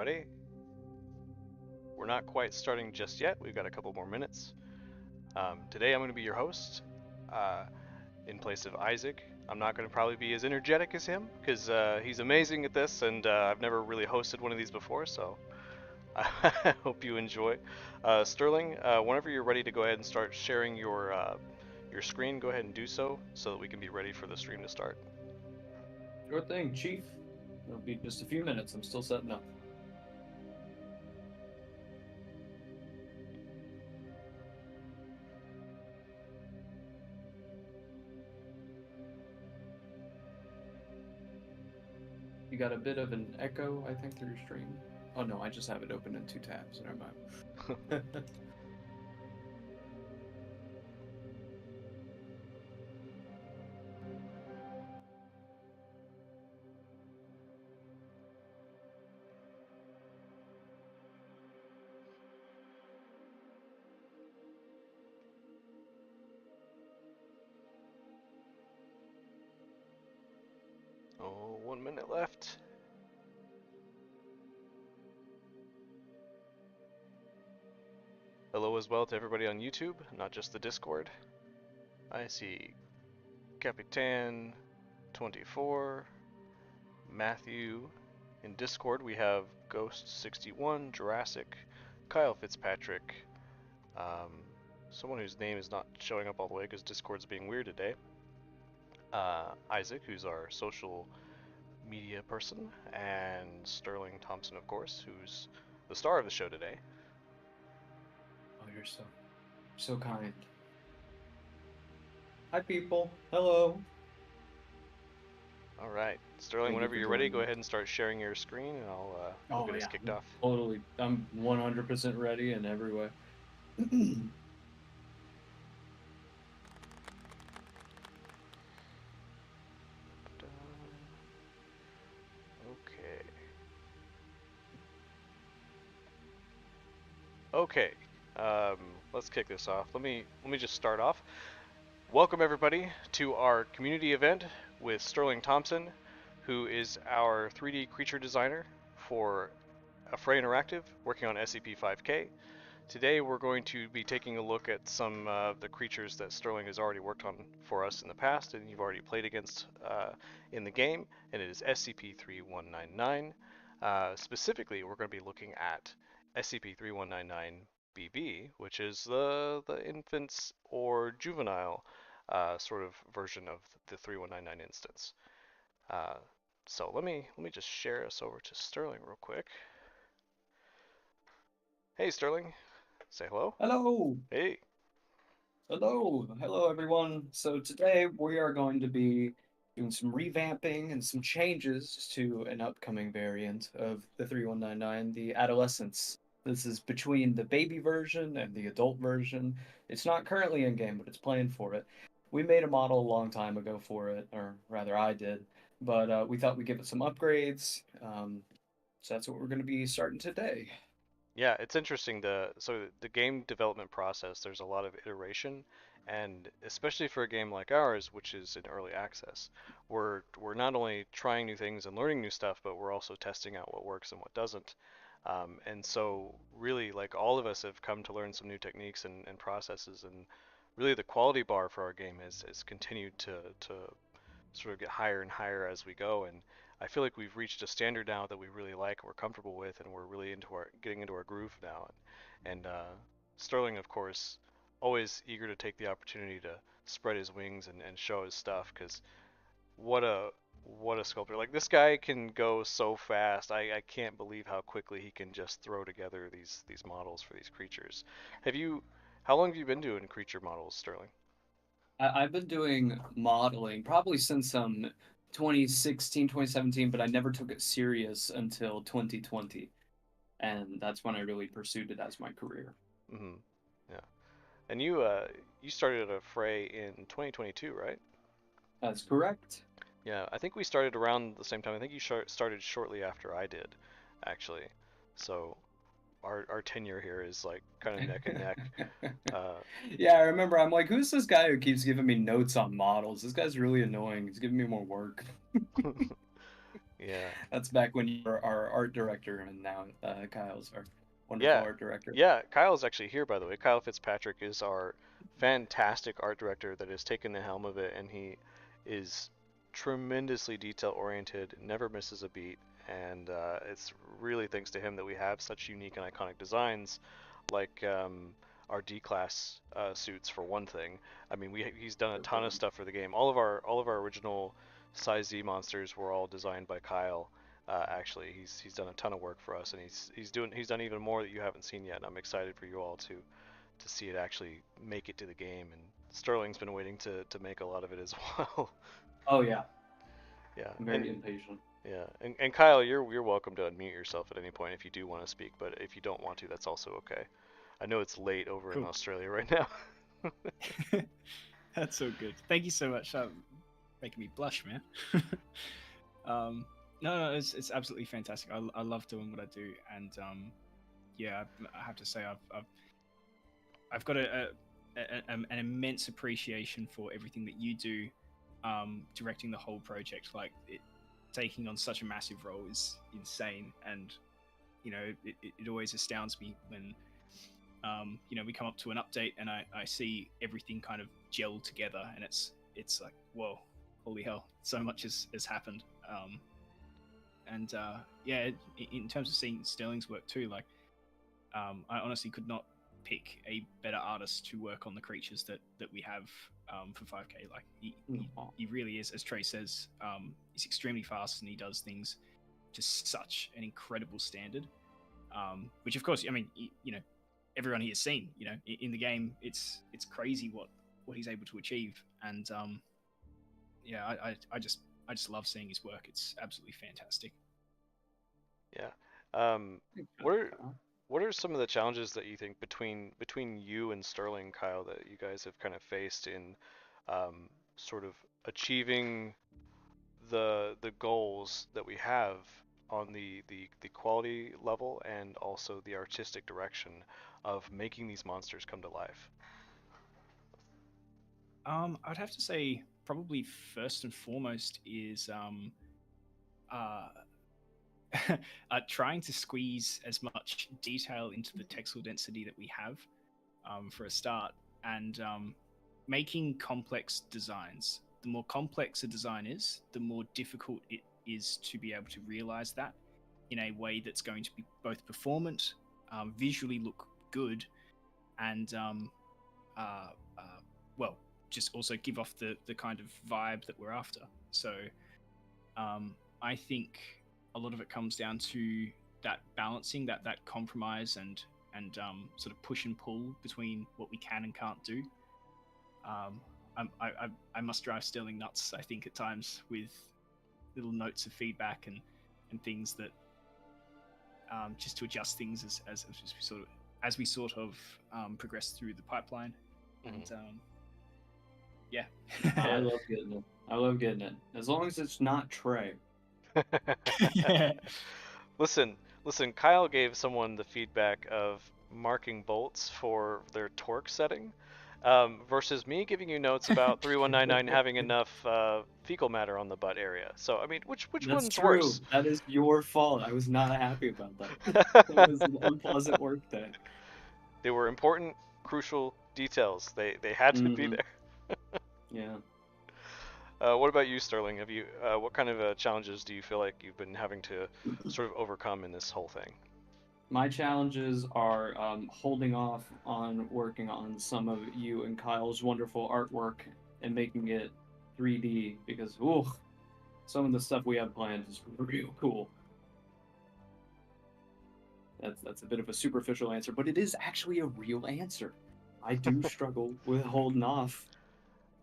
everybody. We're not quite starting just yet. We've got a couple more minutes. Today I'm going to be your host in place of Isaac. I'm not going to probably be as energetic as him because he's amazing at this, and I've never really hosted one of these before, so I hope you enjoy. Sterling, whenever you're ready to go ahead and start sharing your screen, go ahead and do so that we can be ready for the stream to start. Sure thing, Chief. It'll be just a few minutes. I'm still setting up. You got a bit of an echo, I think, through your stream. Oh no, I just have it open in 2 tabs. Never mind. Oh, 1 minute left. Hello as well to everybody on YouTube, not just the Discord. I see Capitan 24, Matthew. In Discord we have Ghost 61, Jurassic, Kyle Fitzpatrick, someone whose name is not showing up all the way because Discord's being weird today. Isaac, who's our social media person, and Sterling Thompson, of course, who's the star of the show today. Oh, you're so kind. Hi, people. Hello. All right, Sterling, whenever you're ready, go ahead and start sharing your screen, and I'll get us kicked off. Totally. I'm 100% ready in every way. Okay, let's kick this off. Let me just start off. Welcome everybody to our community event with Sterling Thompson, who is our 3D creature designer for Affray Interactive, working on SCP-5K. Today we're going to be taking a look at some of the creatures that Sterling has already worked on for us in the past and you've already played against in the game, and it is SCP-3199. Specifically, we're going to be looking at SCP-3199-BB, which is the infants or juvenile sort of version of the 3199 instance. So let me just share us over to Sterling real quick. Hey Sterling, say hello. Hello. Hey. Hello everyone. So today we are going to be doing some revamping and some changes to an upcoming variant of the 3199, the Adolescence. This is between the baby version and the adult version. It's not currently in game, but it's planned for it. We made a model a long time ago for it, or rather I did, but we thought we'd give it some upgrades. So that's what we're going to be starting today. Yeah, it's interesting. So the game development process, there's a lot of iteration, and especially for a game like ours, which is in early access, we're not only trying new things and learning new stuff, but we're also testing out what works and what doesn't. And so really, like, all of us have come to learn some new techniques and processes, and really the quality bar for our game has continued to sort of get higher and higher as we go. And I feel like we've reached a standard now that we really like, we're comfortable with, and we're really getting into our groove now. And Sterling, of course, always eager to take the opportunity to spread his wings and show his stuff, because what a sculptor! Like, this guy can go so fast. I can't believe how quickly he can just throw together these models for these creatures. How long have you been doing creature models, Sterling? I've been doing modeling probably since 2016, 2017, but I never took it serious until 2020. And that's when I really pursued it as my career. Mm-hmm. Yeah. And you started a fray in 2022, right? That's correct. Yeah, I think we started around the same time. I think you started shortly after I did, actually. So our tenure here is like kind of neck and neck. Yeah, I remember. I'm like, who's this guy who keeps giving me notes on models? This guy's really annoying. He's giving me more work. Yeah. That's back when you were our art director, and now Kyle's our wonderful Yeah. art director. Yeah, Kyle's actually here, by the way. Kyle Fitzpatrick is our fantastic art director that has taken the helm of it, and he is tremendously detail oriented, never misses a beat, and it's really thanks to him that we have such unique and iconic designs, like our D-class suits for one thing. I mean, he's done a ton of stuff for the game. All of our original size Z monsters were all designed by Kyle. Actually, he's done a ton of work for us, and he's done even more that you haven't seen yet. And I'm excited for you all to see it actually make it to the game. And Sterling's been waiting to make a lot of it as well. Oh yeah, Yeah, I'm and very impatient. yeah, and Kyle, you're welcome to unmute yourself at any point if you do want to speak, but if you don't want to, that's also okay. I know it's late over in Cool. Australia right now. That's so good. Thank you so much. Making me blush, man. um, no, it's absolutely fantastic. I love doing what I do, and yeah, I have to say I've got an immense appreciation for everything that you do, directing the whole project. Like taking on such a massive role is insane, and it always astounds me when we come up to an update and I see everything kind of gel together, and it's like, whoa, holy hell, so much has happened. And yeah, in terms of seeing Sterling's work too, like I honestly could not pick a better artist to work on the creatures that we have for 5K. Like he really is, as Trey says, he's extremely fast and he does things to such an incredible standard. Which of course, I mean, everyone here has seen. In the game, it's crazy what he's able to achieve, and yeah, I just love seeing his work. It's absolutely fantastic. Yeah. What are what are some of the challenges that you think between you and Sterling, Kyle, that you guys have kind of faced in sort of achieving the goals that we have on the quality level and also the artistic direction of making these monsters come to life? I'd have to say probably first and foremost is uh, trying to squeeze as much detail into the texel density that we have, for a start, and making complex designs. The more complex a design is, the more difficult it is to be able to realize that in a way that's going to be both performant, visually look good, and uh, uh, well, just also give off the kind of vibe that we're after. So I think a lot of it comes down to that balancing, that compromise, and sort of push and pull between what we can and can't do. Um, I must drive Sterling nuts, I think, at times with little notes of feedback and things that just to adjust things as we sort of progress through the pipeline. And Mm-hmm. yeah. I Yeah. love getting it. I love getting it. As long as it's not Trey. Listen, listen, Kyle gave someone the feedback of marking bolts for their torque setting, versus me giving you notes about 3199 having enough fecal matter on the butt area. So, I mean, which That's one's true. worse? That is your fault. I was not happy about that. That was an unpleasant work day. They were important, crucial details. They had to be Mm-hmm. there. Yeah. What about you, Sterling? What kind of challenges do you feel like you've been having to sort of overcome in this whole thing? My challenges are holding off on working on some of you and Kyle's wonderful artwork and making it 3D because, ooh, some of the stuff we have planned is real cool. That's a bit of a superficial answer, but it is actually a real answer. I do struggle with holding off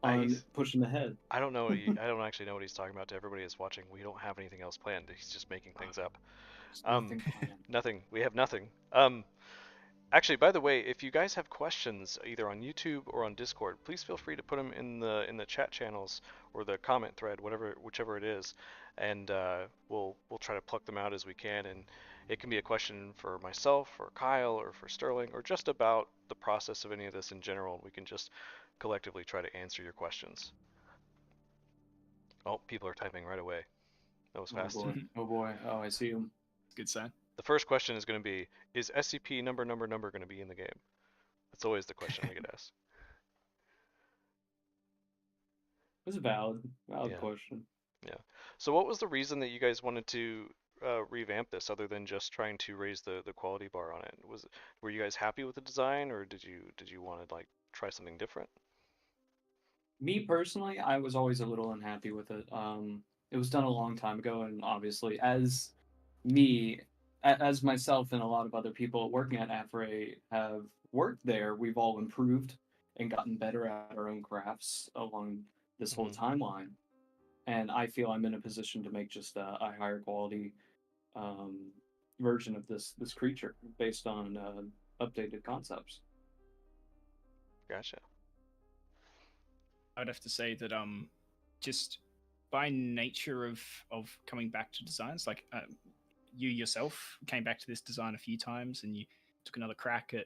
on He's pushing ahead. I don't actually know what he's talking about. To everybody that's watching, we don't have anything else planned. He's just making things up. There's Um, nothing planned. nothing. We have nothing. Actually, by the way, if you guys have questions either on YouTube or on Discord, please feel free to put them in the chat channels or the comment thread, whichever it is, and we'll try to pluck them out as we can. And it can be a question for myself, or Kyle, or for Sterling, or just about the process of any of this in general. We can just collectively try to answer your questions. Oh, people are typing right away. That was Oh fast. boy. Oh boy. Oh, I see him. Good sign. The first question is going to be, is SCP number going to be in the game? That's always the question we get asked. It's a valid Yeah. question. Yeah. So what was the reason that you guys wanted to revamp this, other than just trying to raise the quality bar on it? Were you guys happy with the design, or did you want to like try something different? Me personally, I was always a little unhappy with it. It was done a long time ago, and obviously, as me, as myself, and a lot of other people working at AFRE have worked there, we've all improved and gotten better at our own crafts along this whole Hmm. timeline. And I feel I'm in a position to make just a higher quality um, version of this creature based on updated concepts. Gotcha. I'd have to say that just by nature of coming back to designs, like you yourself came back to this design a few times, and you took another crack at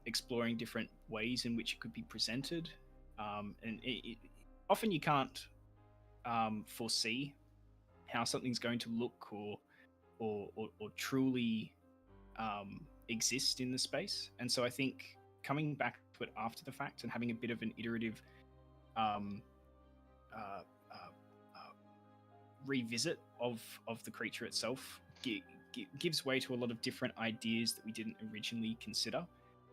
exploring different ways in which it could be presented. And often you can't foresee how something's going to look or truly exist in the space. And so I think coming back to it after the fact and having a bit of an iterative um, uh, uh, uh, revisit of the creature itself gives way to a lot of different ideas that we didn't originally consider.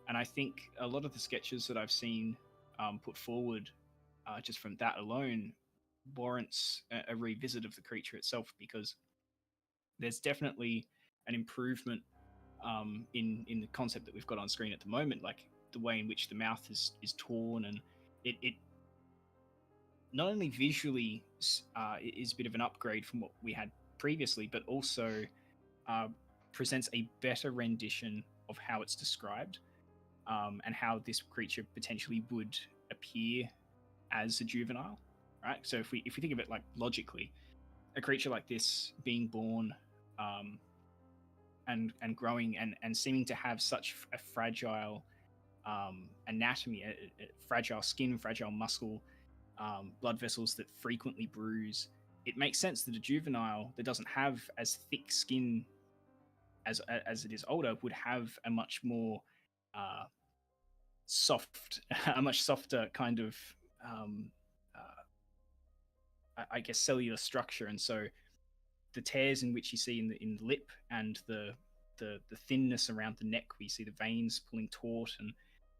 And I think a lot of the sketches that I've seen put forward just from that alone warrants a revisit of the creature itself, because there's definitely an improvement in the concept that we've got on screen at the moment, like the way in which the mouth is torn, and it not only visually is a bit of an upgrade from what we had previously, but also uh, presents a better rendition of how it's described, and how this creature potentially would appear as a juvenile, right? So if we think of it like logically, a creature like this being born um, and growing and seeming to have such a fragile anatomy, a fragile skin, fragile muscle, blood vessels that frequently bruise, it makes sense that a juvenile that doesn't have as thick skin as it is older would have a much more uh, soft, a much softer kind of, um, I guess, cellular structure. And so the tears in which you see in the lip and the thinness around the neck, where you see the veins pulling taut, and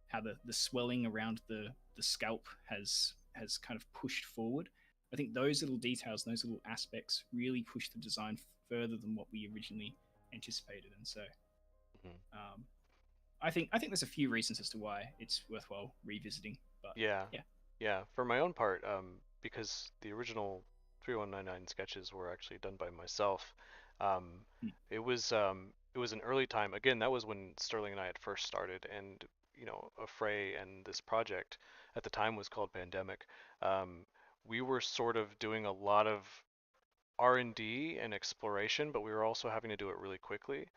how the swelling around the scalp has kind of pushed forward. I think those little details, those little aspects, really push the design further than what we originally anticipated. And so, Hmm. um, I think there's a few reasons as to why it's worthwhile revisiting. But Yeah. yeah, Yeah. For my own part, because the original 3199 sketches were actually done by myself, um, hmm. it was an early time. Again, that was when Sterling and I had first started, and Affray and this project at the time was called Pandemic. Um, we were sort of doing a lot of R&D and exploration, but we were also having to do it really quickly,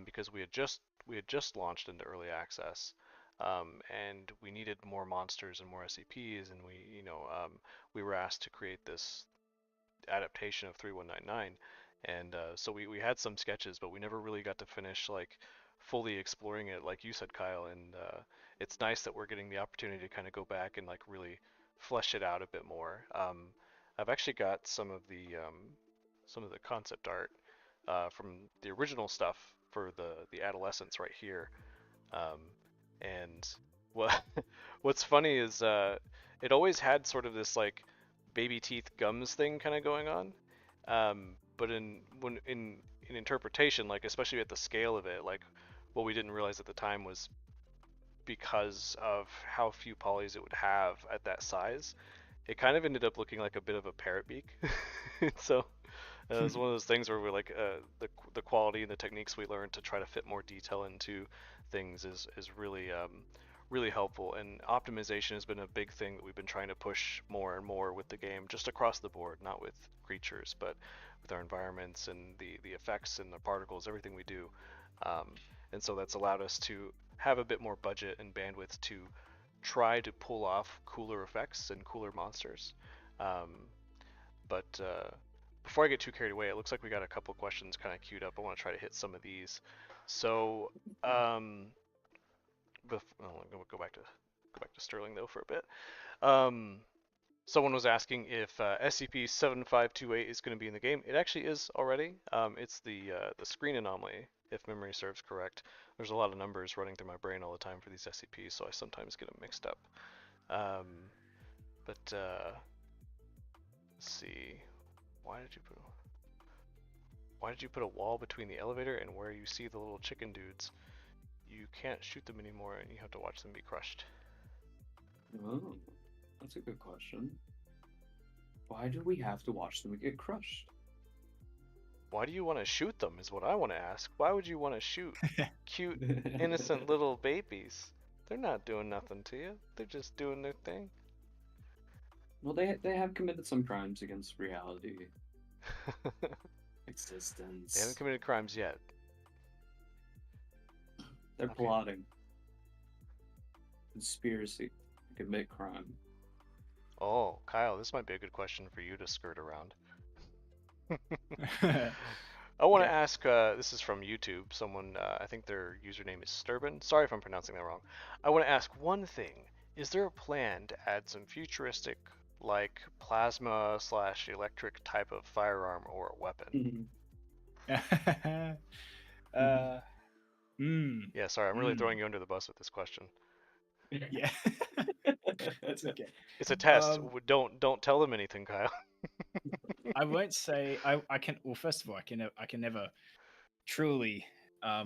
because we had just launched into early access, and we needed more monsters and more SCPs, and we were asked to create this adaptation of 3199, and so we had some sketches, but we never really got to finish like fully exploring it, like you said, Kyle, and it's nice that we're getting the opportunity to kind of go back and like really flesh it out a bit more. I've actually got some of the concept art from the original stuff for the adolescents right here. Um, and what what's funny is it always had sort of this like baby teeth gums thing kind of going on. But in interpretation, like especially at the scale of it, like what we didn't realize at the time was because of how few polys it would have at that size, it kind of ended up looking like a bit of a parrot beak. So it was one of those things where we're like, the quality and the techniques we learned to try to fit more detail into things is really helpful. And optimization has been a big thing that we've been trying to push more and more with the game, just across the board, not with creatures, but with our environments and the effects and the particles, everything we do. Um, and so that's allowed us to have a bit more budget and bandwidth to try to pull off cooler effects and cooler monsters. Um, but before I get too carried away, it looks like we got a couple questions kind of queued up. I want to try to hit some of these. So, I'm gonna go back to Sterling though for a bit. Um, Someone was asking if SCP-7528 is going to be in the game. It actually is already. It's the screen anomaly, if memory serves correct. There's a lot of numbers running through my brain all the time for these SCPs, so I sometimes get them mixed up. Um, but let's see. Why did you put a wall between the elevator and where you see the little chicken dudes? You can't shoot them anymore, and you have to watch them be crushed. Oh, that's a good question. Why do we have to watch them get crushed? Why do you want to shoot them is what I want to ask. Why would you want to shoot cute, innocent little babies? They're not doing nothing to you. They're just doing their thing. Well, they have committed some crimes against reality, They existence. haven't committed crimes yet. They're Okay. plotting. Conspiracy to commit crime. Oh, Kyle, this might be a good question for you to skirt around. I want to ask, this is from YouTube, someone, I think their username is Sturban. Sorry if I'm pronouncing that wrong. I want to ask one thing. Is there a plan to add some futuristic, like, plasma/electric type of firearm or weapon? Yeah, sorry, I'm really throwing you under the bus with this question. Yeah. That's okay. It's a test. Don't tell them anything, Kyle. I won't say I can. Well, first of all, I can never truly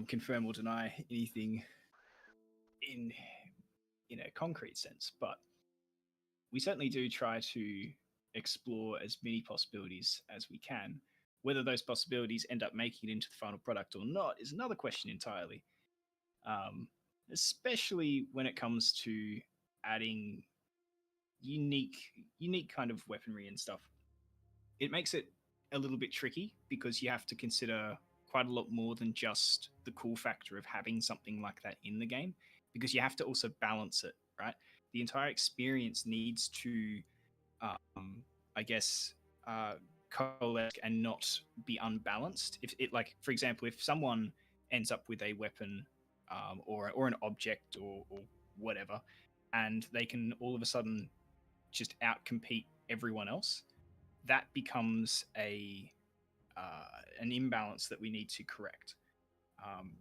confirm or deny anything in a concrete sense, but we certainly do try to explore as many possibilities as we can. Whether those possibilities end up making it into the final product or not is another question entirely. Especially when it comes to adding unique kind of weaponry and stuff. It makes it a little bit tricky because you have to consider quite a lot more than just the cool factor of having something like that in the game, because you have to also balance it, right? The entire experience needs to, I guess, coalesce and not be unbalanced. If it, like, for example, if someone ends up with a weapon or an object or whatever, and they can all of a sudden just outcompete everyone else, that becomes an imbalance that we need to correct.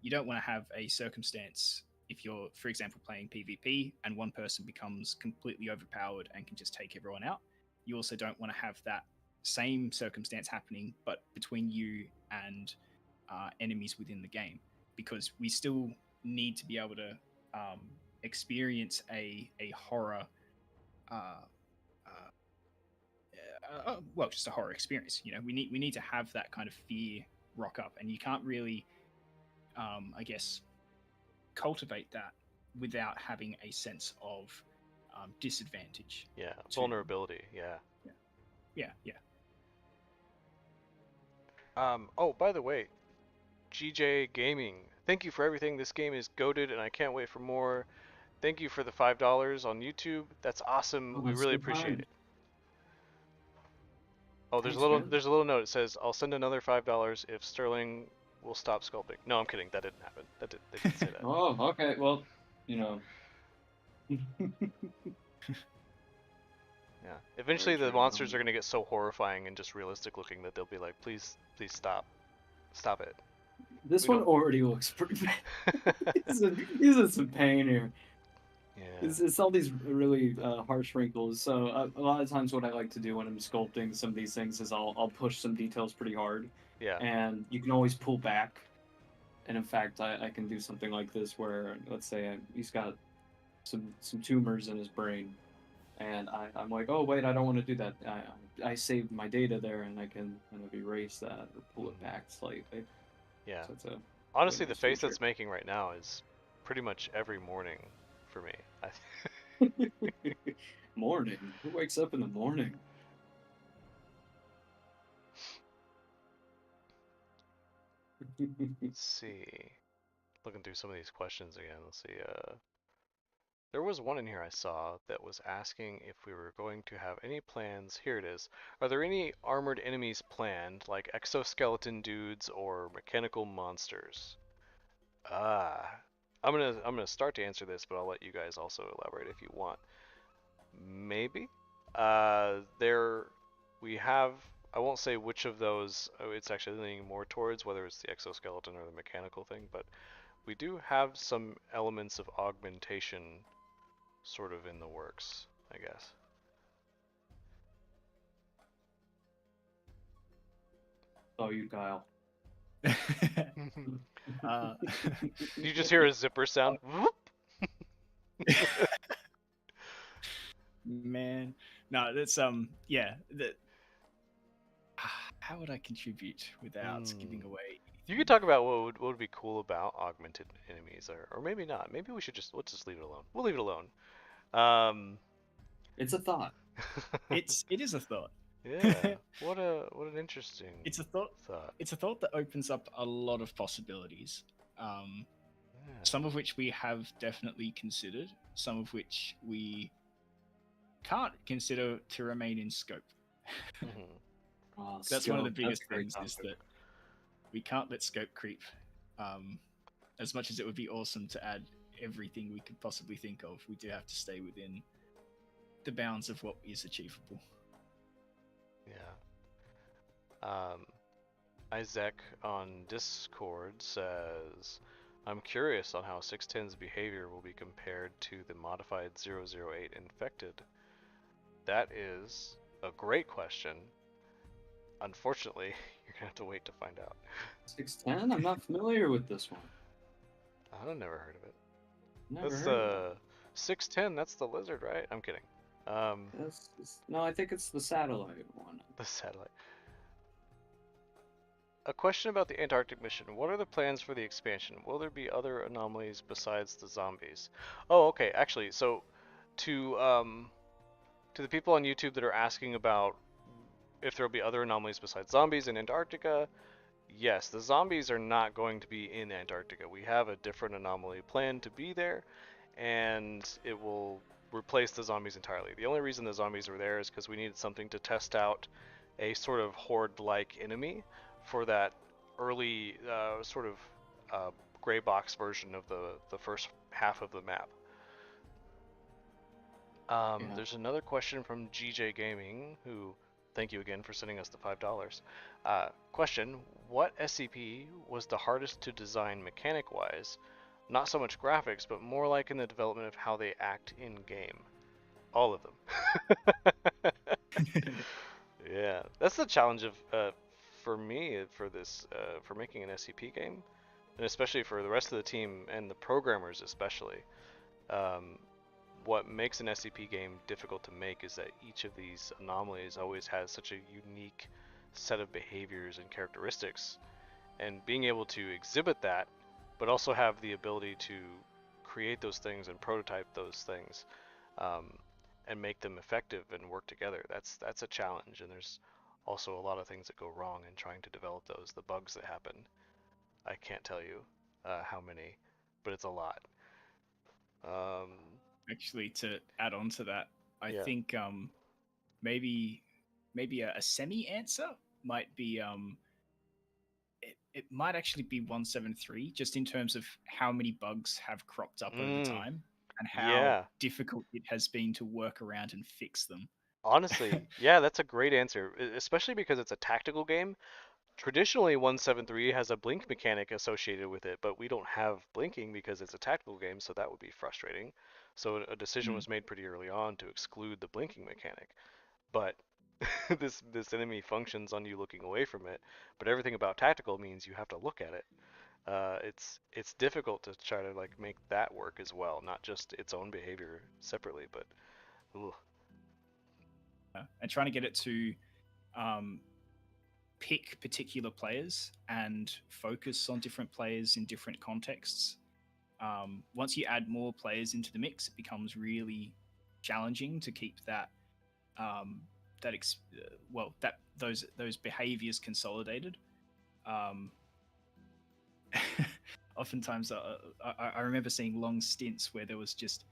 You don't want to have a circumstance if you're, for example, playing PvP and one person becomes completely overpowered and can just take everyone out. You also don't want to have that same circumstance happening, but between you and enemies within the game, because we still need to be able to experience a horror. Well, just a horror experience. You know, we need to have that kind of fear rock up, and you can't really, I guess, cultivate that without having a sense of disadvantage. Yeah, vulnerability. Yeah. Yeah. Oh, by the way, GJ Gaming, thank you for everything. This game is goated, and I can't wait for more. Thank you for the $5 on YouTube. That's awesome. Oh, We that's really so appreciate kind. it. Oh, Thanks, man. there's a little note. It says, "I'll send another $5 if Sterling will stop sculpting." No, I'm kidding. That didn't happen. They didn't say that. Oh, okay. Well, you know. Yeah. Eventually, the monsters are gonna get so horrifying and just realistic looking that they'll be like, "Please, please stop, stop it." This We one already looks pretty bad. He's in some pain here. Yeah. It's all these really harsh wrinkles. So a lot of times, what I like to do when I'm sculpting some of these things is I'll push some details pretty hard, Yeah. and you can always pull back. And in fact, I can do something like this where, let's say, he's got some tumors in his brain, and I'm like, oh wait, I don't want to do that. I saved my data there, and I can kind of erase that or pull it back slightly. Yeah. So it's a Honestly, really the nice face feature. that's making right now is pretty much every morning for me. Morning. Who wakes up in the morning? Let's see. Looking through some of these questions again. Let's see. There was one in here I saw that was asking if we were going to have any plans. Here it is. Are there any armored enemies planned, like exoskeleton dudes or mechanical monsters? Ah, I'm gonna start to answer this, but I'll let you guys also elaborate if you want. Maybe. There we have. I won't say which of those. It's actually leaning more towards whether it's the exoskeleton or the mechanical thing, but we do have some elements of augmentation sort of in the works, I guess. Oh, you, Kyle. uh, You just hear a zipper sound. Whoop! Man, no, that's yeah. That how would I contribute without giving away? You could talk about what would be cool about augmented enemies, or maybe not. Maybe we should let's just leave it alone. We'll leave it alone. Um, It's a thought. It is a thought. yeah. What an interesting It's a thought. thought. It's a thought that opens up a lot of possibilities. Yeah. Some of which we have definitely considered. Some of which we can't consider to remain in scope. Mhm. That's one of the Scope, biggest very things is topic. that we can't let scope creep. As much as it would be awesome to add everything we could possibly think of, we do have to stay within the bounds of what is achievable. Yeah. Isaac on Discord says, I'm curious on how 610's behavior will be compared to the modified 008 infected. That is a great question. Unfortunately, you're gonna have to wait to find out. 610? I'm not familiar with this one. I've never heard of it. Never That's heard of 610. That's the lizard, right? I'm kidding. it. No, I think it's the satellite one. The satellite. A question about the Antarctic mission. What are the plans for the expansion? Will there be other anomalies besides the zombies? Oh, okay. Actually, so to the people on YouTube that are asking about if there will be other anomalies besides zombies in Antarctica, yes, the zombies are not going to be in Antarctica. We have a different anomaly planned to be there, and it will replace the zombies entirely. The only reason the zombies are there is because we needed something to test out a sort of horde-like enemy for that early sort of gray box version of the first half of the map. Yeah. There's another question from GJ Gaming, who, thank you again for sending us the $5. Question, what SCP was the hardest to design mechanic-wise? Not so much graphics, but more like in the development of how they act in-game. All of them. Yeah, that's the challenge of, for me, for this, for making an SCP game, and especially for the rest of the team and the programmers especially. What makes an SCP game difficult to make is that each of these anomalies always has such a unique set of behaviors and characteristics, and being able to exhibit that, but also have the ability to create those things and prototype those things, and make them effective and work together. That's a challenge, and there's also a lot of things that go wrong in trying to develop those. The bugs that happen, I can't tell you how many, but it's a lot. Actually, to add on to that, I Yeah. think maybe a semi answer might be it might actually be 173, just in terms of how many bugs have cropped up over time and how Yeah. difficult it has been to work around and fix them. Honestly, yeah, that's a great answer, especially because it's a tactical game. Traditionally, 173 has a blink mechanic associated with it, but we don't have blinking because it's a tactical game, so that would be frustrating. So a decision was made pretty early on to exclude the blinking mechanic. But this enemy functions on you looking away from it, but everything about tactical means you have to look at it. It's difficult to try to like make that work as well, not just its own behavior separately, but ooh. And trying to get it to pick particular players and focus on different players in different contexts. Once you add more players into the mix, it becomes really challenging to keep that those behaviors consolidated. Oftentimes, I remember seeing long stints where there was just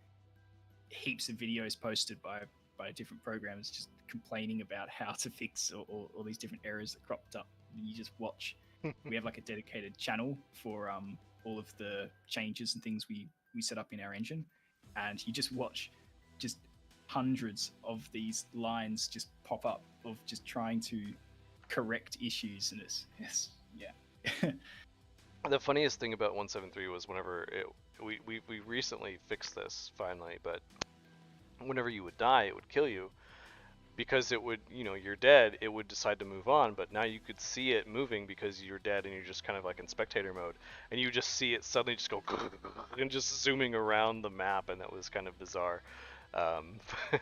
heaps of videos posted by different programs just complaining about how to fix all these different errors that cropped up. And you just watch. We have like a dedicated channel for all of the changes and things we set up in our engine, and you just watch just hundreds of these lines just pop up of just trying to correct issues, and it's yeah. The funniest thing about 173 was whenever we recently fixed this finally, but whenever you would die, it would kill you because it would, you're dead, it would decide to move on, but now you could see it moving because you're dead and you're just kind of like in spectator mode, and you just see it suddenly just go and just zooming around the map, and that was kind of bizarre.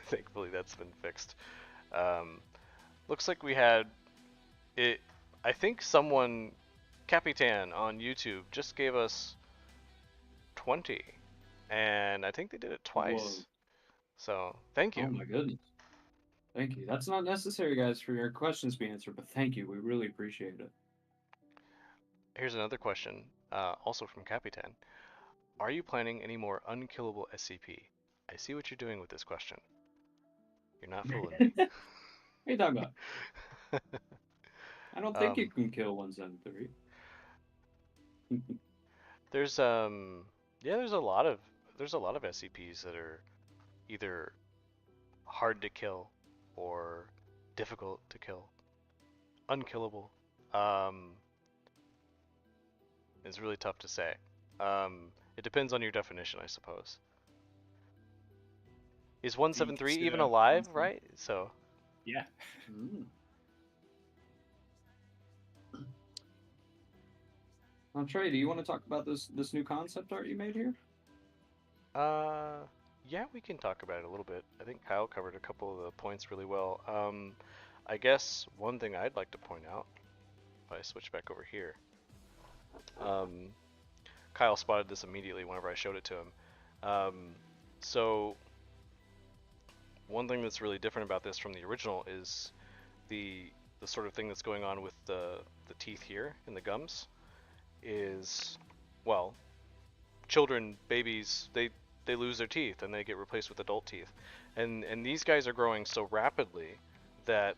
Thankfully that's been fixed. Looks like we had it. I think someone, Capitan on YouTube, just gave us 20, and I think they did it twice. Whoa. So thank you. Oh my goodness. Thank you. That's not necessary, guys, for your questions to be answered, but thank you. We really appreciate it. Here's another question, also from Capitan. Are you planning any more unkillable SCP? I see what you're doing with this question. You're not fooling me. What are you talking about? I don't think you Um, can kill 173. there's yeah, there's a lot of SCPs that are either hard to kill or difficult to kill. Unkillable. It's really tough to say. It depends on your definition, I suppose. Is Do you 173 even consider alive, Winston? right? So, Yeah. Mm. Now, Trey, do you want to talk about this new concept art you made here? yeah, we can talk about it a little bit. I think Kyle covered a couple of the points really well. I guess one thing I'd like to point out, if I switch back over here, Kyle spotted this immediately whenever I showed it to him. So one thing that's really different about this from the original is the sort of thing that's going on with the teeth here in the gums is, well, children, babies, they lose their teeth and they get replaced with adult teeth, and these guys are growing so rapidly that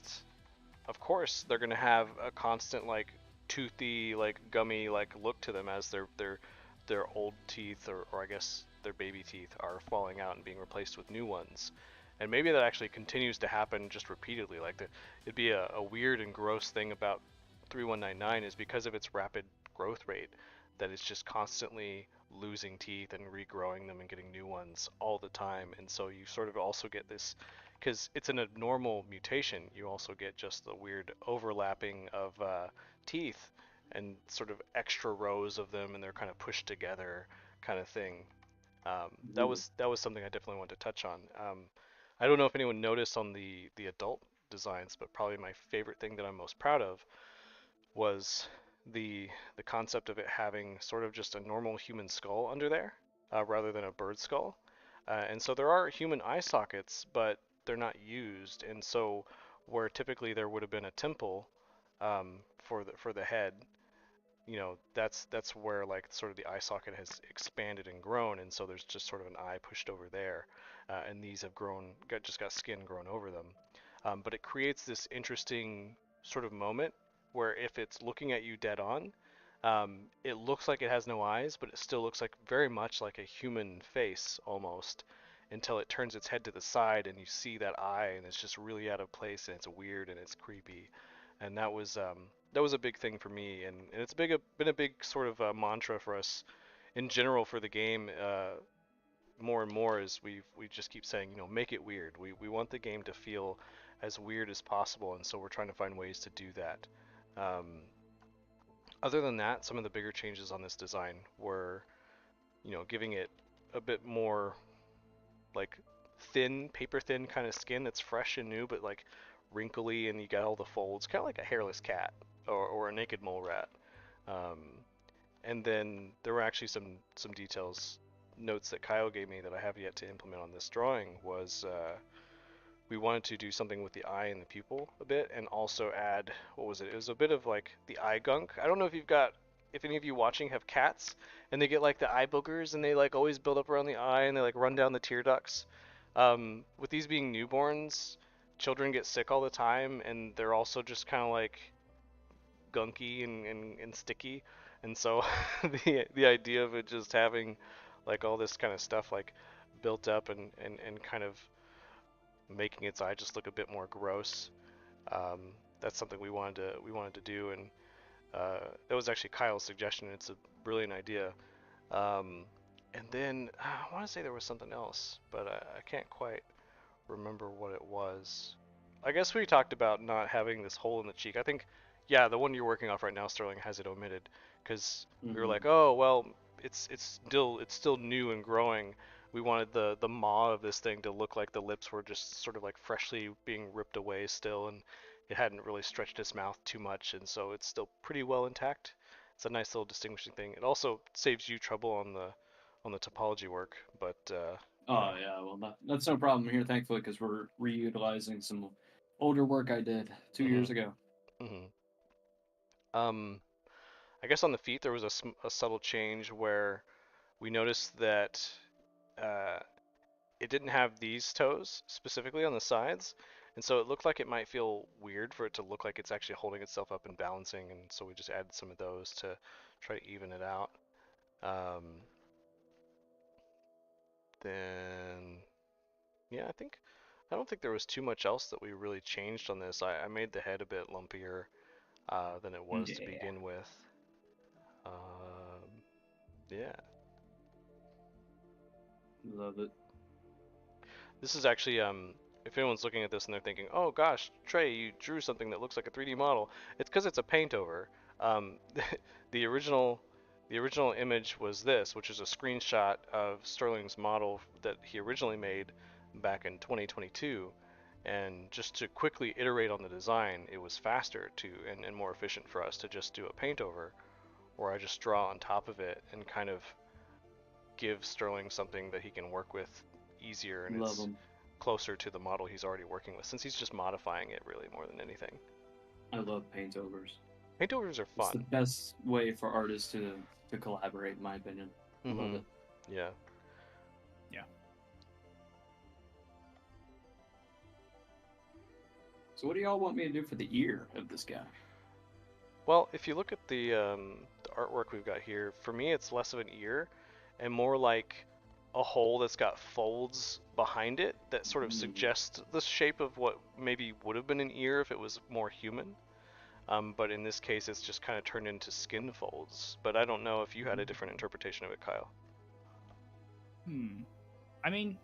of course they're going to have a constant like toothy, like gummy like look to them as their old teeth, or I guess their baby teeth, are falling out and being replaced with new ones. And maybe that actually continues to happen just repeatedly. Like it'd be a weird and gross thing about 3199 is because of its rapid growth rate, that it's just constantly losing teeth and regrowing them and getting new ones all the time. And so you sort of also get this, because it's an abnormal mutation, you also get just the weird overlapping of teeth and sort of extra rows of them, and they're kind of pushed together kind of thing. That was something I definitely wanted to touch on. I don't know if anyone noticed on the adult designs, but probably my favorite thing that I'm most proud of was the concept of it having sort of just a normal human skull under there, rather than a bird skull. And so there are human eye sockets, but they're not used. And so where typically there would have been a temple, for the head, that's where like sort of the eye socket has expanded and grown, and so there's just sort of an eye pushed over there, and these have just got skin grown over them. But it creates this interesting sort of moment where if it's looking at you dead on, it looks like it has no eyes, but it still looks like very much like a human face almost, until it turns its head to the side and you see that eye, and it's just really out of place, and it's weird and it's creepy. And that was a big thing for me, and it's been a big sort of mantra for us in general for the game. More and more as we just keep saying, make it weird. We want the game to feel as weird as possible, and so we're trying to find ways to do that. Um, Other than that, some of the bigger changes on this design were, giving it a bit more like thin, paper thin kind of skin that's fresh and new, but like wrinkly, and you got all the folds, kind of like a hairless cat or a naked mole rat. Um, and then there were actually some details, notes that Kyle gave me that I have yet to implement on this drawing. Was we wanted to do something with the eye and the pupil a bit, and also add, what was it? It was a bit of like the eye gunk. I don't know if any of you watching have cats, and they get like the eye boogers, and they like always build up around the eye, and they like run down the tear ducts. With these being newborns, children get sick all the time, and they're also just kind of like gunky and sticky. And so the idea of it just having like all this kind of stuff like built up and kind of making its eye just look a bit more gross. Um, that's something we wanted to do, and that was actually Kyle's suggestion. It's a brilliant idea. Um, and then I want to say there was something else, but I can't quite remember what it was. I guess we talked about not having this hole in the cheek. I think, yeah, the one you're working off right now, Sterling, has it omitted because we were Hmm. like, oh well, it's still new and growing. We wanted the maw of this thing to look like the lips were just sort of like freshly being ripped away still, and it hadn't really stretched its mouth too much, and so it's still pretty well intact. It's a nice little distinguishing thing. It also saves you trouble on the topology work, but you Oh know. yeah, well that's no problem here, thankfully, because we're reutilizing some older work I did 2 years Mhm. ago. Mhm. Um, I guess on the feet there was a subtle change where we noticed that uh, it didn't have these toes specifically on the sides, and so it looked like it might feel weird for it to look like it's actually holding itself up and balancing, and so we just added some of those to try to even it out. Um, then, yeah, I don't think there was too much else that we really changed on this. I made the head a bit lumpier than it was to Yeah, begin with. Um, yeah. love it. This is actually, if anyone's looking at this and they're thinking, oh gosh, Trey, you drew something that looks like a 3D model, it's because it's a paint over. Um, the original, the original image was this, which is a screenshot of Sterling's model that he originally made back in 2022. And just to quickly iterate on the design, it was faster and more efficient for us to just do a paint over, where I just draw on top of it and kind of give Sterling something that he can work with easier, and Love it's them. closer to the model he's already working with, since he's just modifying it really more than anything. I love paint overs. Paintovers are It's the fun. best way for artists to collaborate, in my opinion. Love Mm-hmm. it. Yeah. Yeah. So what do y'all want me to do for the ear of this guy? Well, if you look at the artwork we've got here, for me it's less of an ear and more like a hole that's got folds behind it that sort of Mm, suggest the shape of what maybe would have been an ear if it was more human. But in this case, it's just kind of turned into skin folds. But I don't know if you had a different interpretation of it, Kyle. Hmm. I mean,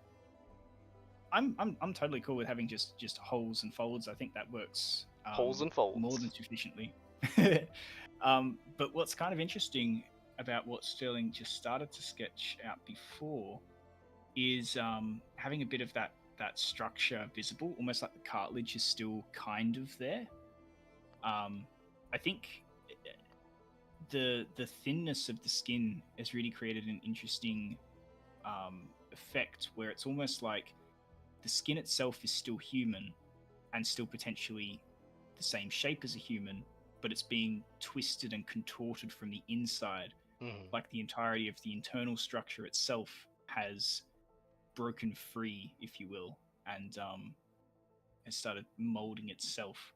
I'm totally cool with having just holes and folds. I think that works Holes and more than folds. sufficiently. But what's kind of interesting about what Sterling just started to sketch out before is having a bit of that structure visible, almost like the cartilage is still kind of there. I think the thinness of the skin has really created an interesting effect where it's almost like the skin itself is still human and still potentially the same shape as a human, but it's being twisted and contorted from the inside, Mm-hmm. like the entirety of the internal structure itself has broken free, if you will, and has started molding itself,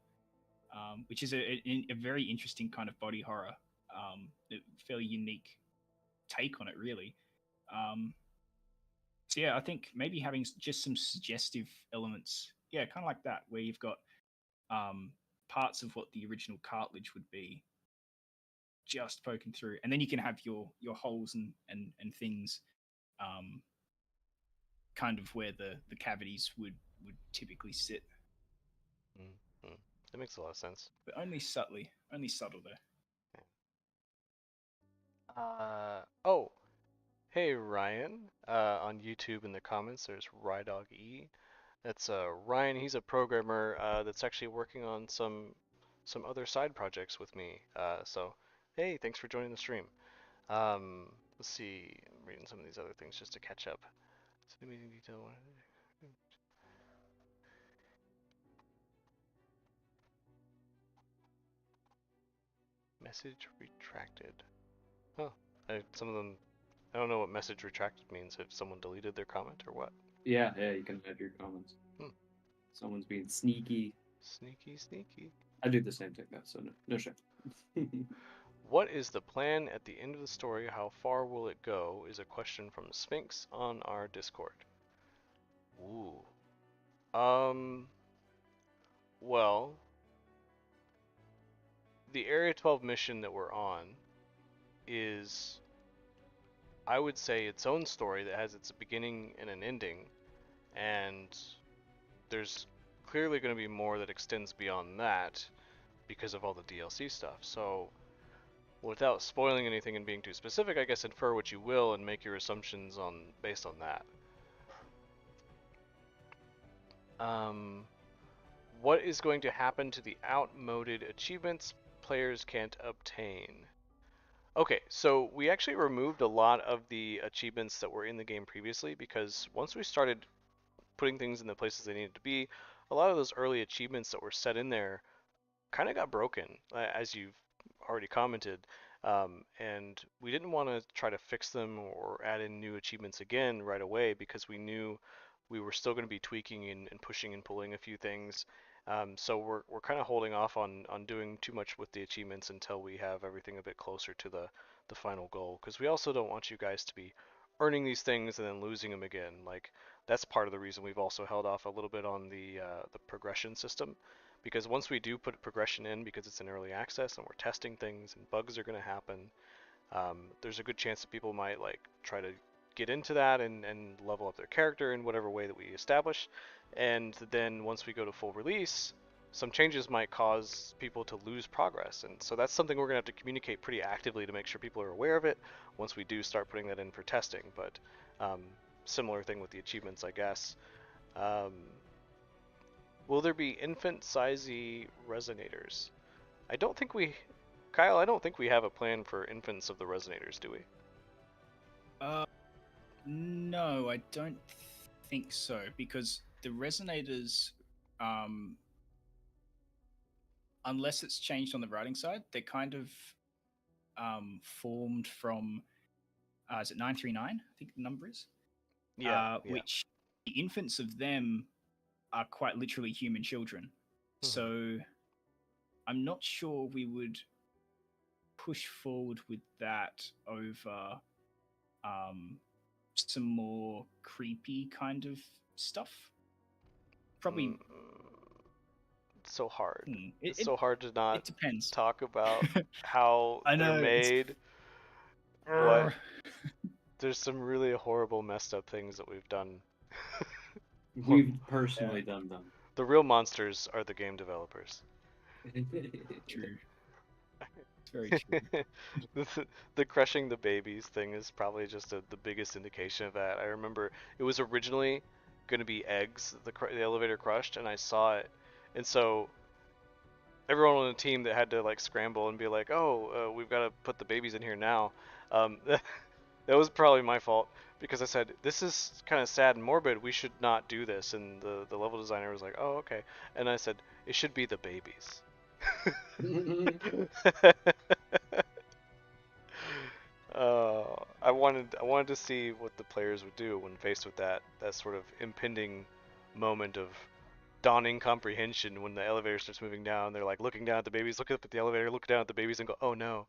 which is a very interesting kind of body horror, a fairly unique take on it, really. Um, so yeah, I think maybe having just some suggestive elements, yeah, kind of like that, where you've got um, parts of what the original cartilage would be just poking through, and then you can have your holes and things, um, kind of where the cavities would typically sit, Mm-hmm. That makes a lot of sense. but only subtly, only subtle though. Oh, hey Ryan, on YouTube in the comments, there's Rydog E. That's Ryan. He's a programmer that's actually working on some other side projects with me. So, hey, thanks for joining the stream. Let's see. I'm reading some of these other things just to catch up. Message retracted. Huh. Some of them. I don't know what message retracted means. If someone deleted their comment or what. Yeah, yeah, you can add your comments. Hmm. Someone's being sneaky. Sneaky, sneaky. I do the same thing though, so no shame. What is the plan at the end of the story? How far will it go? Is a question from Sphinx on our Discord. Ooh. Um. Well, the Area 12 mission that we're on is, I would say, its own story that has its beginning and an ending, and there's clearly going to be more that extends beyond that because of all the DLC stuff. So, without spoiling anything and being too specific, I guess infer what you will and make your assumptions on based on that. Um, what is going to happen to the outmoded achievements players can't obtain? Okay, so we actually removed a lot of the achievements that were in the game previously because once we started putting things in the places they needed to be, a lot of those early achievements that were set in there kind of got broken, as you've already commented. And we didn't want to try to fix them or add in new achievements again right away because we knew we were still going to be tweaking and pushing and pulling a few things. So we're kind of holding off on doing too much with the achievements until we have everything a bit closer to the final goal. Because we also don't want you guys to be earning these things and then losing them again. Like that's part of the reason we've also held off a little bit on the progression system because once we do put progression in, because it's in early access and we're testing things and bugs are going to happen, there's a good chance that people might like try to get into that and level up their character in whatever way that we establish. And then once we go to full release, some changes might cause people to lose progress. And so that's something we're going to have to communicate pretty actively to make sure people are aware of it once we do start putting that in for testing. But um, similar thing with the achievements, I guess. Um, will there be infant-sizey resonators? I don't think we, Kyle, I don't think we have a plan for infants of the resonators, do we? Uh, no, I don't think so because the resonators, um, unless it's changed on the writing side, they're kind of formed from is it 939? I think the number is. Yeah, yeah. Which the infants of them are quite literally human children. Mhm. So I'm not sure we would push forward with that over um, some more creepy kind of stuff. Probably. Mm, it's so hard. It, It's it so hard to not it depends. talk about how I they're know it's. made. What? There's some really horrible, messed up things that we've done. We've Yeah, personally done them. The real monsters are the game developers. true. It's very true. The crushing the babies thing is probably just the biggest indication of that. I remember it was originally going to be eggs the elevator crushed, and I saw it, and so everyone on the team that had to like scramble and be like, "Oh, we've got to put the babies in here now." That was probably my fault because I said this is kind of sad and morbid. We should not do this, and the level designer was like, "Oh, okay," and I said it should be the babies. I wanted to see what the players would do when faced with that sort of impending moment of dawning comprehension when the elevator starts moving down. They're like looking down at the babies, look up at the elevator, look down at the babies, and go, "Oh no."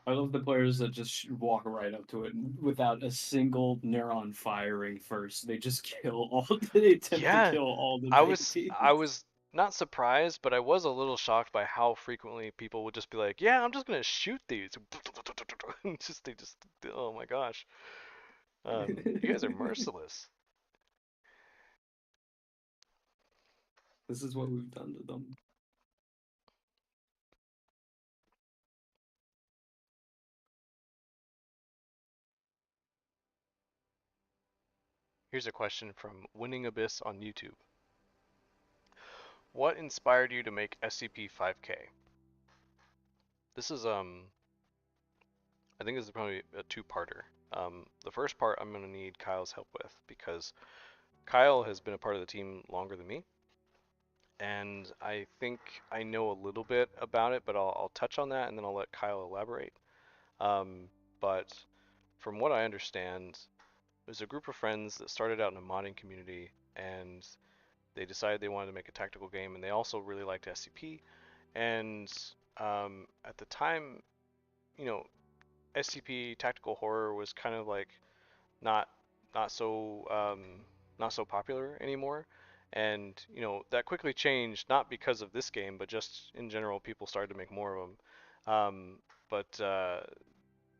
I love the players that just walk right up to it without a single neuron firing first. They just kill all. They attempt to Yeah, kill all the I was babies. I was not surprised, but I was a little shocked by how frequently people would just be like, "Yeah, I'm just gonna shoot these." Just they just, oh my gosh, you guys are merciless. This is what we've done to them. Here's a question from Winning Abyss on YouTube. What inspired you to make SCP-5K? This is I think this is probably a two-parter. The first part I'm gonna need Kyle's help with because Kyle has been a part of the team longer than me, and I think I know a little bit about it, but I'll touch on that and then I'll let Kyle elaborate. Um, but from what I understand, it was a group of friends that started out in a modding community, and they decided they wanted to make a tactical game, and they also really liked SCP. And at the time, you know, SCP tactical horror was kind of like not not so not so popular anymore. And that quickly changed, not because of this game, but just in general, people started to make more of them. But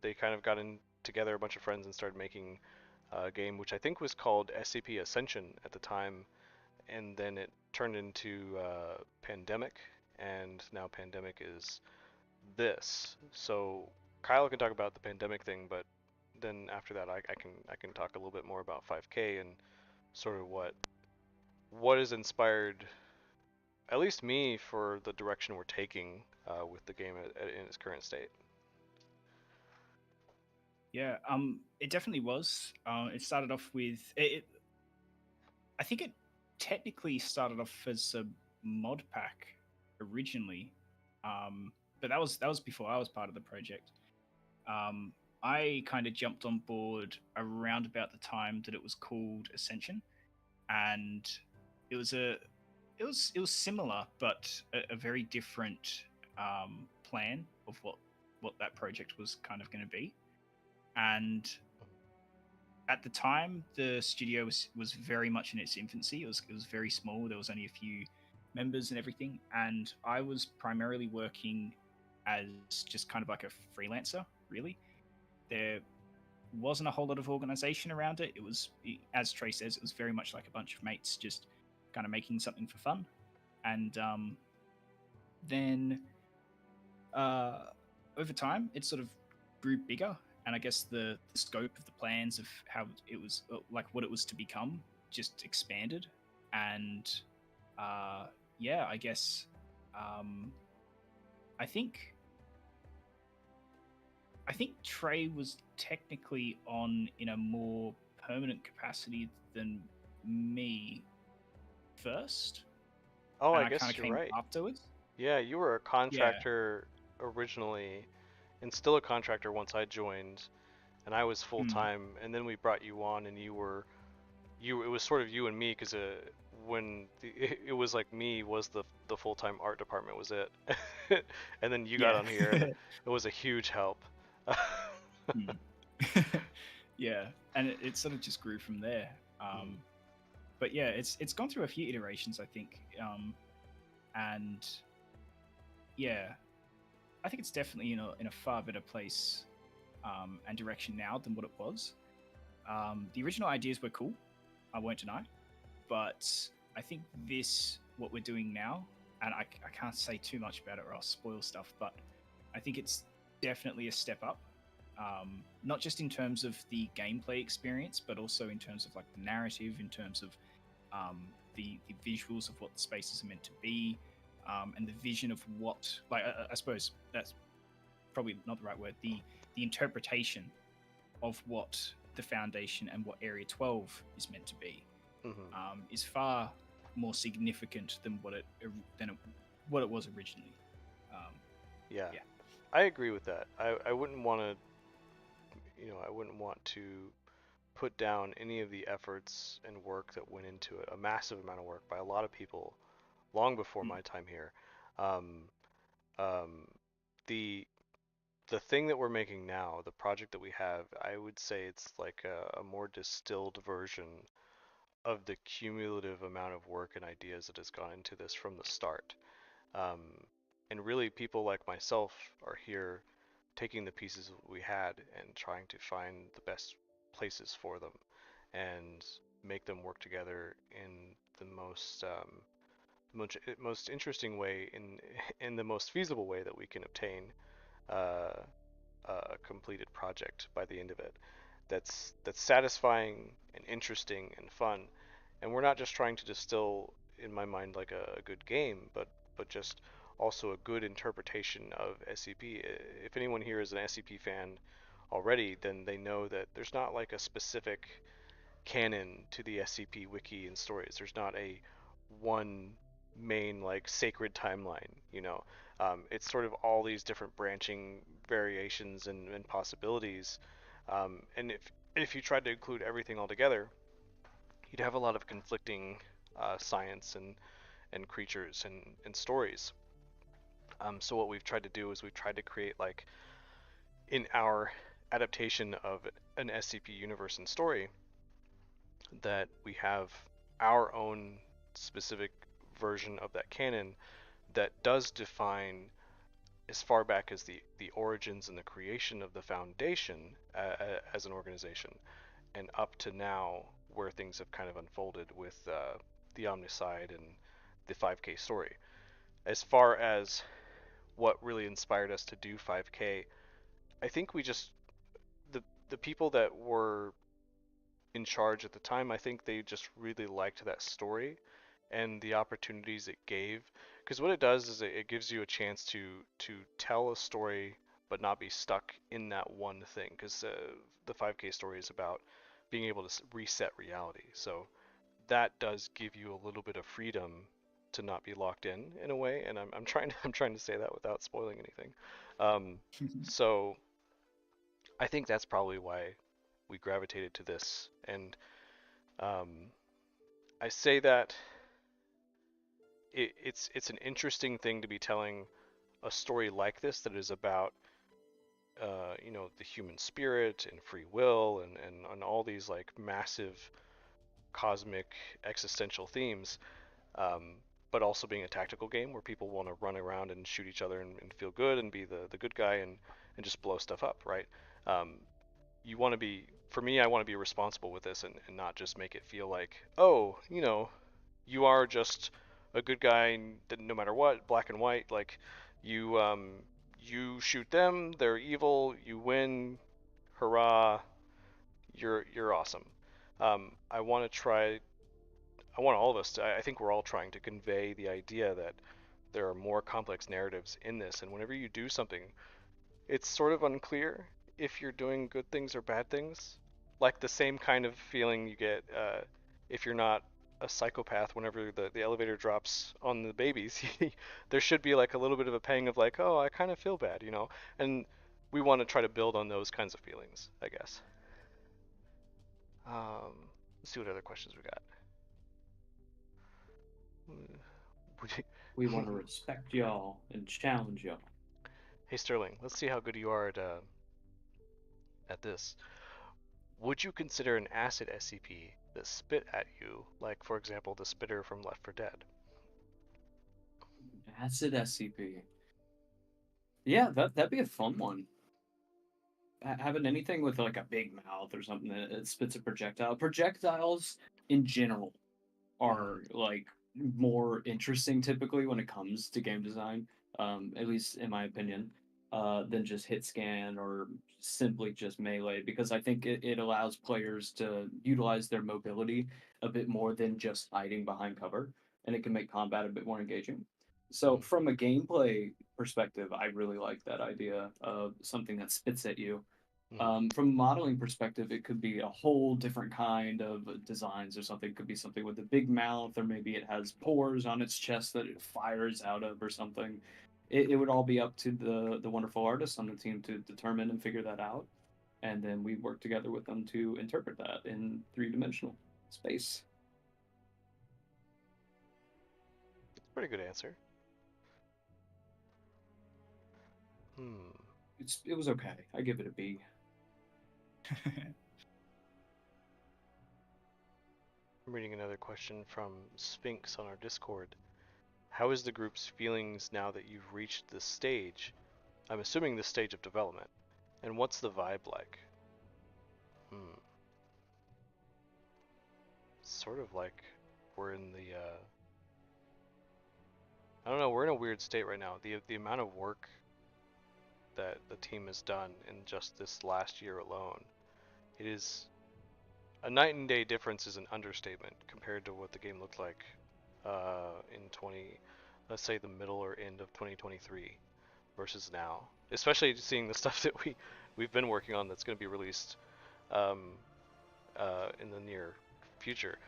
they kind of got in together, a bunch of friends, and started making a game which I think was called SCP Ascension at the time, and then it turned into Pandemic, and now Pandemic is this. So Kyle can talk about the Pandemic thing, but then after that, I can talk a little bit more about 5K and sort of what has inspired at least me for the direction we're taking with the game in its current state. Yeah, it definitely was. It started off with I think it technically started off as a mod pack originally, but that was before I was part of the project. Um, I kind of jumped on board around about the time that it was called Ascension, and it was it was similar, but a very different plan of what that project was kind of going to be. And at the time, the studio was very much in its infancy. It was very small. There was only a few members and everything, and I was primarily working as just kind of like a freelancer. Really, there wasn't a whole lot of organization around it. It was, as Trey says, it was very much like a bunch of mates just kind of making something for fun. And then uh, over time, it sort of grew bigger, and I guess the scope of the plans of how it was like what it was to become just expanded, and yeah, I guess um, I think I think Trey was technically on in a more permanent capacity than me first, Oh, and I I kind guess of you're came right. afterwards. Yeah, you were a Yeah. contractor originally, and still a contractor once I joined, and I was full Hmm. time, and then we brought you on, and you it was sort of you and me because when it was like me was the full time art department was it, and then you got Yeah. on here, and it was a huge help. Hmm. Yeah, and it sort of just grew from there. Mhm. But yeah, it's gone through a few iterations, I think, and yeah, I think it's definitely in a far better place and direction now than what it was. The original ideas were cool, I won't deny, but I think this what we're doing now, and I can't say too much about it or I'll spoil stuff, but I think it's definitely a step up. Not just in terms of the gameplay experience, but also in terms of like the narrative, in terms of the visuals of what the spaces are meant to be, and the vision of what, like, I suppose that's probably not the right word. The interpretation of what the Foundation and what Area 12 is meant to be Mhm. is far more significant than what it was originally. Um, Yeah, yeah. I agree with that. I wouldn't want to, I wouldn't want to put down any of the efforts and work that went into it, a massive amount of work by a lot of people long before Mm. my time here. Um, um, the the thing that we're making now, the project that we have, I would say it's like a more distilled version of the cumulative amount of work and ideas that has gone into this from the start. Um, and really, people like myself are here taking the pieces we had and trying to find the best places for them and make them work together in the most interesting way in the most feasible way that we can obtain uh, a completed project by the end of it that's satisfying and interesting and fun. And we're not just trying to distill, in my mind, like a good game, but just also a good interpretation of SCP. If anyone here is an SCP fan already, then they know that there's not like a specific canon to the SCP wiki and stories. There's not a one main like sacred timeline. It's sort of all these different branching variations and possibilities. And if you tried to include everything all together, you'd have a lot of conflicting science and creatures and stories. So what we've tried to do is we've tried to create, like, in our adaptation of an SCP universe and story, that we have our own specific version of that canon that does define as far back as the origins and the creation of the Foundation as an organization, and up to now where things have kind of unfolded with the Omnicide and the 5K story. As far as what really inspired us to do 5K, I think we just the people that were in charge at the time, I think they just really liked that story and the opportunities it gave. Because what it does is it gives you a chance to tell a story but not be stuck in that one thing. Because the 5K story is about being able to reset reality. So that does give you a little bit of freedom to not be locked in a way. And I'm trying I'm trying to say that without spoiling anything. So I think that's probably why we gravitated to this. And um, I say that it's an interesting thing to be telling a story like this that is about the human spirit and free will and all these, like, massive cosmic existential themes, but also being a tactical game where people want to run around and shoot each other and feel good and be the good guy and just blow stuff up, right? Um, you want to be, for me, I want to be responsible with this and not just make it feel like, oh, you are just a good guy no matter what, black and white. Like, you shoot them, they're evil, you win, hurrah, you're awesome. I want to try. I want all of us to. I think we're all trying to convey the idea that there are more complex narratives in this, and whenever you do something, it's sort of unclear if you're doing good things or bad things. Like the same kind of feeling you get if you're not a psychopath whenever the elevator drops on the babies. There should be, like, a little bit of a pang of, like, oh, I kind of feel bad, And we want to try to build on those kinds of feelings, I guess. Let's see what other questions we got. We want to respect y'all and challenge y'all. Hey Sterling, let's see how good you are at this. Would you consider an acid SCP that spit at you, like, for example, the spitter from Left 4 Dead? Acid SCP. Yeah, that'd be a fun one. Having anything with, like, a big mouth or something that it spits a projectile. Projectiles in general are, like, more interesting typically when it comes to game design, at least in my opinion, than just hit scan or simply just melee, because I think it allows players to utilize their mobility a bit more than just hiding behind cover, and it can make combat a bit more engaging. So, from a gameplay perspective, I really like that idea of something that spits at you. From a modeling perspective, it could be a whole different kind of designs or something. It could be something with a big mouth, or maybe it has pores on its chest that it fires out of, or something. It would all be up to the wonderful artists on the team to determine and figure that out. And then we work together with them to interpret that in three-dimensional space. Pretty good answer. It was okay. I give it a B. I'm reading another question from Sphinx on our Discord. How is the group's feelings now that you've reached this stage? I'm assuming this stage of development. And what's the vibe like? Sort of like we're in the I don't know, we're in a weird state right now. The amount of work that the team has done in just this last year alone, it is a night and day difference. Is an understatement compared to what the game looked like in let's say the middle or end of 2023 versus now. Especially seeing the stuff that we've been working on that's going to be released in the near future.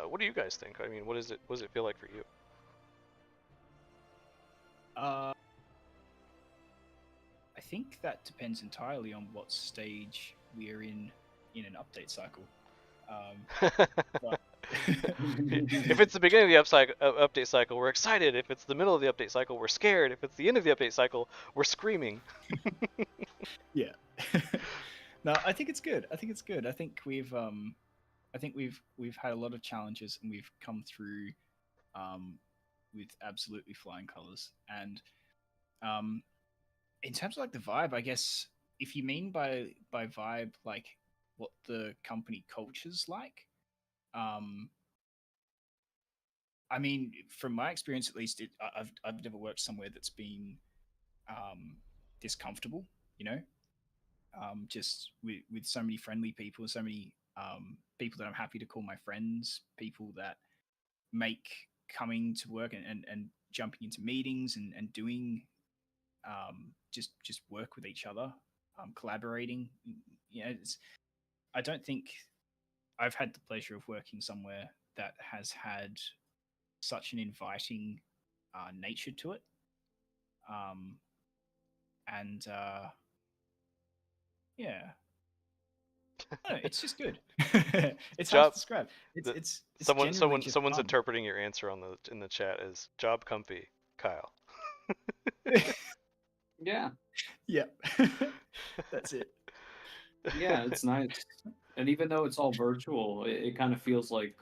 What do you guys think? I mean, what does it feel like for you? Uh, I think that depends entirely on what stage we are in an update cycle. But If it's the beginning of the update cycle, we're excited. If it's the middle of the update cycle, we're scared. If it's the end of the update cycle, we're screaming. yeah, no, I think it's good. I think it's good. I think we've had a lot of challenges and we've come through um, with absolutely flying colors. And um, in terms of like the vibe, I guess if you mean by vibe like what the company culture's like, um, I mean, from my experience at least, I've never worked somewhere that's been um, this comfortable. You know, just with so many friendly people, so many people that I'm happy to call my friends, people that make coming to work and jumping into meetings and doing just work with each other, collaborating. You know, I don't think I've had the pleasure of working somewhere that has had such an inviting nature to it. Um, and yeah, no, it's just good. It's hard to Job. describe. The, It's genuinely just someone's fun. interpreting your answer in the chat as job comfy, Kyle. Yeah, Yeah, that's it. yeah, it's nice. And even though it's all virtual, it kind of feels like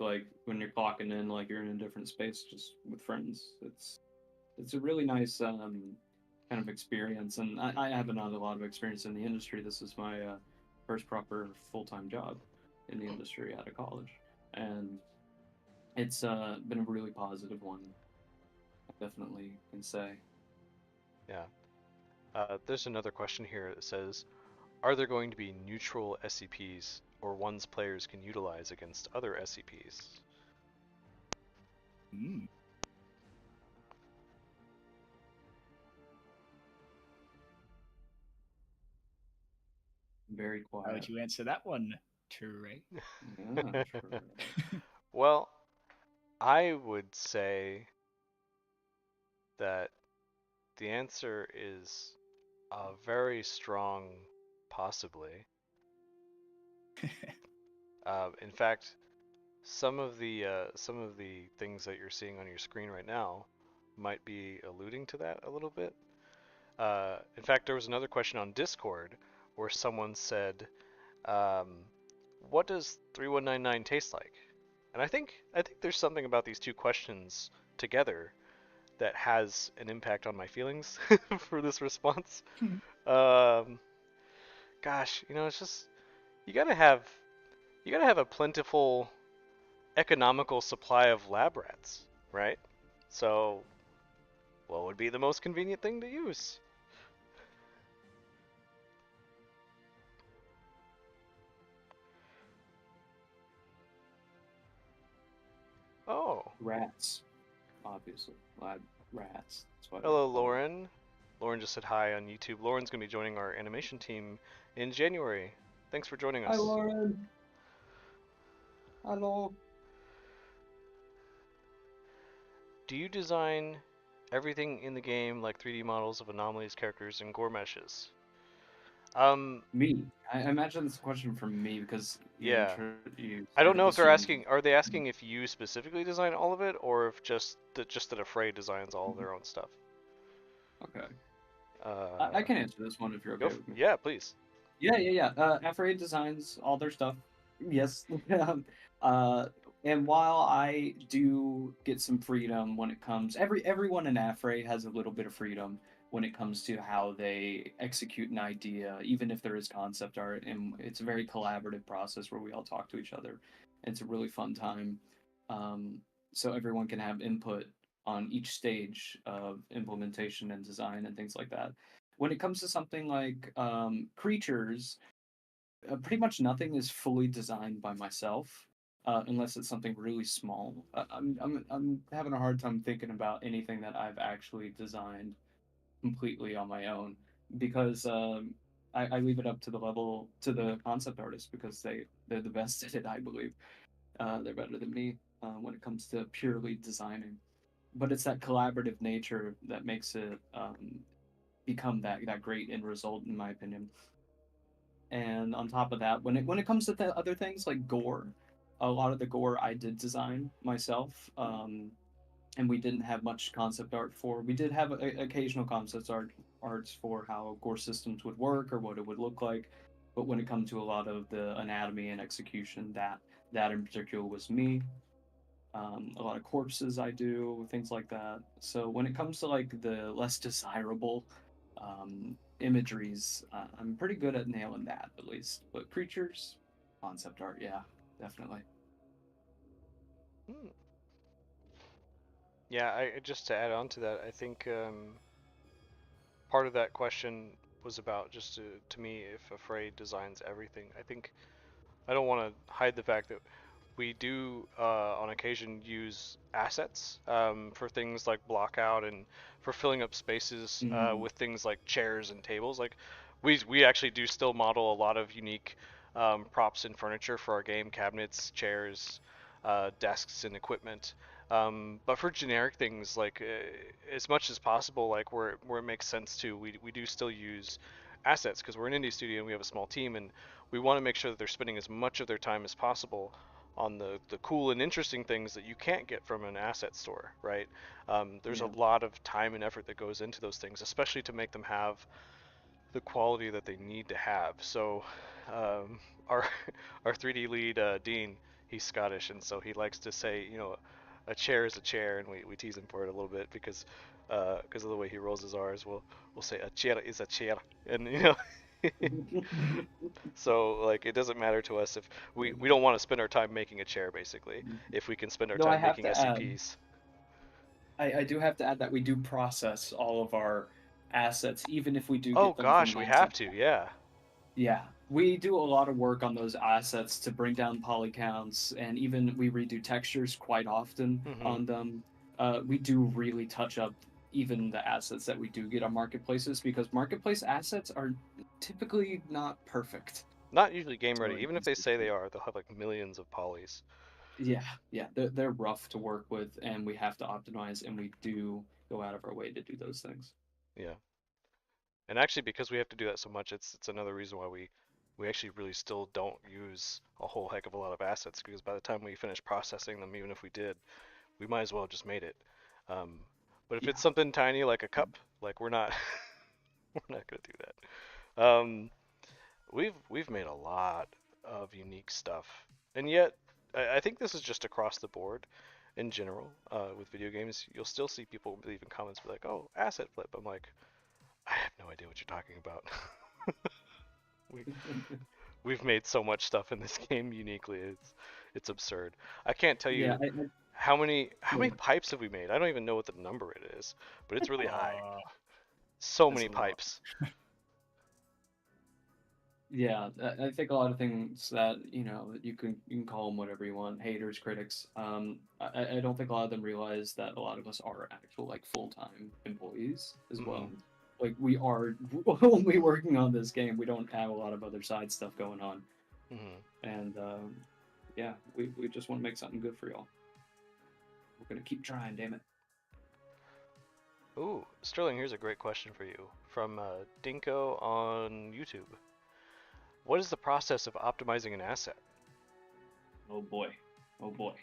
when you're clocking in, like you're in a different space, just with friends. It's a really nice kind of experience. And I haven't had a lot of experience in the industry. This is my first proper full time job in the industry out of college, and it's been a really positive one. I definitely can say. Yeah. There's another question here that says, are there going to be neutral SCPs or ones players can utilize against other SCPs? Mm. Very How quiet. would you answer that one, Ture? Yeah, true. Well, I would say that the answer is a very strong possibly. In fact, some of the things that you're seeing on your screen right now might be alluding to that a little bit. In fact, there was another question on Discord where someone said, um, "What does 3199 taste like?" And I think there's something about these two questions together that has an impact on my feelings for this response. Um, Gosh, you know, it's just you gotta have you gotta have a plentiful, economical supply of lab rats, right? So, what would be the most convenient thing to use? Oh, Rats, obviously. Lab rats. That's why they're hello, called. Lauren. Lauren just said hi on YouTube. Lauren's gonna be joining our animation team in January. Thanks for joining Hi, us. Lauren. Hello. Do you design everything in the game like 3D models of anomalies, characters, and gore meshes? Um, Me. I imagine this question from me because yeah. you I don't sort of know if they're assumed. asking. Are they asking if you specifically design all of it, or if just that Afraid designs all of their own stuff? Okay. I Uh, can answer this one if you're okay with me. yeah, please. Yeah. Afraid designs all their stuff. Yes. uh, and while I do get some freedom when it comes, everyone in Afraid has a little bit of freedom when it comes to how they execute an idea, even if there is concept art, and it's a very collaborative process where we all talk to each other. It's a really fun time. Um, so everyone can have input on each stage of implementation and design and things like that. When it comes to something like creatures, pretty much nothing is fully designed by myself, unless it's something really small. I'm having a hard time thinking about anything that I've actually designed completely on my own because I leave it up to the concept artists because they're the best at it. I believe they're better than me when it comes to purely designing. but it's that collaborative nature that makes it become that great end result, in my opinion. And on top of that, when it comes to the other things like gore, a lot of the gore I did design myself, and we didn't have much concept art for. We did have occasional concept arts for how gore systems would work or what it would look like, but when it comes to a lot of the anatomy and execution, that in particular was me. A lot of corpses I do, things like that. So when it comes to like the less desirable imageries, I'm pretty good at nailing that at least. But creatures, concept art, yeah, definitely. Hmm. Yeah, just to add on to that, I think part of that question was about just to me if Afraid designs everything. I think I don't want to hide the fact that we do on occasion use assets for things like block out and for filling up spaces Mm, with things like chairs and tables. Like we actually do still model a lot of unique props and furniture for our game: cabinets, chairs, desks, and equipment. But for generic things, like as much as possible, like where it makes sense to, we do still use assets because we're an indie studio and we have a small team, and we want to make sure that they're spending as much of their time as possible on the cool and interesting things that you can't get from an asset store, right? There's a yeah, lot of time and effort that goes into those things, especially to make them have the quality that they need to have. So, our our 3D lead Dean, he's Scottish, and so he likes to say, a chair is a chair, and we tease him for it a little bit because of the way he rolls his R's. We'll say a chair is a chair, and so like it doesn't matter to us if we don't want to spend our time making a chair basically if we can spend our Though I time have making to add, SCPs. I do have to add that we do process all of our assets, even if we do Oh get them from gosh, an we asset. have to, yeah. Yeah, we do a lot of work on those assets to bring down poly counts, and even we redo textures quite often Hmm. on them. We do really touch up even the assets that we do get on marketplaces because marketplace assets are typically not perfect. Not usually game So ready. it Even if needs they to say they be. are, they'll have like millions of polys. Yeah, yeah, they're rough to work with, and we have to optimize, and we do go out of our way to do those things. Yeah. And actually, because we have to do that so much, it's another reason why we actually really still don't use a whole heck of a lot of assets because by the time we finish processing them, even if we did, we might as well have just made it. Um, but if Yeah. it's something tiny like a cup, like we're not we're not gonna do that. We've made a lot of unique stuff, and yet I think this is just across the board in general with video games. You'll still see people leaving comments be like, "Oh, asset flip." I'm like, I have no idea what you're talking about. we we've made so much stuff in this game uniquely. It's absurd. I can't tell Yeah, you how many yeah, pipes have we made. I don't even know what the number it is, but it's really high. Uh, So there's many a lot. pipes. yeah. I think a lot of things that you can call them whatever you want, haters, critics. I don't think a lot of them realize that a lot of us are actual like full time employees as Hmm. well. Like we are only working on this game. We don't have a lot of other side stuff going on, Hmm. and yeah, we just want to make something good for y'all. We're gonna keep trying, damn it. Ooh, Sterling, here's a great question for you from Dinko on YouTube. What is the process of optimizing an asset? Oh boy, oh boy.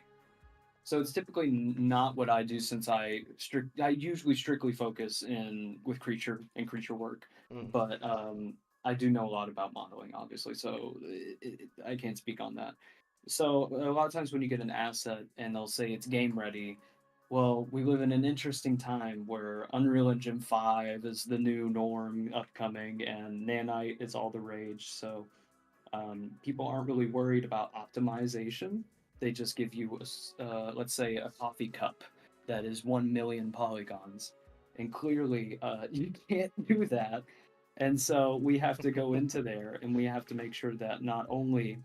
So it's typically not what I do since I usually strictly focus in with creature and creature work, Mm. but I do know a lot about modeling, obviously, so I can't speak on that. So a lot of times when you get an asset and they'll say it's game ready, well, we live in an interesting time where Unreal Engine 5 is the new norm upcoming, and Nanite is all the rage. So people aren't really worried about optimization. They just give you, let's say, a coffee cup that is 1 million polygons. And clearly, you can't do that. And so we have to go into there and we have to make sure that not only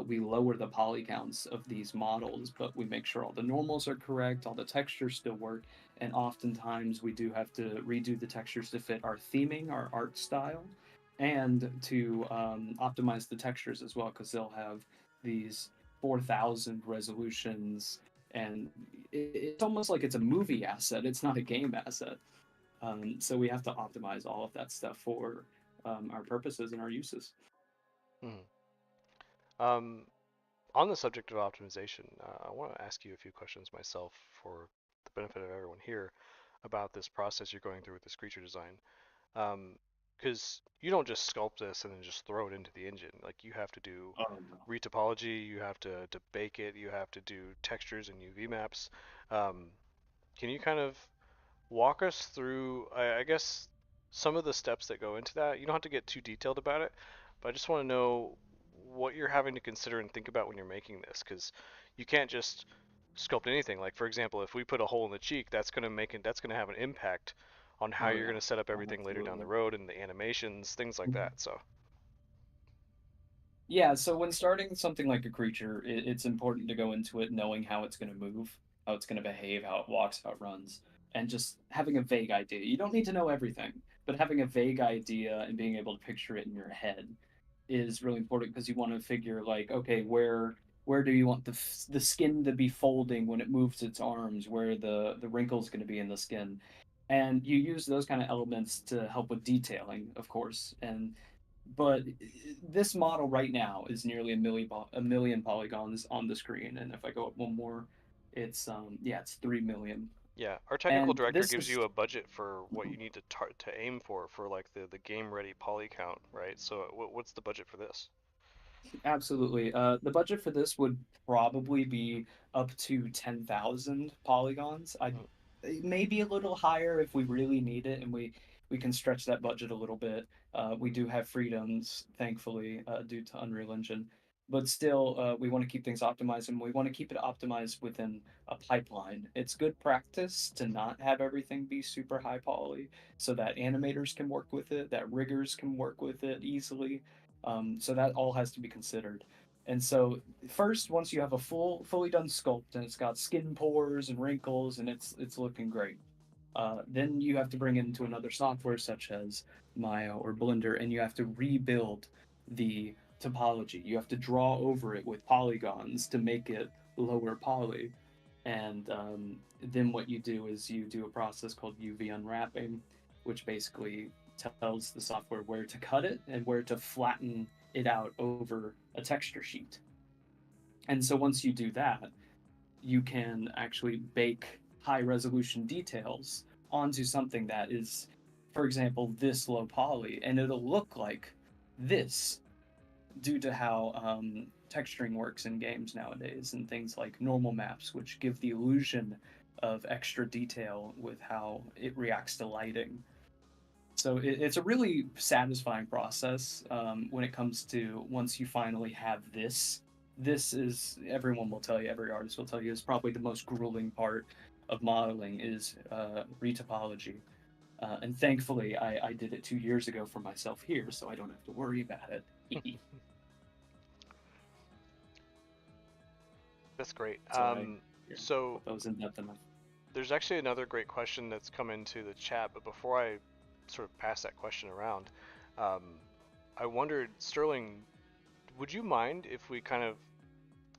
we lower the poly counts of these models, but we make sure all the normals are correct, all the textures still work. And oftentimes we do have to redo the textures to fit our theming, our art style, and to optimize the textures as well, because they'll have these 4,000 resolutions and it's almost like it's a movie asset. It's not a game asset. So we have to optimize all of that stuff for our purposes and our uses. Mhm. Um, on the subject of optimization, I want to ask you a few questions myself for the benefit of everyone here about this process you're going through with this creature design. Because you don't just sculpt this and then just throw it into the engine. Like you have to do Oh no. retopology, you have to bake it, you have to do textures and UV maps. Um, can you kind of walk us through, I guess, some of the steps that go into that? You don't have to get too detailed about it, but I just want to know what you're having to consider and think about when you're making this, because you can't just sculpt anything. Like for example, if we put a hole in the cheek, that's going to have an impact on how Oh you're yeah. going to set up everything later down the Absolutely. road and the animations, things like that. So, Yeah, so when starting something like a creature, it's important to go into it knowing how it's going to move, how it's going to behave, how it walks, how it runs, and just having a vague idea. You don't need to know everything, but having a vague idea and being able to picture it in your head is really important because you want to figure like, okay, where do you want the skin to be folding when it moves its arms, where the wrinkles going to be in the skin, and you use those kind of elements to help with detailing, of course, and but this model right now is nearly a million polygons on the screen, and if I go up one more, it's yeah, it's 3 million. yeah, our technical And director this gives is you a budget for what you need to aim for like the game ready poly count, right? So, what's the budget for this? absolutely the budget for this would probably be up to 10,000 polygons. I Mm. maybe a little higher if we really need it, and we can stretch that budget a little bit. We do have freedoms, thankfully, due to Unreal Engine, but still, we want to keep things optimized, and we want to keep it optimized within a pipeline. It's good practice to not have everything be super high poly, so that animators can work with it, that riggers can work with it easily. So that all has to be considered. And so first, once you have a fully done sculpt and it's got skin pores and wrinkles and it's looking great, then you have to bring it into another software such as Maya or Blender, and you have to rebuild the topology. You have to draw over it with polygons to make it lower poly. And then what you do is you do a process called UV unwrapping, which basically tells the software where to cut it and where to flatten it out over a texture sheet. And so once you do that, you can actually bake high resolution details onto something that is, for example, this low poly, and it'll look like this due to how texturing works in games nowadays and things like normal maps, which give the illusion of extra detail with how it reacts to lighting. So it's a really satisfying process when it comes to once you finally have this. This is everyone will tell you, every artist will tell you, is probably the most grueling part of modeling is retopology. And thankfully, I did it 2 years ago for myself here, so I don't have to worry about it. That's great. So I yeah, So hope that was in depth enough. there's actually another great question that's come into the chat, but before I sort of pass that question around, um, I wondered, Sterling, would you mind if we kind of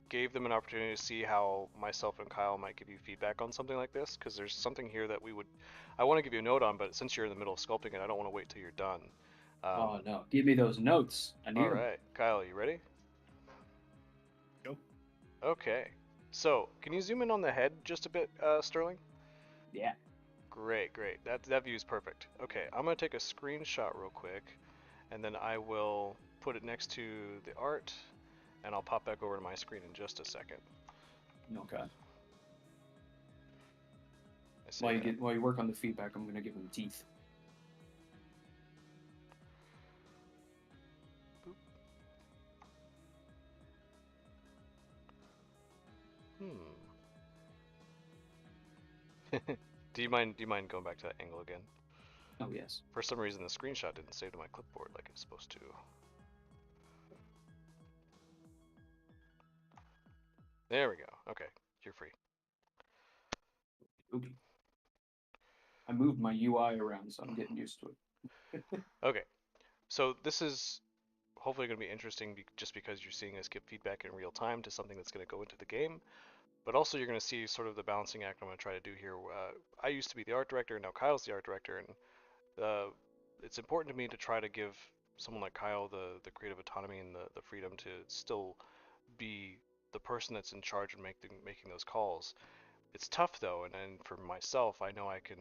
gave them an opportunity to see how myself and Kyle might give you feedback on something like this? Because there's something here that I want to give you a note on, but since you're in the middle of sculpting it, I don't want to wait till you're done. Oh no, give me those notes. I All need them. right, Kyle, you ready? Go. Okay. So, can you zoom in on the head just a bit, Sterling? Yeah. Great, great. That view is perfect. Okay, I'm gonna take a screenshot real quick, and then I will put it next to the art, and I'll pop back over to my screen in just a second. Okay. I say that. While you work on the feedback, I'm gonna give them teeth. Boop. Hmm. Do you mind going back to that angle again? Oh yes. For some reason, the screenshot didn't save to my clipboard like it's supposed to. There we go. Okay, you're free. Okay. I moved my UI around, so I'm getting used to it. Okay, so this is hopefully going to be interesting just because you're seeing us give feedback in real time to something that's going to go into the game. but also you're going to see sort of the balancing act I'm going to try to do here. I used to be the art director, now Kyle's the art director, and it's important to me to try to give someone like Kyle the creative autonomy and the freedom to still be the person that's in charge of making those calls. It's tough though, and for myself, I know I can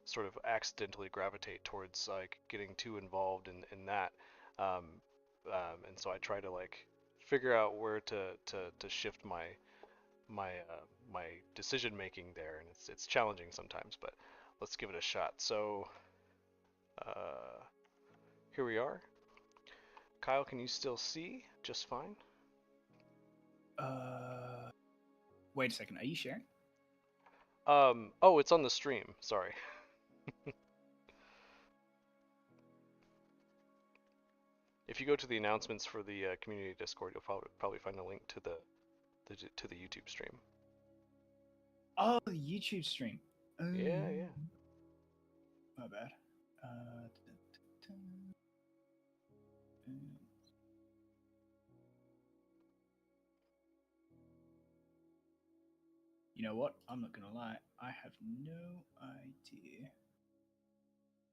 sort of accidentally gravitate towards like getting too involved in that, um, and so I try to like figure out where to shift my decision making there, and it's challenging sometimes, but let's give it a shot. So here we are. Kyle, can you still see just fine? Wait a second. Are you sharing? Oh, it's on the stream. Sorry. If you go to the announcements for the community Discord, you'll probably find a link to the YouTube stream. Oh, the YouTube stream. Yeah, yeah. My bad. You know what? I'm not gonna lie. I have no idea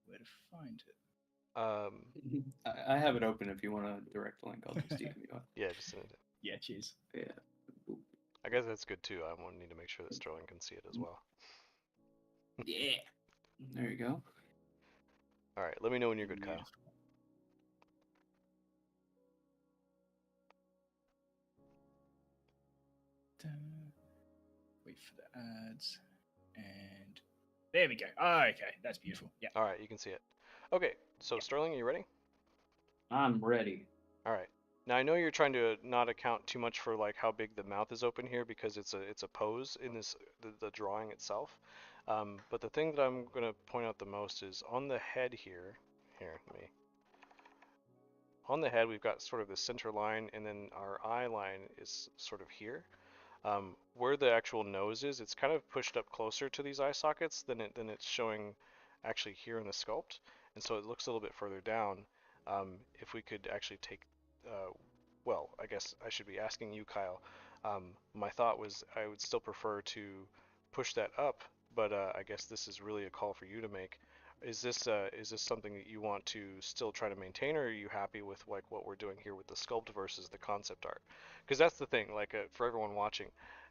where to find it. I have it open if you want a direct link. I'll just DM you. Yeah, just send it. Yeah, cheers. Yeah. I guess that's good too. I need to make sure that Sterling can see it as well. Yeah. There you go. All right, let me know when you're good, Kyle. Wait for the ads, and there we go. Oh, okay, that's beautiful. Yeah. All right, you can see it. Okay, so Sterling, are you ready? I'm ready. All right. Now I know you're trying to not account too much for like how big the mouth is open here because it's a pose in the drawing itself. But the thing that I'm going to point out the most is on the head here. Here, let me. On the head, we've got sort of the center line, and then our eye line is sort of here. Where the actual nose is, it's kind of pushed up closer to these eye sockets than it's showing actually here in the sculpt, and so it looks a little bit further down. If we could actually take, well, I guess I should be asking you, Kyle. My thought was I would still prefer to push that up, but I guess this is really a call for you to make. Is this something that you want to still try to maintain, or are you happy with like what we're doing here with the sculpt versus the concept art? Because that's the thing, like for everyone watching,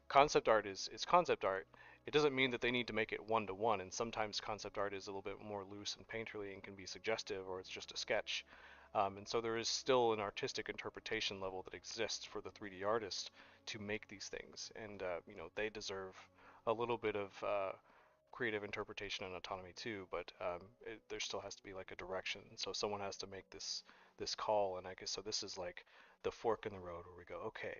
concept art is concept art. It doesn't mean that they need to make it one to one, and sometimes concept art is a little bit more loose and painterly and can be suggestive, or it's just a sketch. And so there is still an artistic interpretation level that exists for the 3D artist to make these things, and you know they deserve a little bit of creative interpretation and autonomy too. But there still has to be like a direction. So someone has to make this call, and I guess so. This is like the fork in the road where we go, okay,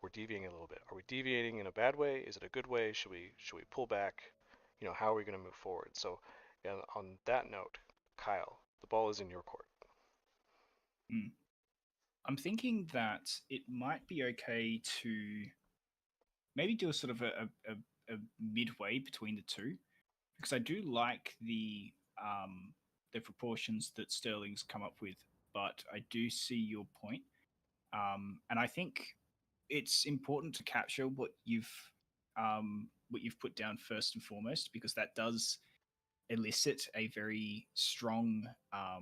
we're deviating a little bit. Are we deviating in a bad way? Is it a good way? Should we pull back? You know, how are we going to move forward? So, on that note, Kyle, the ball is in your court. I'm thinking that it might be okay to maybe do a sort of a midway between the two, because I do like the proportions that Sterling's come up with, but I do see your point, and I think it's important to capture what you've put down first and foremost, because that does elicit a very strong how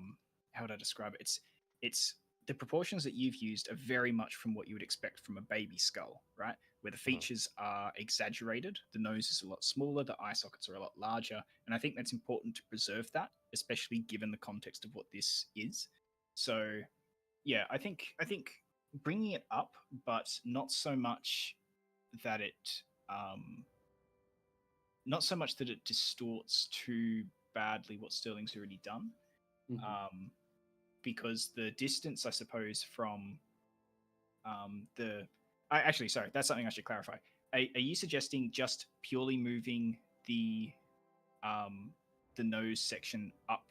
would I describe it? It's the proportions that you've used are very much from what you would expect from a baby skull, right? Where the features are exaggerated, the nose is a lot smaller, the eye sockets are a lot larger, and I think that's important to preserve that, especially given the context of what this is. So, yeah, I think bringing it up, but not so much that it not so much that it distorts too badly what Sterling's already done, because the distance, I suppose, from the. Actually, sorry, that's something I should clarify. Are you suggesting just purely moving the nose section up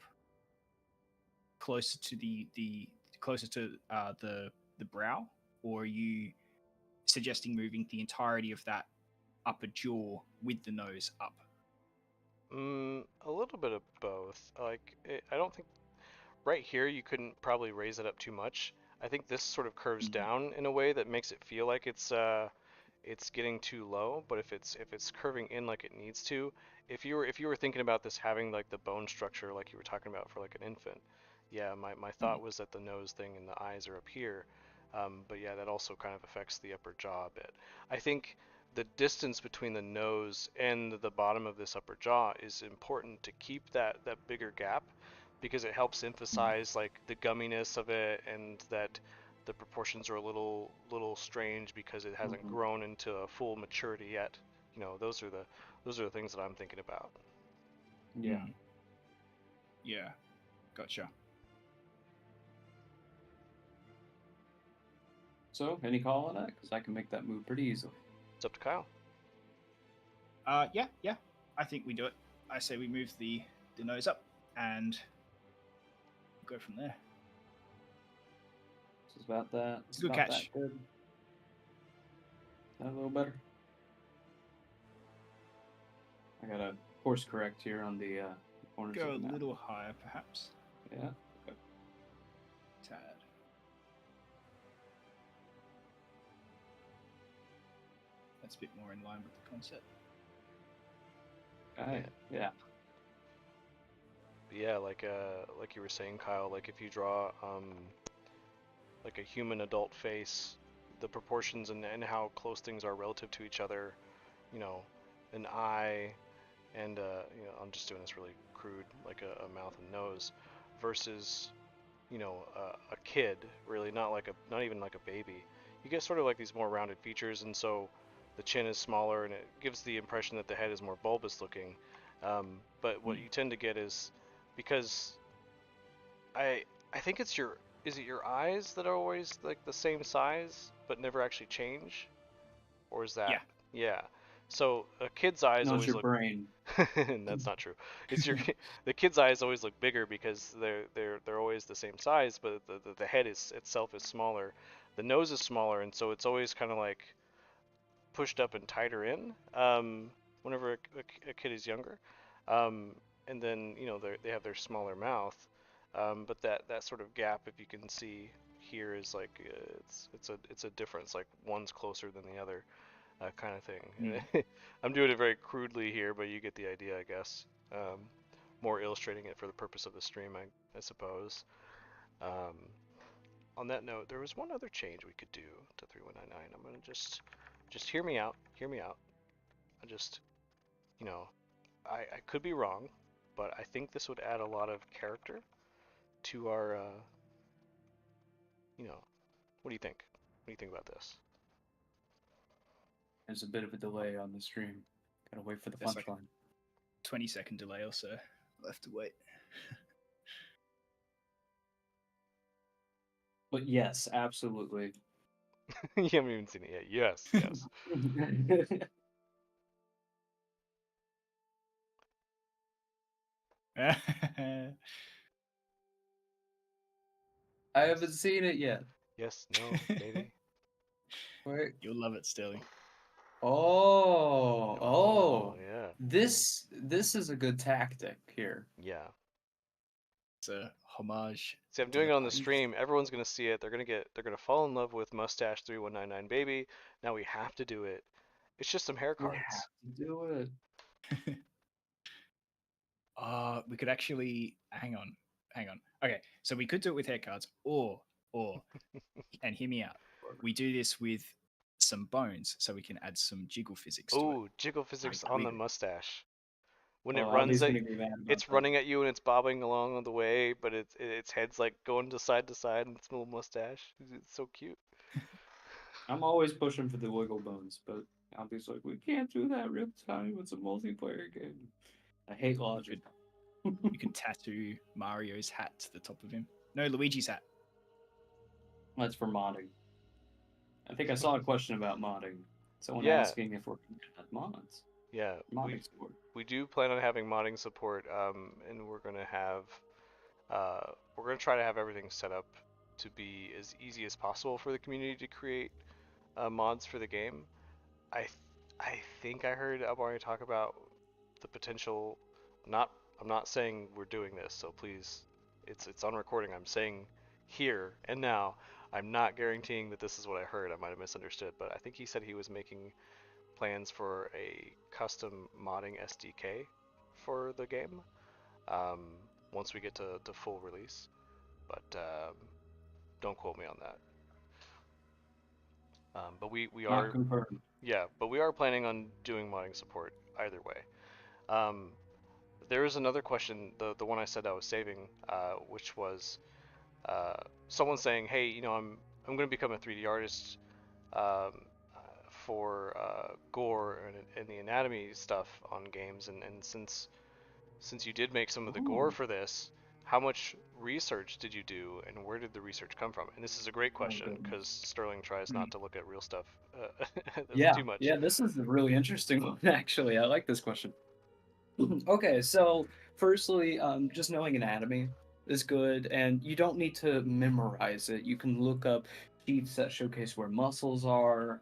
closer to the brow, or are you suggesting moving the entirety of that upper jaw with the nose up? A little bit of both. Like, I don't think right here you couldn't probably raise it up too much. I think this sort of curves down in a way that makes it feel like it's getting too low. But if it's curving in like it needs to, if you were thinking about this having like the bone structure like you were talking about for like an infant, yeah, my thought was that the nose thing and the eyes are up here. But yeah, that also kind of affects the upper jaw a bit. I think the distance between the nose and the bottom of this upper jaw is important to keep that bigger gap because it helps emphasize like the gumminess of it and that the proportions are a little strange because it hasn't Mhm. grown into a full maturity yet. You know, those are the things that I'm thinking about. Yeah. Yeah, gotcha. So, any call on that? Because I can make that move pretty easily. It's up to Kyle. Yeah. I think we do it. I say we move the nose up and go from there. This is about that. It's a good about catch. that good. That a little better. I gotta course correct here on the corners Go of a the map. little higher, perhaps. Yeah. Okay. Tad. That's a bit more in line with the concept. Okay. Yeah. Yeah, like you were saying, Kyle, like if you draw like a human adult face, the proportions and how close things are relative to each other, you know, an eye and I'm just doing this really crude, like a mouth and nose, versus a kid, really not even like a baby. You get sort of like these more rounded features, and so the chin is smaller, and it gives the impression that the head is more bulbous looking. But what you tend to get is because I I think it's your is it your eyes that are always like the same size but never actually change, or is Yeah. that yeah? So a kid's eyes No, it's always your look brain. that's not true. It's your the kid's eyes always look bigger because they're always the same size, but the head is itself is smaller. The nose is smaller, and so it's always kind of like pushed up and tighter in whenever a kid is younger. Um, and then they have their smaller mouth, but that sort of gap, if you can see here, is like it's a difference. Like one's closer than the other, kind of thing. I'm doing it very crudely here, but you get the idea, I guess. More illustrating it for the purpose of the stream, I suppose. Um, on that note, there was one other change we could do to 3199. I'm gonna just hear me out. Hear me out. I just, you know, I could be wrong, but I think this would add a lot of character to our, what do you think? What do you think about this? There's a bit of a delay on the stream. Gotta wait for the There's like punchline. 20-second delay or so. I'll have to wait. But yes, absolutely. You haven't even seen it yet. Yes, yes. I haven't seen it yet. Yes, no, maybe. Wait. You'll love it, Sterling. Oh. Yeah. This is a good tactic here. Yeah. It's a homage. See, I'm to doing the it on the Queen. stream. Everyone's gonna see it. They're gonna fall in love with Mustache 3199 Baby. Now we have to do it. It's just some hair We cards. have to do it. We could actually hang on. Okay, so we could do it with hair cards, or and hear me out. We do this with some bones, so we can add some jiggle physics to it. Ooh, jiggle physics on the mustache. When it Oh, runs Albie's at, gonna be mad about it's that. running at you and it's bobbing along on the way, but its head's like going to side, and its little mustache. It's so cute. I'm always pushing for the wiggle bones, but Albie's like, we can't do that real time. It's a multiplayer game. I hate logic. You could tattoo Mario's hat to the top of him. No, Luigi's hat. That's for modding. I think I saw a question about modding. Someone Yeah, asking if we're going to add mods. yeah. Modding support. We do plan on having modding support, and we're gonna try to have everything set up to be as easy as possible for the community to create mods for the game. I th- I think I heard Albari talk about the potential. Not I'm not saying we're doing this, so please, it's on recording. I'm saying here and now, I'm not guaranteeing that this is what I heard. I might have misunderstood, but I think he said he was making plans for a custom modding SDK for the game um, once we get to full release. But don't quote me on that. But we Not are confirmed. yeah, but we are planning on doing modding support either way. Um, there is another question, the one I said I was saving, which was uh, someone saying, hey, I'm going to become a 3D artist um, for gore and the anatomy stuff on games, and since you did make some of the gore Ooh. for this, how much research did you do, and where did the research come from? And this is a great Oh question because goodness. Sterling tries not to look at real stuff Yeah, too much. yeah, this is a really interesting one, actually. I like this question. Okay, so firstly, just knowing anatomy is good, and you don't need to memorize it. You can look up sheets that showcase where muscles are.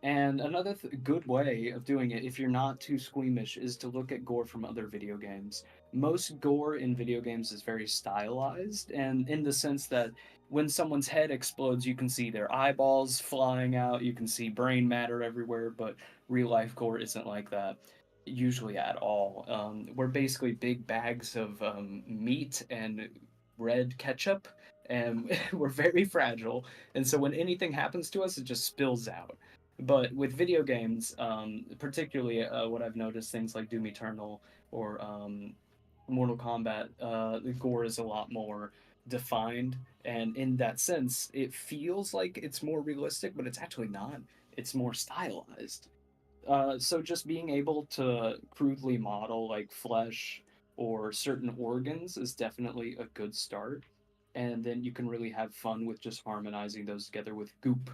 And another good way of doing it, if you're not too squeamish, is to look at gore from other video games. Most gore in video games is very stylized, and in the sense that when someone's head explodes, you can see their eyeballs flying out, you can see brain matter everywhere, but real life gore isn't like that, usually at all. We're basically big bags of meat and red ketchup, and we're very fragile, and so when anything happens to us, it just spills out. But with video games, particularly what I've noticed, things like Doom Eternal or Mortal Kombat, the gore is a lot more defined, and in that sense, it feels like it's more realistic, but it's actually not. It's more stylized. So just being able to crudely model like flesh or certain organs is definitely a good start. And then you can really have fun with just harmonizing those together with goop.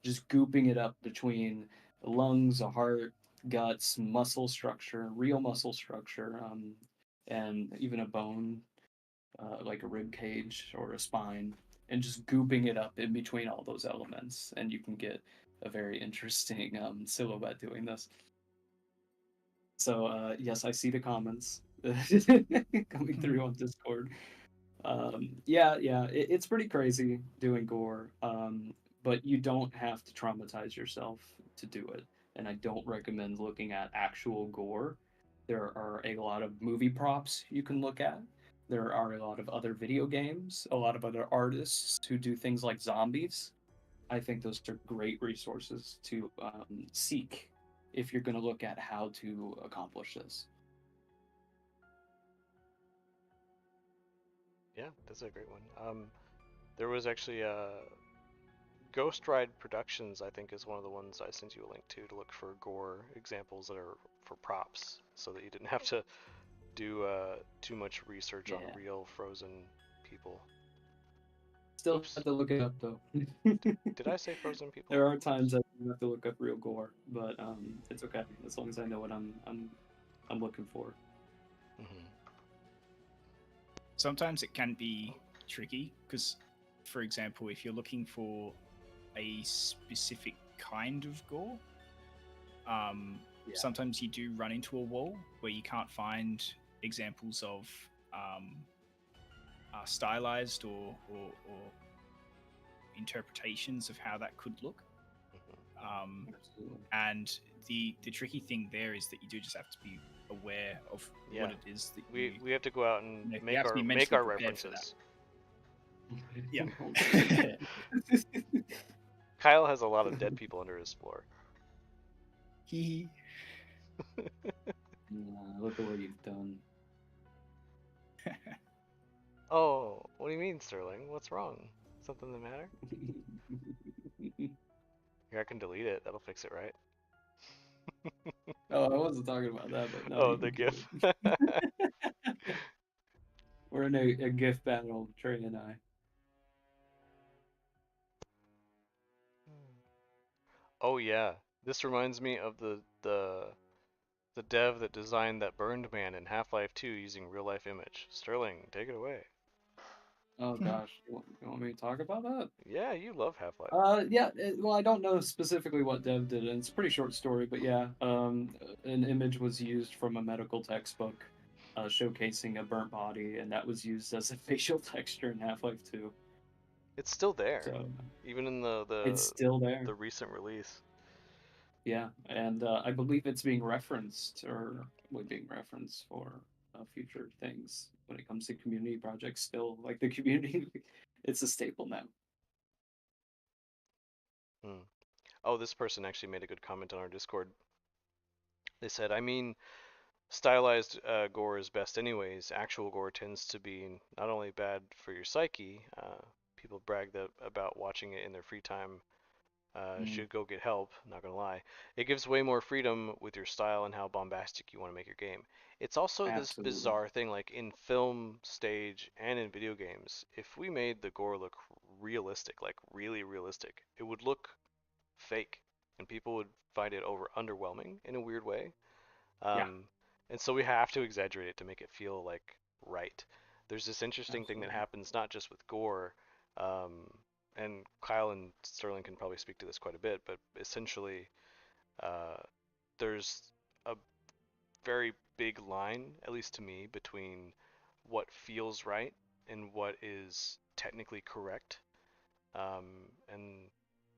Just gooping it up between lungs, a heart, guts, muscle structure, real muscle structure, and even a bone, like a rib cage or a spine, and just gooping it up in between all those elements. And you can get a very interesting silhouette doing this. So yes, I see the comments coming through on Discord. Yeah, it's pretty crazy doing gore, but you don't have to traumatize yourself to do it. And I don't recommend looking at actual gore. There are a lot of movie props you can look at. There are a lot of other video games, a lot of other artists who do things like zombies. I think those are great resources to seek if you're going to look at how to accomplish this. Yeah, that's a great one. There was actually Ghost Ride Productions, I think, is one of the ones I sent you a link to look for gore examples that are for props, so that you didn't have to do too much research on Yeah. real frozen people. Still Oops, have to look it up though. did I say frozen people? There are times I do have to look up real gore, but it's okay as long as I know what I'm looking for. Hmm. Sometimes it can be tricky because, for example, if you're looking for a specific kind of gore, Yeah. sometimes you do run into a wall where you can't find examples of stylized or interpretations of how that could look. Absolutely. And the tricky thing there is that you do just have to be aware of Yeah. what it is that you, We have to go out and you make have to be our mentally prepared for references. Yeah. Kyle has a lot of dead people under his floor. Hee Look at what you've done. Oh, what do you mean, Sterling? What's wrong? Something the matter? Here, I can delete it. That'll fix it, right? Oh, I wasn't talking about that, but no, Oh, you the can keep GIF. it. We're in a GIF battle, Trey and I. Oh yeah, this reminds me of the dev that designed that burned man in Half-Life 2 using real life image. Sterling, take it away. Oh gosh, you want me to talk about that? Yeah, you love Half-Life. Yeah. Well, I don't know specifically what dev did, and it's a pretty short story, but yeah, an image was used from a medical textbook, showcasing a burnt body, and that was used as a facial texture in Half-Life 2. It's still there, So even in it's still there. the recent release. Yeah, and I believe it's being referenced or will being referenced for future things when it comes to community projects. Still, like the community, it's a staple now. Hmm. Oh, this person actually made a good comment on our Discord. They said, I mean, stylized gore is best anyways. Actual gore tends to be not only bad for your psyche, people brag about watching it in their free time. Mm, Should go get help, not gonna lie. It gives way more freedom with your style and how bombastic you want to make your game. It's also this absolutely. bizarre thing, like in film, stage, and in video games, if we made the gore look realistic, like really realistic, it would look fake, and people would find it underwhelming in a weird way. Yeah, Um, and so we have to exaggerate it to make it feel like right. There's this interesting thing that absolutely. happens not just with gore, um, and Kyle and Sterling can probably speak to this quite a bit, but essentially, uh, there's a very big line, at least to me, between what feels right and what is technically correct. And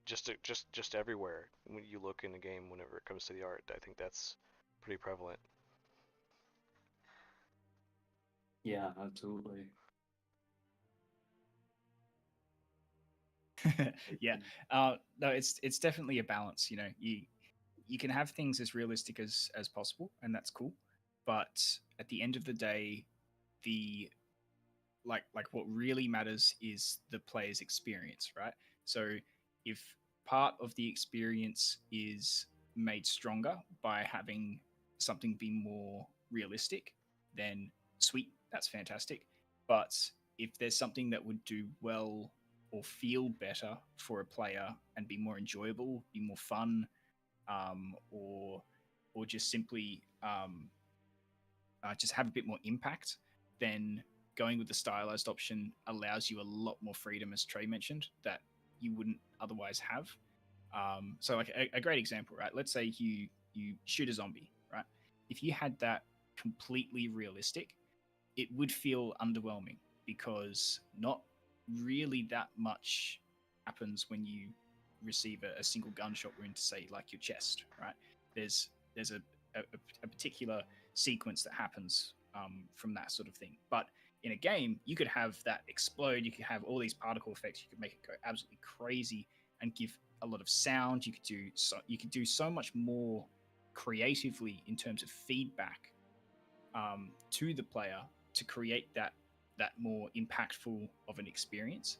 just everywhere when you look in a game, whenever it comes to the art, I think that's pretty prevalent. Yeah, absolutely. Yeah. No, it's definitely a balance. You know, you can have things as realistic as possible, and that's cool. But at the end of the day, the like what really matters is the player's experience, right? So if part of the experience is made stronger by having something be more realistic, then sweet, that's fantastic. But if there's something that would do well or feel better for a player and be more enjoyable, be more fun, or just simply just have a bit more impact, then going with the stylized option allows you a lot more freedom, as Trey mentioned, that you wouldn't otherwise have. So, like a great example, right? Let's say you shoot a zombie, right? If you had that completely realistic, it would feel underwhelming because not really that much happens when you receive a single gunshot wound to say like your chest, right? There's a particular sequence that happens from that sort of thing. But in a game, you could have that explode. You could have all these particle effects. You could make it go absolutely crazy and give a lot of sound. You could do so much more creatively in terms of feedback to the player to create that more impactful of an experience.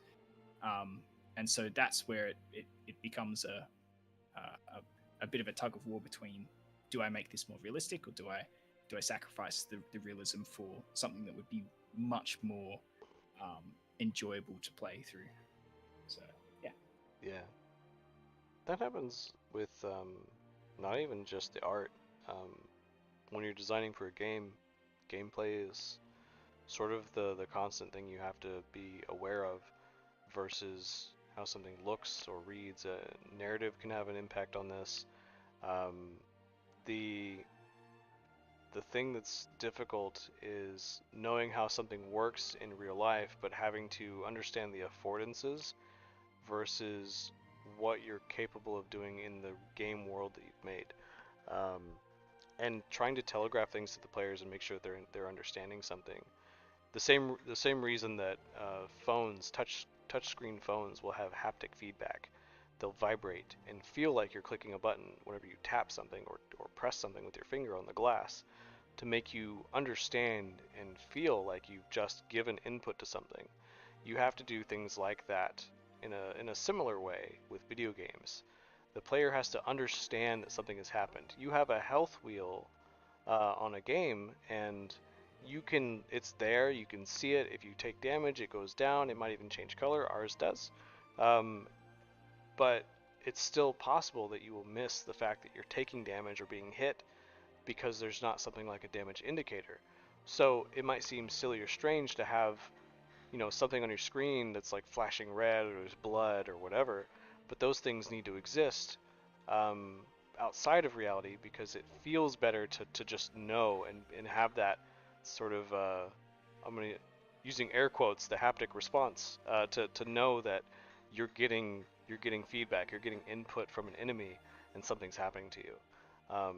Um, and so that's where it becomes a bit of a tug of war between, do I make this more realistic, or do I sacrifice the realism for something that would be much more enjoyable to play through. So yeah. Yeah, that happens with not even just the art. Um, when you're designing for a game, gameplay is sort of the constant thing you have to be aware of versus how something looks or reads. A narrative can have an impact on this. Um, the the thing that's difficult is knowing how something works in real life, but having to understand the affordances versus what you're capable of doing in the game world that you've made, um, and trying to telegraph things to the players and make sure that they're understanding something. The same reason that touchscreen phones will have haptic feedback. They'll vibrate and feel like you're clicking a button whenever you tap something or press something with your finger on the glass to make you understand and feel like you've just given input to something. You have to do things like that in a similar way with video games. The player has to understand that something has happened. You have a health wheel on a game, and it's there, you can see it. If you take damage, it goes down. It might even change color. Ours does. Um, but it's still possible that you will miss the fact that you're taking damage or being hit because there's not something like a damage indicator. So it might seem silly or strange to have, something on your screen that's like flashing red or there's blood or whatever, but those things need to exist um, outside of reality because it feels better to just know and have that sort of, I'm going to using air quotes, the haptic response, to know that you're getting feedback, you're getting input from an enemy, and something's happening to you. Um,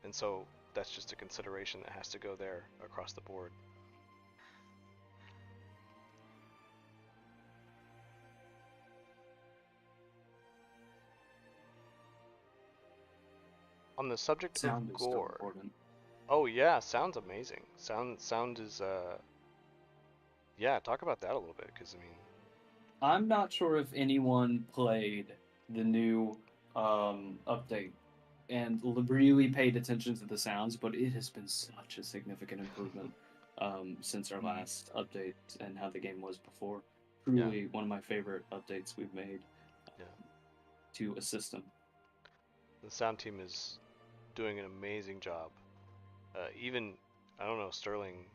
and so that's just a consideration that has to go there across the board. On the subject of Sound is so gore, important. oh yeah, sound's amazing. Sound is yeah, talk about that a little bit, because I mean, I'm not sure if anyone played the new update and really paid attention to the sounds, but it has been such a significant improvement since our last update and how the game was before. yeah, Truly one of my favorite updates we've made yeah. to a system. The sound team is doing an amazing job. Even, I don't know, Sterling,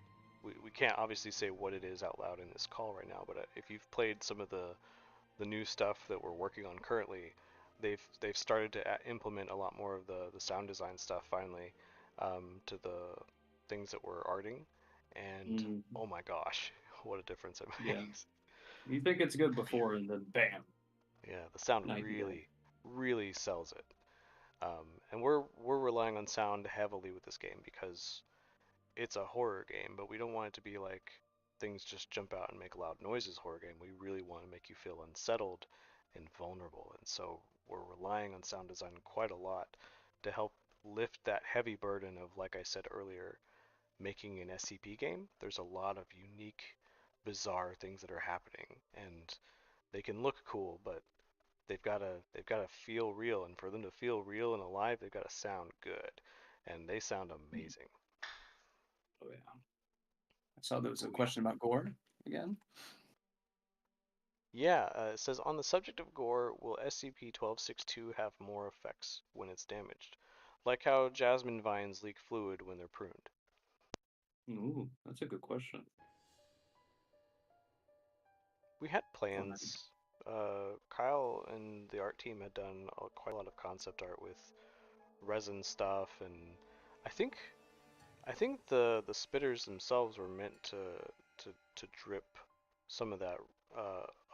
we can't obviously say what it is out loud in this call right now, but if you've played some of the new stuff that we're working on currently, they've started to implement a lot more of the sound design stuff finally, to the things that we're arting, and Mm, oh my gosh, what a difference it yeah. makes. You think it's good before, and then bam, Yeah, the sound night and day. really sells it. And we're relying on sound heavily with this game because it's a horror game, but we don't want it to be like things just jump out and make loud noises horror game. We really want to make you feel unsettled and vulnerable. And so we're relying on sound design quite a lot to help lift that heavy burden of, like I said earlier, making an SCP game. There's a lot of unique, bizarre things that are happening, and they can look cool, but they've gotta feel real, and for them to feel real and alive, they've gotta sound good, and they sound amazing. Oh yeah. I saw there was a Oh, yeah. question about gore again. Yeah, it says on the subject of gore, will SCP-1262 have more effects when it's damaged, like how jasmine vines leak fluid when they're pruned? Ooh, that's a good question. We had Fine. plans. Kyle and the art team had done quite a lot of concept art with resin stuff, and I think I think the spitters themselves were meant to drip some of that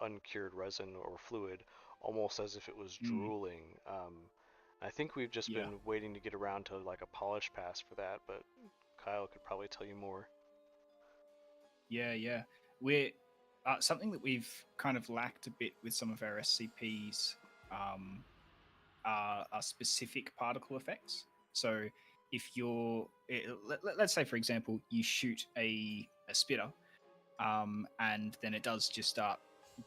uncured resin or fluid, almost as if it was Mm, drooling. I think we've just yeah. been waiting to get around to like a polish pass for that, but Kyle could probably tell you more. Yeah, yeah. We're something that we've kind of lacked a bit with some of our SCPs um, are specific particle effects. So if let's say, for example, you shoot a spitter, and then it does just start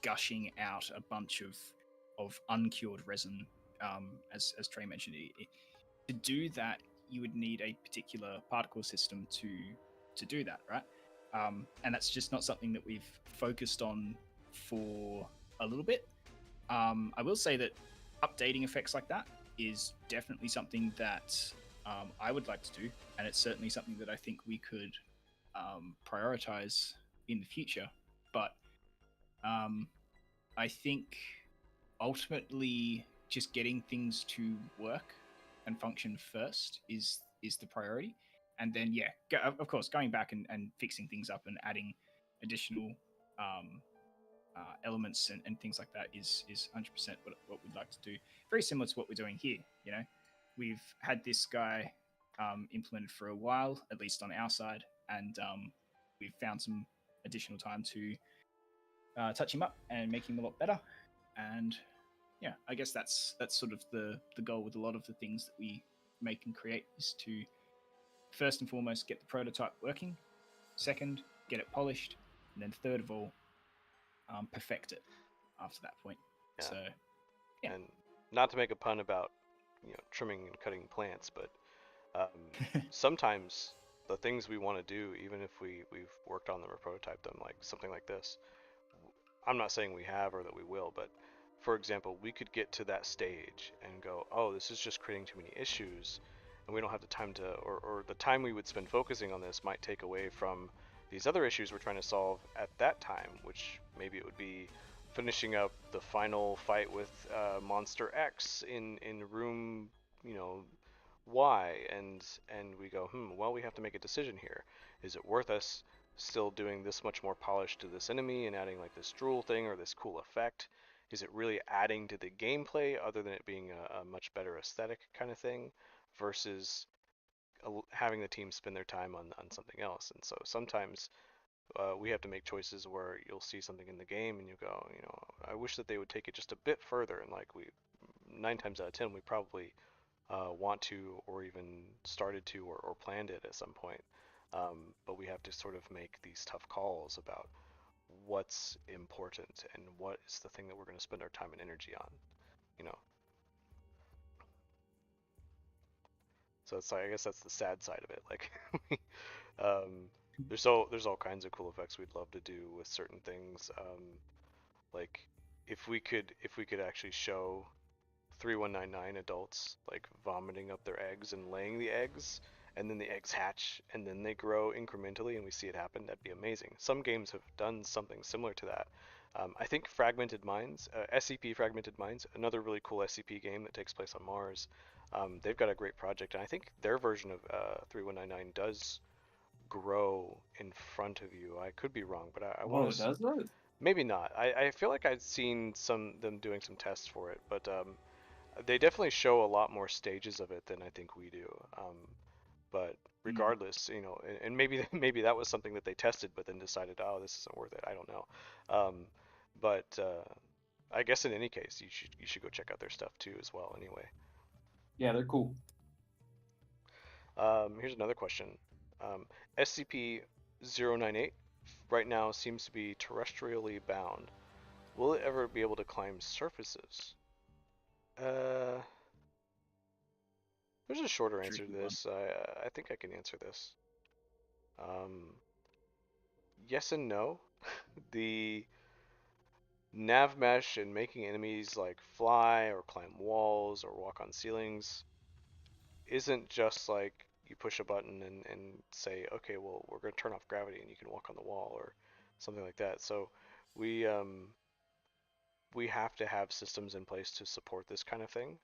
gushing out a bunch of uncured resin, as Trey mentioned. To do that, you would need a particular particle system to do that, right? And that's just not something that we've focused on for a little bit. I will say that updating effects like that is definitely something that I would like to do, and it's certainly something that I think we could prioritize in the future. But um, I think ultimately just getting things to work and function first is the priority, and then yeah, of course, going back and fixing things up and adding additional um, elements and things like that is 100% what we'd like to do. Very similar to what we're doing here. You know, we've had this guy implemented for a while, at least on our side, and we've found some additional time to touch him up and make him a lot better. And yeah, I guess that's sort of the goal with a lot of the things that we make and create is to first and foremost get the prototype working, second get it polished, and then third of all perfect it after that point. Yeah, So yeah. and not to make a pun about trimming and cutting plants, but sometimes the things we want to do, even if we've worked on them or prototyped them, like something like this, I'm not saying we have or that we will, but for example, we could get to that stage and go, oh, this is just creating too many issues, and we don't have the time to, or the time we would spend focusing on this might take away from these other issues we're trying to solve at that time, which maybe it would be finishing up the final fight with Monster X in room, you know, Y, and we go, well, we have to make a decision here. Is it worth us still doing this much more polish to this enemy and adding like this drool thing or this cool effect? Is it really adding to the gameplay other than it being a much better aesthetic kind of thing versus having the team spend their time on something else? And so sometimes we have to make choices where you'll see something in the game and you go, you know, I wish that they would take it just a bit further. And like 9 times out of 10, we probably want to, or even started to, or planned it at some point. But we have to sort of make these tough calls about what's important and what is the thing that we're going to spend our time and energy on, you know. So it's like, I guess that's the sad side of it. Like, um, there's all kinds of cool effects we'd love to do with certain things. Like if we could actually show 3199 adults like vomiting up their eggs and laying the eggs, and then the eggs hatch and then they grow incrementally and we see it happen, that'd be amazing. Some games have done something similar to that. I think Fragmented Minds, SCP Fragmented Minds, another really cool SCP game that takes place on Mars. They've got a great project, and I think their version of 3199 does grow in front of you. I could be wrong, but I Oh, want it to. does that? Maybe not. I feel like I'd seen them doing some tests for it, but they definitely show a lot more stages of it than I think we do. But Hmm. regardless, you know, and maybe maybe that was something that they tested, but then decided, oh, this isn't worth it. I don't know. Um, but I guess in any case, you should go check out their stuff too as well. Anyway, Yeah, they're cool. here's another question. SCP-098 right now seems to be terrestrially bound. Will it ever be able to climb surfaces? Uh, there's a shorter answer to Tricky one. this. I think I can answer this. Um, yes and no. The nav mesh and making enemies like fly or climb walls or walk on ceilings isn't just like you push a button and say, okay, well, we're going to turn off gravity and you can walk on the wall or something like that. So we um, we have to have systems in place to support this kind of thing,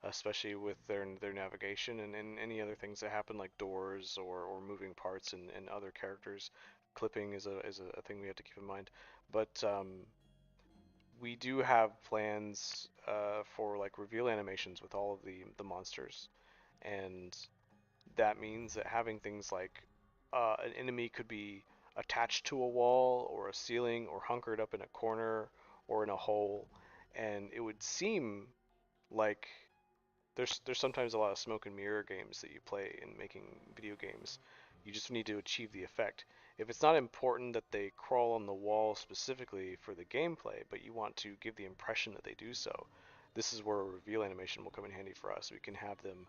especially with their navigation and any other things that happen like doors or moving parts and other characters. Clipping is a thing we have to keep in mind. But we do have plans for like reveal animations with all of the monsters, and that means that having things like an enemy could be attached to a wall or a ceiling or hunkered up in a corner or in a hole, and it would seem like there's sometimes a lot of smoke and mirror games that you play in making video games. You just need to achieve the effect. If it's not important that they crawl on the wall specifically for the gameplay, but you want to give the impression that they do so, this is where a reveal animation will come in handy for us. We can have them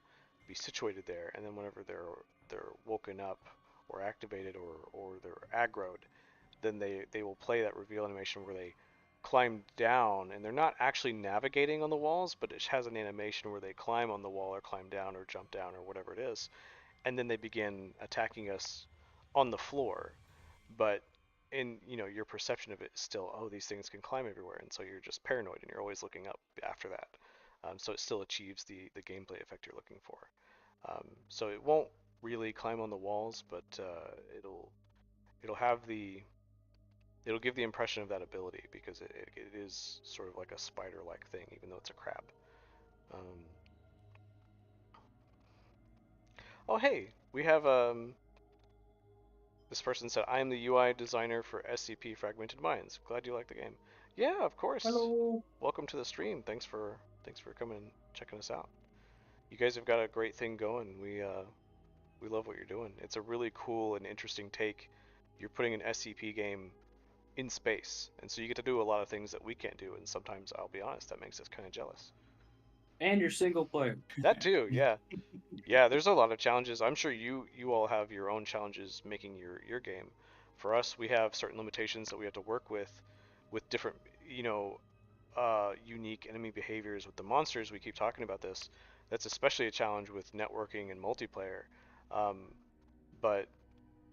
be situated there, and then whenever they're woken up or activated or they're aggroed, then they will play that reveal animation where they climb down, and they're not actually navigating on the walls, but it has an animation where they climb on the wall or climb down or jump down or whatever it is, and then they begin attacking us on the floor. But in your perception of it is still, oh, these things can climb everywhere, and so you're just paranoid and you're always looking up after that. So it still achieves the gameplay effect you're looking for. So it won't really climb on the walls, but it'll have it'll give the impression of that ability because it is sort of like a spider-like thing, even though it's a crab. Um, oh, hey, we have this person said, I am the UI designer for SCP Fragmented Minds. Glad you like the game. Yeah, of course. Hello. Welcome to the stream. Thanks for coming and checking us out. You guys have got a great thing going. We love what you're doing. It's a really cool and interesting take. You're putting an SCP game in space, and so you get to do a lot of things that we can't do. And sometimes, I'll be honest, that makes us kind of jealous. And your single player. That too, yeah. Yeah, there's a lot of challenges. I'm sure you all have your own challenges making your game. For us, we have certain limitations that we have to work with different, unique enemy behaviors with the monsters. We keep talking about this. That's especially a challenge with networking and multiplayer. Um, but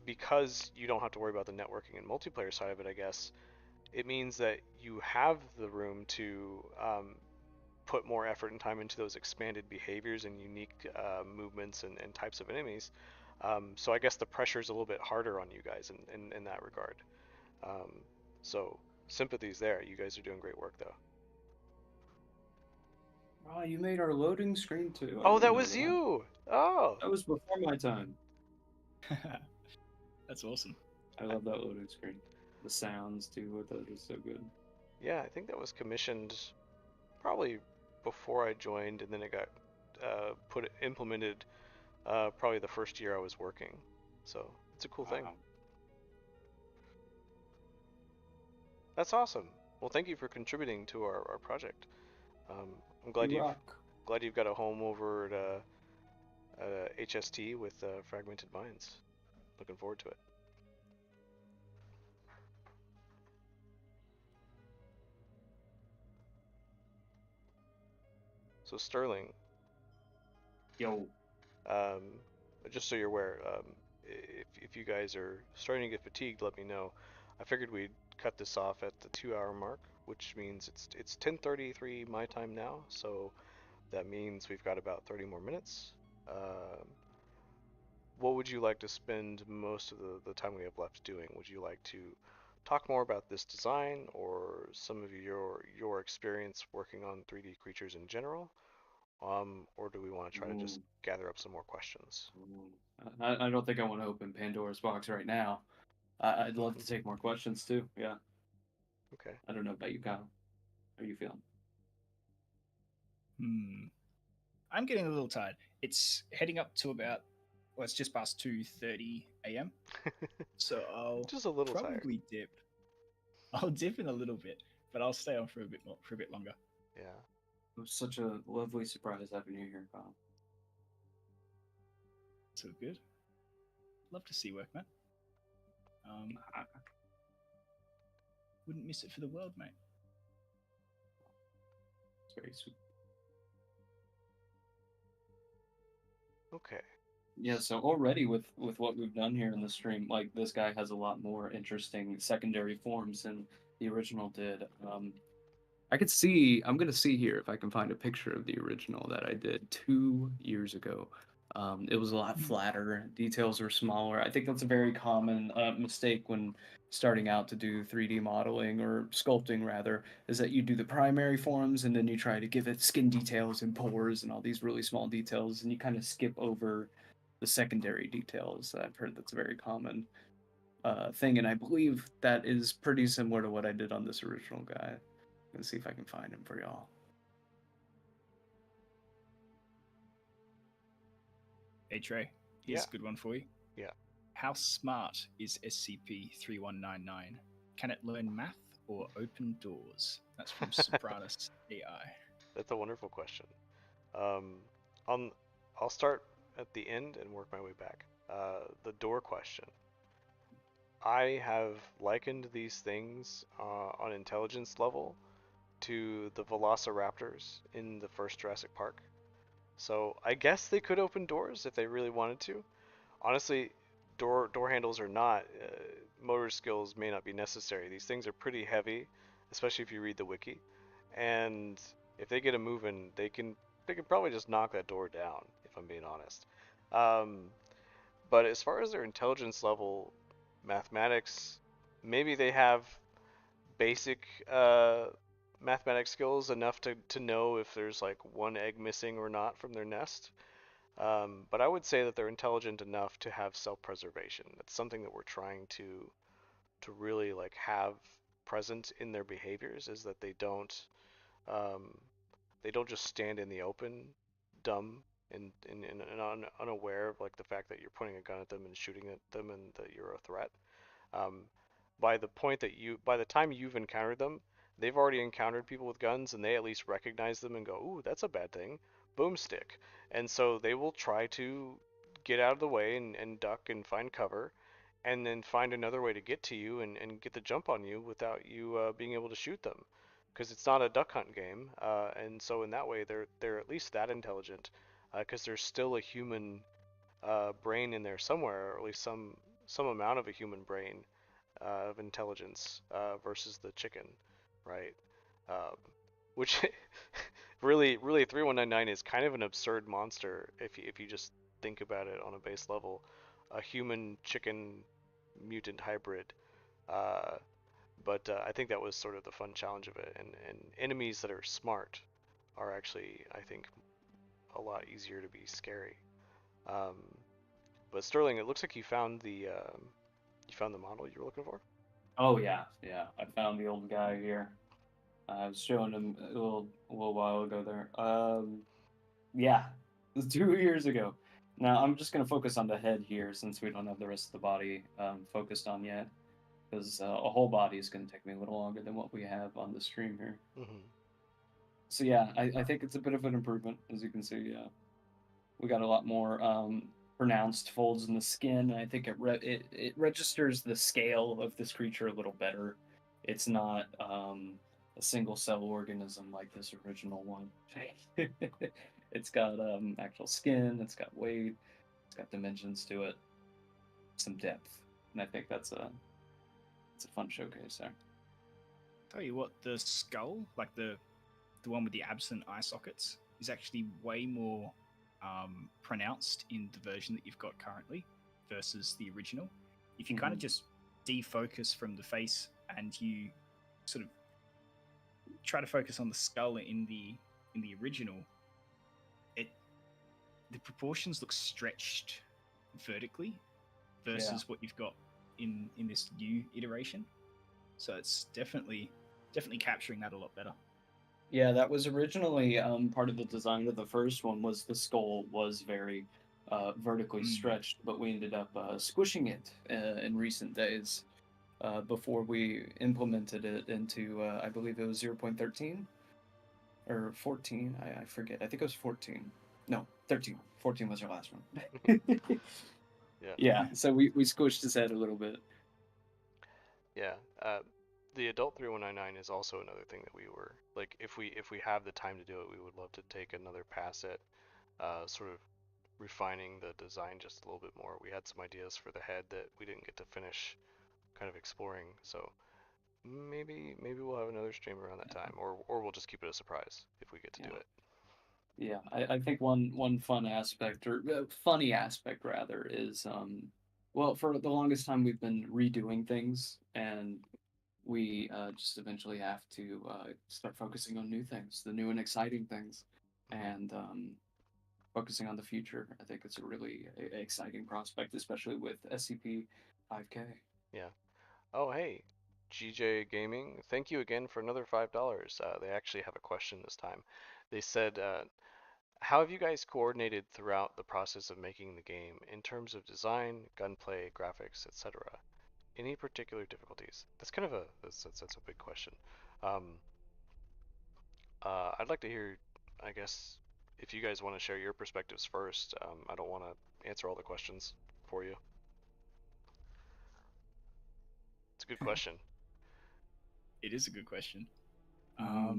because you don't have to worry about the networking and multiplayer side of it, I guess, it means that you have the room to put more effort and time into those expanded behaviors and unique movements and types of enemies. So I guess the pressure is a little bit harder on you guys in that regard. Um, so sympathies there. You guys are doing great work though. Oh, you made our loading screen too. I Oh, didn't that know was that. you. Oh, That was before my time. That's awesome. I love that loading screen. The sounds too with it is so good. yeah. I think that was commissioned probably before I joined, and then it got implemented probably the first year I was working. So it's a cool thing. Wow. That's awesome. Well, thank you for contributing to our project. Um, I'm glad You rock. you've got a home over at HST with Fragmented Minds. Looking forward to it. So Sterling, Yo. um, just so you're aware, if you guys are starting to get fatigued, let me know. I figured we'd cut this off at the 2 hour mark, which means it's 10:33 my time now. So that means we've got about 30 more minutes. Um, what would you like to spend most of the time we have left doing? Would you like to talk more about this design or some of your experience working on 3D creatures in general? Or do we want to try to just Ooh. gather up some more questions? Ooh. I don't think I want to open Pandora's box right now. I'd love to take more questions too. Yeah. Okay. I don't know about you, Kyle. How are you feeling? Hmm. I'm getting a little tired. It's heading up to about, well, it's just past 2:30 a.m. So I'll Just a little tired. probably dip. I'll dip in a little bit, but I'll stay on for a bit more, for a bit longer. Yeah. It was such a lovely surprise having you here, Kyle. So good. Love to see work, man. I- Wouldn't miss it for the world, mate. It's very sweet. Okay. Yeah, so already with what we've done here in the stream, like this guy has a lot more interesting secondary forms than the original did. I could see, I'm gonna see here if I can find a picture of the original that I did 2 years ago. It was a lot flatter, details were smaller. I think that's a very common mistake when starting out to do 3D modeling or sculpting, rather, is that you do the primary forms and then you try to give it skin details and pores and all these really small details, and you kind of skip over the secondary details. I've heard that's a very common thing, and I believe that is pretty similar to what I did on this original guy. Let's see if I can find him for y'all. Hey Trey, here's Yeah. a good one for you. Yeah. How smart is SCP-3199? Can it learn math or open doors? That's from Sopranos AI. That's a wonderful question. Um, on, I'll start at the end and work my way back. The door question. I have likened these things on intelligence level to the velociraptors in the first Jurassic Park. So I guess they could open doors if they really wanted to. Honestly, door handles or not, motor skills may not be necessary. These things are pretty heavy, especially if you read the wiki. And if they get a moving, they can probably just knock that door down. If I'm being honest. Um, but as far as their intelligence level, mathematics, maybe they have basic mathematics skills enough to know if there's like one egg missing or not from their nest. But I would say that they're intelligent enough to have self-preservation. That's something that we're trying to really like have present in their behaviors is that um, they don't just stand in the open, dumb and unaware of like the fact that you're pointing a gun at them and shooting at them and that you're a threat. Um, by the time you've encountered them, they've already encountered people with guns and they at least recognize them and go, "Ooh, that's a bad thing." Boomstick. And so they will try to get out of the way and duck and find cover and then find another way to get to you and get the jump on you without you being able to shoot them. Because it's not a duck hunt game, and so in that way they're at least that intelligent, because there's still a human brain in there somewhere, or at least some amount of a human brain of intelligence versus the chicken, right? Um, which really 3199 is kind of an absurd monster if you just think about it on a base level. a human chicken mutant hybrid. Uh, but I think that was sort of the fun challenge of it. And enemies that are smart are actually, I think, a lot easier to be scary. Um, but Sterling, it looks like you found the model you were looking for. Oh yeah, yeah. I found the old guy here. I was showing him a little while ago there. Yeah, it was 2 years ago. Now I'm just gonna focus on the head here since we don't have the rest of the body focused on yet, because a whole body is gonna take me a little longer than what we have on the stream here. Mm-hmm. So yeah, I think it's a bit of an improvement, as you can see. Yeah, we got a lot more pronounced folds in the skin. And I think it registers the scale of this creature a little better. It's not a single cell organism like this original one. It's got actual skin. It's got weight. It's got dimensions to it. Some depth, and I think it's a fun showcase there. Tell you what, the skull, like the one with the absent eye sockets, is actually way more pronounced in the version that you've got currently versus the original. If you kind of just defocus from the face and you sort of try to focus on the skull in the original, the proportions look stretched vertically versus what you've got in this new iteration. So it's definitely capturing that a lot better. Yeah, that was originally part of the design of the first one. Was the skull was very vertically stretched, but we ended up squishing it in recent days before we implemented it into I believe it was 0.13 or 14. I forget. I think it was 14. No, 13. 14 was our last one. Yeah. Yeah, so we squished his head a little bit. Yeah. The adult 3199 is also another thing that we were like, if we have the time to do it, we would love to take another pass at sort of refining the design just a little bit more. We had some ideas for the head that we didn't get to finish kind of exploring. So maybe we'll have another stream around that time, or we'll just keep it a surprise if we get to do it. Yeah, I think one fun aspect, or funny aspect rather, is well, for the longest time we've been redoing things, and we just eventually have to start focusing on new things, the new and exciting things, and focusing on the future. I think it's a really exciting prospect, especially with SCP-5K. Yeah. Oh, hey, GJ Gaming, thank you again for another $5. They actually have a question this time. They said, how have you guys coordinated throughout the process of making the game in terms of design, gunplay, graphics, etc.? Any particular difficulties? That's kind of that's a big question. Um, I'd like to hear, I guess, if you guys want to share your perspectives first. I don't want to answer all the questions for you. It's a good question. It is a good question. How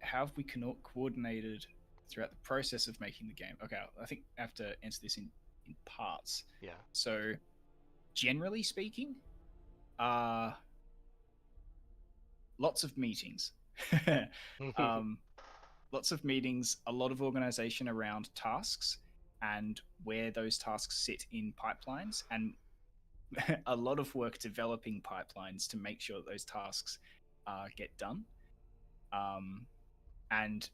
have we coordinated throughout the process of making the game? Okay, I think I have to answer this in parts. Yeah. So, generally speaking, lots of meetings. Lots of meetings, a lot of organization around tasks and where those tasks sit in pipelines, and a lot of work developing pipelines to make sure that those tasks get done. And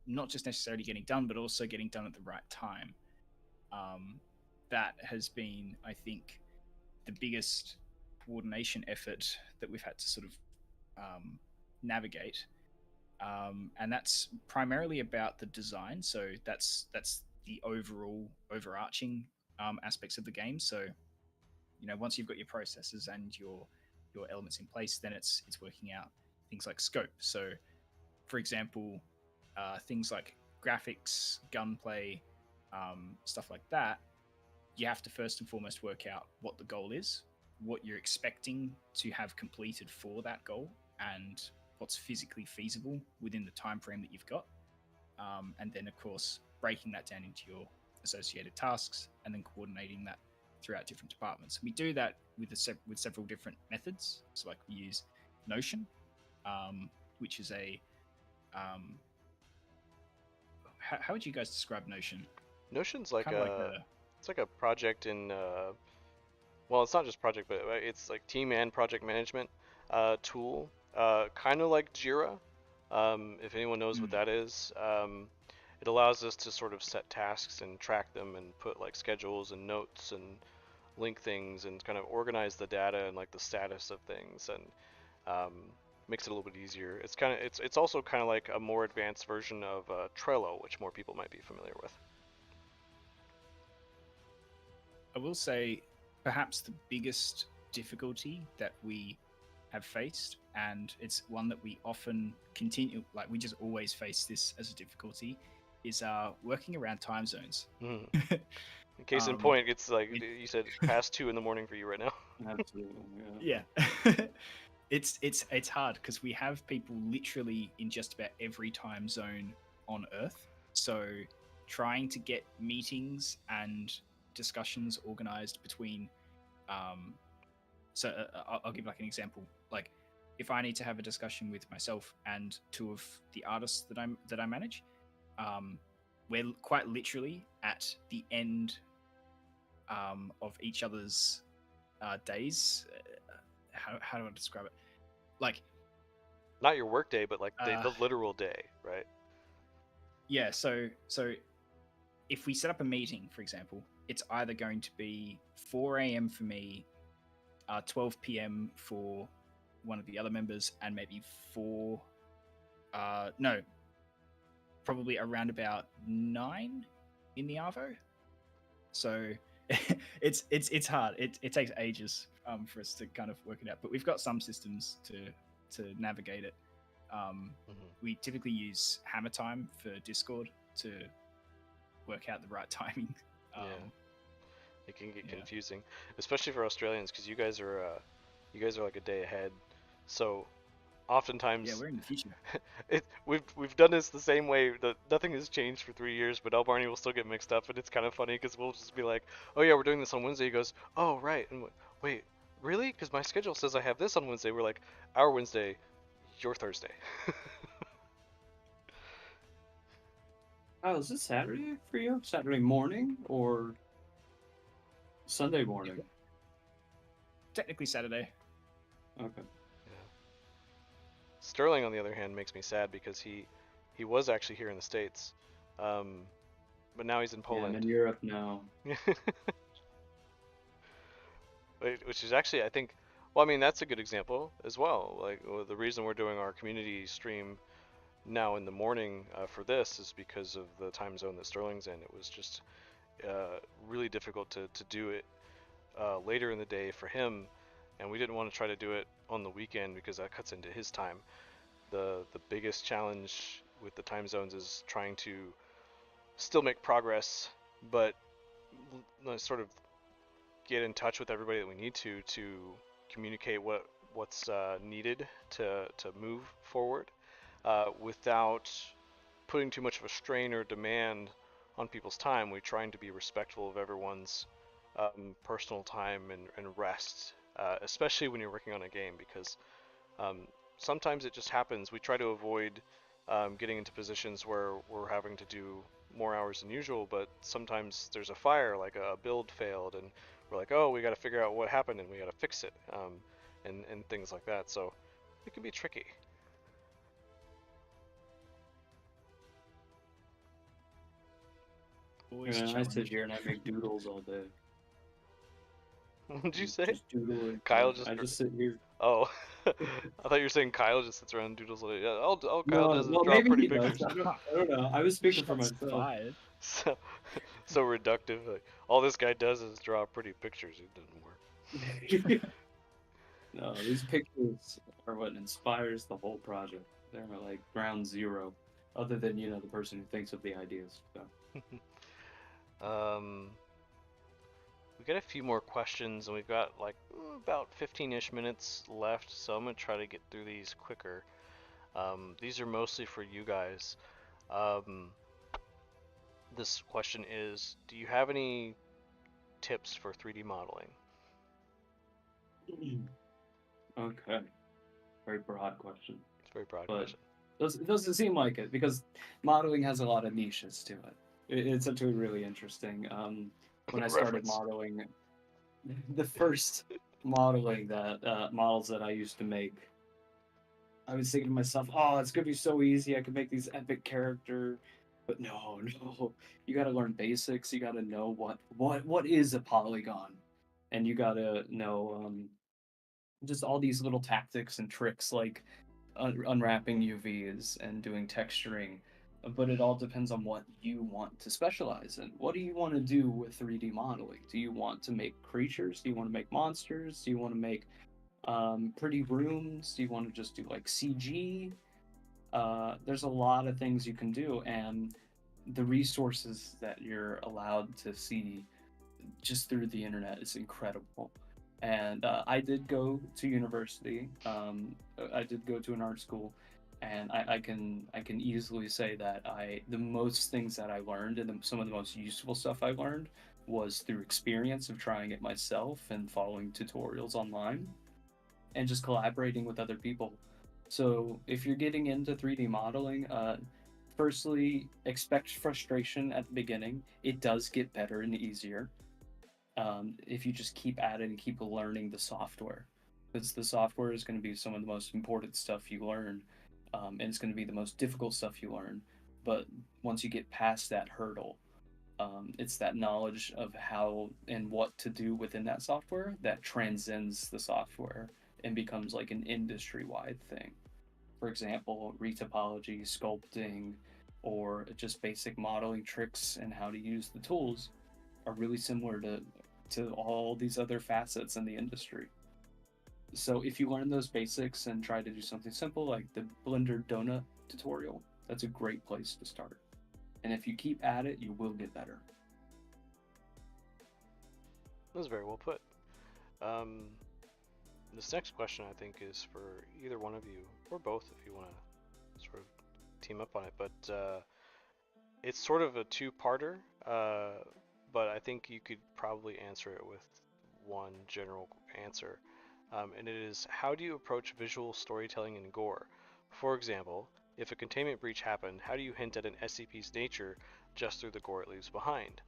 not just necessarily getting done, but also getting done at the right time. That has been, I think, the biggest coordination effort that we've had to sort of navigate. And that's primarily about the design. So that's the overarching aspects of the game. So, once you've got your processes and your elements in place, then it's working out things like scope. So, for example, things like graphics, gunplay, stuff like that, you have to first and foremost work out what the goal is, what you're expecting to have completed for that goal, and what's physically feasible within the time frame that you've got. And then, of course, breaking that down into your associated tasks and then coordinating that throughout different departments. We do that with several different methods. So, like, we use Notion, which is a how would you guys describe Notion? Notion's like Kind of a It's like a project in well, it's not just project, but it's like team and project management tool, kind of like Jira. If anyone knows what Mm. that is, it allows us to sort of set tasks and track them and put like schedules and notes and link things and kind of organize the data and like the status of things and um, makes it a little bit easier. It's also kind of like a more advanced version of Trello, which more people might be familiar with. I will say, perhaps the biggest difficulty that we have faced, and it's one that we often continue, like we just always face this as a difficulty, is working around time zones. Mm. Case in um, point, it's like it, you said, past 2 in the morning for you right now. Absolutely. Yeah. yeah. It's hard because we have people literally in just about every time zone on Earth. So trying to get meetings and discussions organized between I'll give like an example. Like if I need to have a discussion with myself and two of the artists that I manage, we're quite literally at the end of each other's days. How do I describe it? Like Not your work day, but like uh, the literal day, right? yeah. So if we set up a meeting, for example, it's either going to be 4 a.m. for me, 12 p.m. for one of the other members, and maybe no, probably around about 9 in the Arvo. So it's hard. It takes ages for us to kind of work it out, but we've got some systems to navigate it. We typically use Hammer Time for Discord to work out the right timing. Yeah. It can get yeah. confusing, especially for Australians, because you guys are like a day ahead. So oftentimes, Yeah, we're in the future. we've done this the same way. Nothing has changed for 3 years, but El Barney will still get mixed up, and it's kind of funny because we'll just be like, "Oh yeah, we're doing this on Wednesday." He goes, "Oh right," and wait, really? Because my schedule says I have this on Wednesday. We're like, "Our Wednesday, your Thursday." Oh, is this Saturday for you? Saturday morning or Sunday morning? Technically Saturday. Okay. Sterling, on the other hand, makes me sad because he was actually here in the States, but now he's in Yeah, Poland. I'm in Europe now. Which is actually, I think, well, I mean, that's a good example as well. Like, the reason we're doing our community stream now in the morning for this is because of the time zone that Sterling's in. It was just really difficult to do it later in the day for him, and we didn't want to try to do it on the weekend because that cuts into his time. The biggest challenge with the time zones is trying to still make progress, but sort of get in touch with everybody that we need to communicate what's needed to move forward without putting too much of a strain or demand on people's time. We're trying to be respectful of everyone's personal time and rest, especially when you're working on a game, because sometimes it just happens. We try to avoid getting into positions where we're having to do more hours than usual, but sometimes there's a fire, like a build failed, and we're like, oh, we got to figure out what happened and we got to fix it, and things like that. So it can be tricky. Always Yeah, I sit challenging. here and I make doodles all day. What did you say? Just doodling. Kyle just. I just sit here. Oh, I thought you were saying Kyle just sits around and doodles all day. Yeah, all Kyle No, does is well, draw maybe pretty he does. pictures. I don't know. I was speaking for Shots myself. fired. So, so reductive. Like, all this guy does is draw pretty pictures. It doesn't work. No, these pictures are what inspires the whole project. They're like ground zero, other than the person who thinks of the ideas. So. We got a few more questions, and we've got like about 15-ish minutes left, so I'm gonna try to get through these quicker. These are mostly for you guys. This question is, do you have any tips for 3D modeling? Okay, very broad question. It's a very broad But question. it doesn't seem like it because modeling has a lot of niches to it. It's actually really interesting. when I started Reference. modeling. The first modeling that models that I used to make, I was thinking to myself, "Oh, it's gonna be so easy. I could make these epic character." But no, no, you got to learn basics. You got to know what is a polygon, and you got to know just all these little tactics and tricks like unwrapping UVs and doing texturing. But it all depends on what you want to specialize in. What do you want to do with 3D modeling? Do you want to make creatures? Do you want to make monsters? Do you want to make pretty rooms? Do you want to just do like CG? There's a lot of things you can do, and the resources that you're allowed to see just through the internet is incredible. And I did go to university. I did go to an art school, and I can easily say that the most things that I learned and some of the most useful stuff I learned was through experience of trying it myself and following tutorials online and just collaborating with other people. So if you're getting into 3D modeling, firstly, expect frustration at the beginning. It does get better and easier if you just keep at it and keep learning the software. Because the software is going to be some of the most important stuff you learn, and it's going to be the most difficult stuff you learn. But once you get past that hurdle, it's that knowledge of how and what to do within that software that transcends the software and becomes like an industry wide thing. For example, retopology, sculpting, or just basic modeling tricks and how to use the tools are really similar to all these other facets in the industry. So if you learn those basics and try to do something simple like the Blender donut tutorial, that's a great place to start. And if you keep at it, you will get better. That was very well put. Um, this next question, I think, is for either one of you, or both, if you want to sort of team up on it. But it's sort of a two-parter, but I think you could probably answer it with one general answer. And it is, how do you approach visual storytelling in gore? For example, if a containment breach happened, how do you hint at an SCP's nature just through the gore it leaves behind?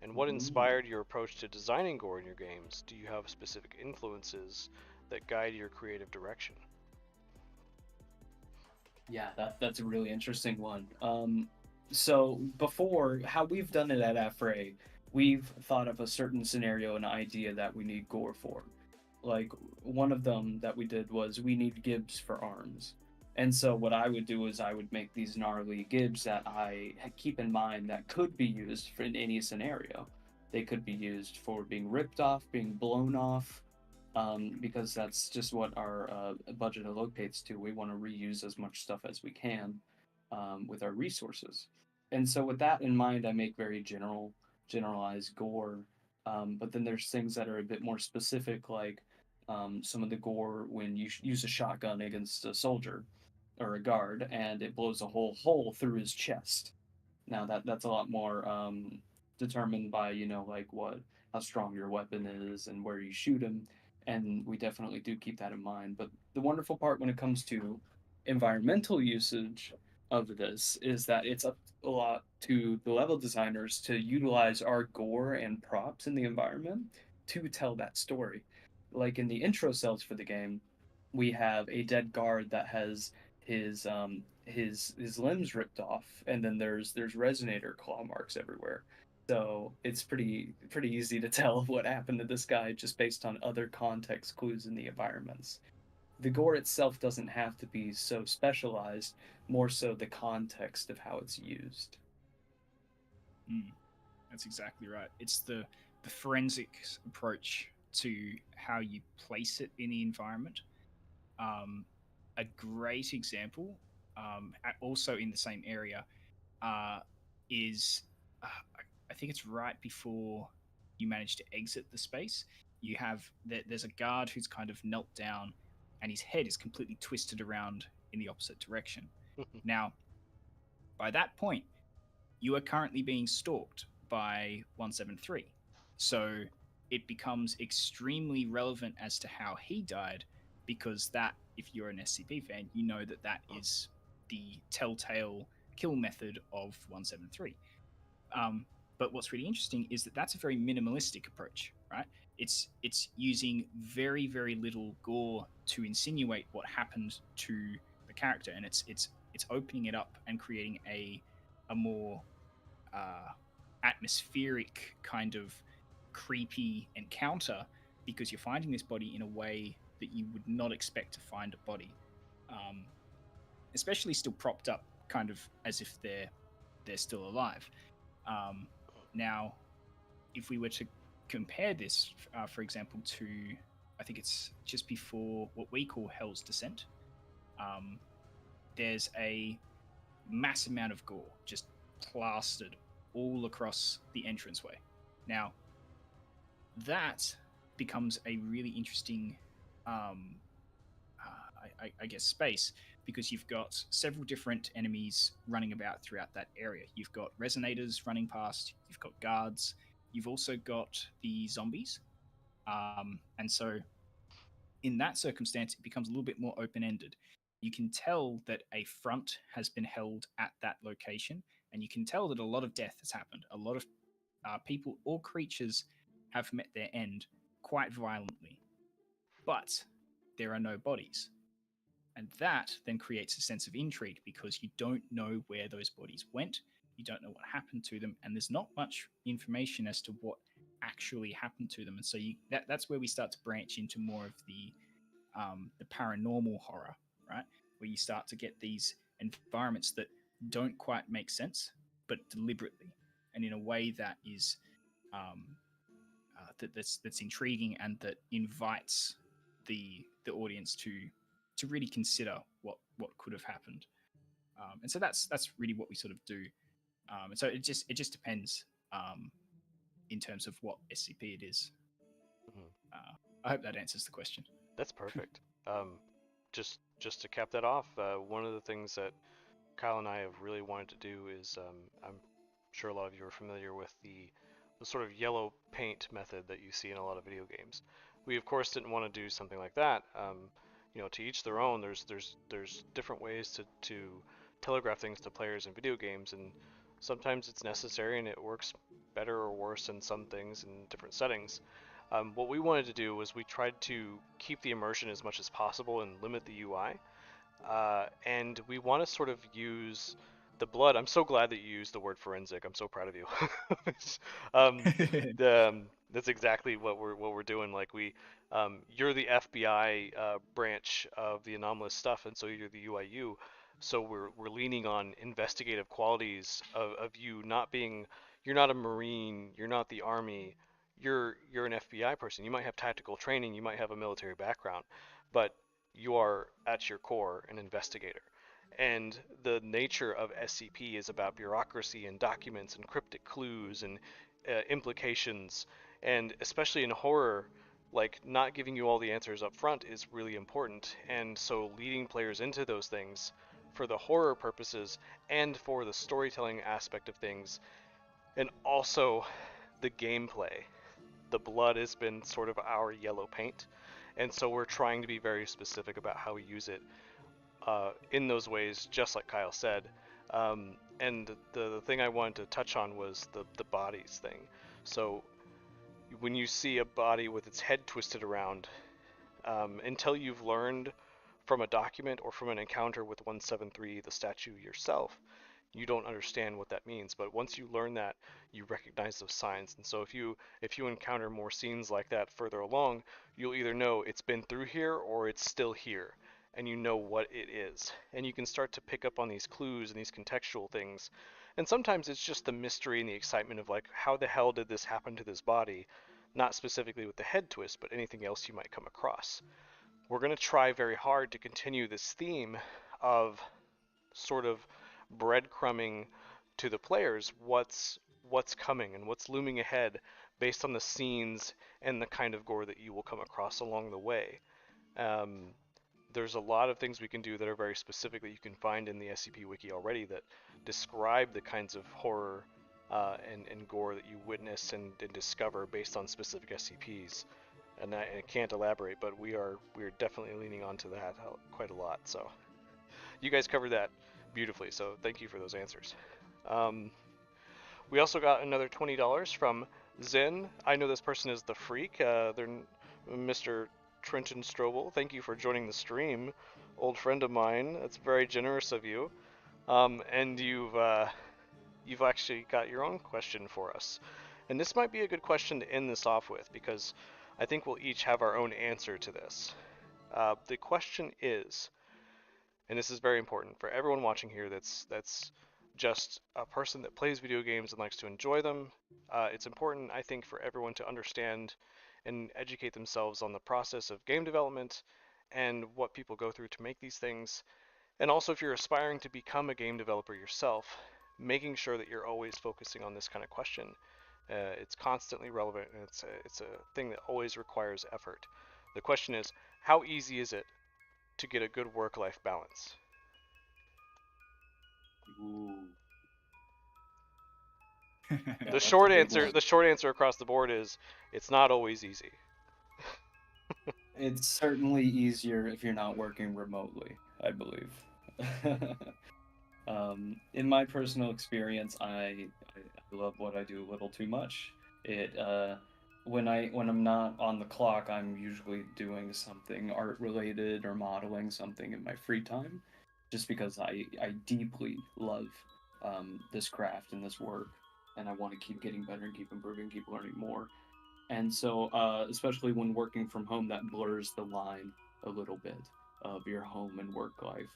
And what inspired your approach to designing gore in your games? Do you have specific influences that guide your creative direction? Yeah, that's a really interesting one. So before, how we've done it at Affray, we've thought of a certain scenario and idea that we need gore for. Like one of them that we did was we need gibs for arms. And so what I would do is I would make these gnarly gibs that I keep in mind that could be used for in any scenario. They could be used for being ripped off, being blown off, because that's just what our budget allocates to. We want to reuse as much stuff as we can with our resources. And so with that in mind, I make very generalized gore. But then there's things that are a bit more specific, like some of the gore when you use a shotgun against a soldier or a guard, and it blows a whole hole through his chest. Now that's a lot more determined by like what how strong your weapon is and where you shoot him, and we definitely do keep that in mind. But the wonderful part when it comes to environmental usage of this is that it's up a lot to the level designers to utilize our gore and props in the environment to tell that story. Like in the intro cells for the game, we have a dead guard that has his limbs ripped off, and then there's resonator claw marks everywhere. So it's pretty easy to tell what happened to this guy just based on other context clues in the environments. The gore itself doesn't have to be so specialized, more so the context of how it's used. That's exactly right. It's the forensic approach to how you place it in the environment. A great example, also in the same area, is I think it's right before you manage to exit the space. You have there's a guard who's kind of knelt down, and his head is completely twisted around in the opposite direction. Now, by that point, you are currently being stalked by 173. So it becomes extremely relevant as to how he died, because that, if you're an SCP fan, you know that that is the telltale kill method of 173. But what's really interesting is that that's a very minimalistic approach, right? It's using very very little gore to insinuate what happened to the character, and it's opening it up and creating a more uh, atmospheric kind of creepy encounter because you're finding this body in a way that you would not expect to find a body, um, especially still propped up, kind of as if they're still alive. Um, Now, if we were to compare this, for example, to I think it's just before what we call Hell's Descent, um, there's a massive amount of gore just plastered all across the entranceway. Now, that becomes a really interesting, um, I guess, space because you've got several different enemies running about throughout that area. You've got resonators running past, you've got guards, you've also got the zombies. And so, in that circumstance, it becomes a little bit more open ended. You can tell that a front has been held at that location, and you can tell that a lot of death has happened. A lot of people or creatures have met their end quite violently, but there are no bodies. And that then creates a sense of intrigue because you don't know where those bodies went, you don't know what happened to them, and there's not much information as to what actually happened to them. And so that's where we start to branch into more of the paranormal horror, right? Where you start to get these environments that don't quite make sense, but deliberately and in a way that is um, that's intriguing and that invites the audience to really consider what could have happened. And so that's really what we sort of do. And so it just depends in terms of what SCP it is. Mhm. I hope that answers the question. That's perfect. Just to cap that off, one of the things that Kyle and I have really wanted to do is I'm sure a lot of you are familiar with the sort of yellow paint method that you see in a lot of video games. We of course didn't want to do something like that. To each their own. There's different ways to telegraph things to players in video games, and sometimes it's necessary and it works better or worse in some things in different settings. What we wanted to do was we tried to keep the immersion as much as possible and limit the UI. And we want to sort of use the blood. I'm so glad that you used the word forensic. I'm so proud of you. um, that's exactly what we're doing. Like you're the FBI branch of the anomalous stuff, and so you're the UIU. So we're leaning on investigative qualities of you not being. You're not a Marine. You're not the Army. You're an FBI person. You might have tactical training. You might have a military background, but you are at your core an investigator. And the nature of SCP is about bureaucracy and documents and cryptic clues and implications. And especially in horror, like not giving you all the answers up front is really important. And so leading players into those things for the horror purposes and for the storytelling aspect of things, and also the gameplay. The blood has been sort of our yellow paint, and so we're trying to be very specific about how we use it in those ways, just like Kyle said. And the thing I wanted to touch on was the bodies thing. So when you see a body with its head twisted around, until you've learned from a document or from an encounter with 173, the statue yourself, you don't understand what that means. But once you learn that, you recognize those signs. And so if you encounter more scenes like that further along, you'll either know it's been through here or it's still here, and you know what it is. And you can start to pick up on these clues and these contextual things. And sometimes it's just the mystery and the excitement of like, how the hell did this happen to this body? Not specifically with the head twist, but anything else you might come across. We're going to try very hard to continue this theme of sort of breadcrumbing to the players what's coming and what's looming ahead based on the scenes and the kind of gore that you will come across along the way. Um, there's a lot of things we can do that are very specific that you can find in the SCP Wiki already that describe the kinds of horror and gore that you witness and discover based on specific SCPs. And I can't elaborate, but we're definitely leaning onto that quite a lot. So you guys covered that beautifully, so thank you for those answers. Um, We also got another $20 from Zen. I know this person is the Freak. They're Mr. Trenton Strobel. Thank you for joining the stream, old friend of mine. That's very generous of you. And you've actually got your own question for us. And this might be a good question to end this off with, because I think we'll each have our own answer to this. The question is, and this is very important for everyone watching here that's just a person that plays video games and likes to enjoy them. It's important, I think, for everyone to understand and educate themselves on the process of game development and what people go through to make these things. And also, if you're aspiring to become a game developer yourself, making sure that you're always focusing on this kind of question. It's constantly relevant, and it's a thing that always requires effort. The question is, how easy is it to get a good work-life balance? Ooh. Yeah, The that's short a big answer, one. the short answer across the board is it's not always easy. It's certainly easier if you're not working remotely, I believe. In my personal experience, I love what I do a little too much. It when I'm not on the clock, I'm usually doing something art related or modeling something in my free time, just because I deeply love this craft and this work, and I want to keep getting better and keep improving, keep learning more. And so, especially when working from home, that blurs the line a little bit of your home and work life.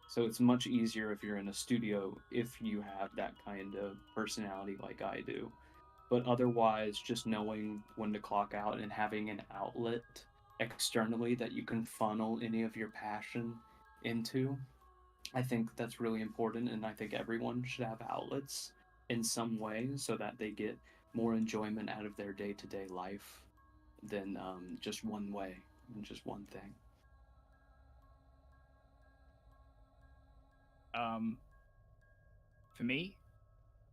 So it's much easier if you're in a studio if you have that kind of personality like I do. But otherwise, just knowing when to clock out and having an outlet externally that you can funnel any of your passion into, I think that's really important. And I think everyone should have outlets in some way so that they get more enjoyment out of their day to day life than just one way and just one thing. Um, for me,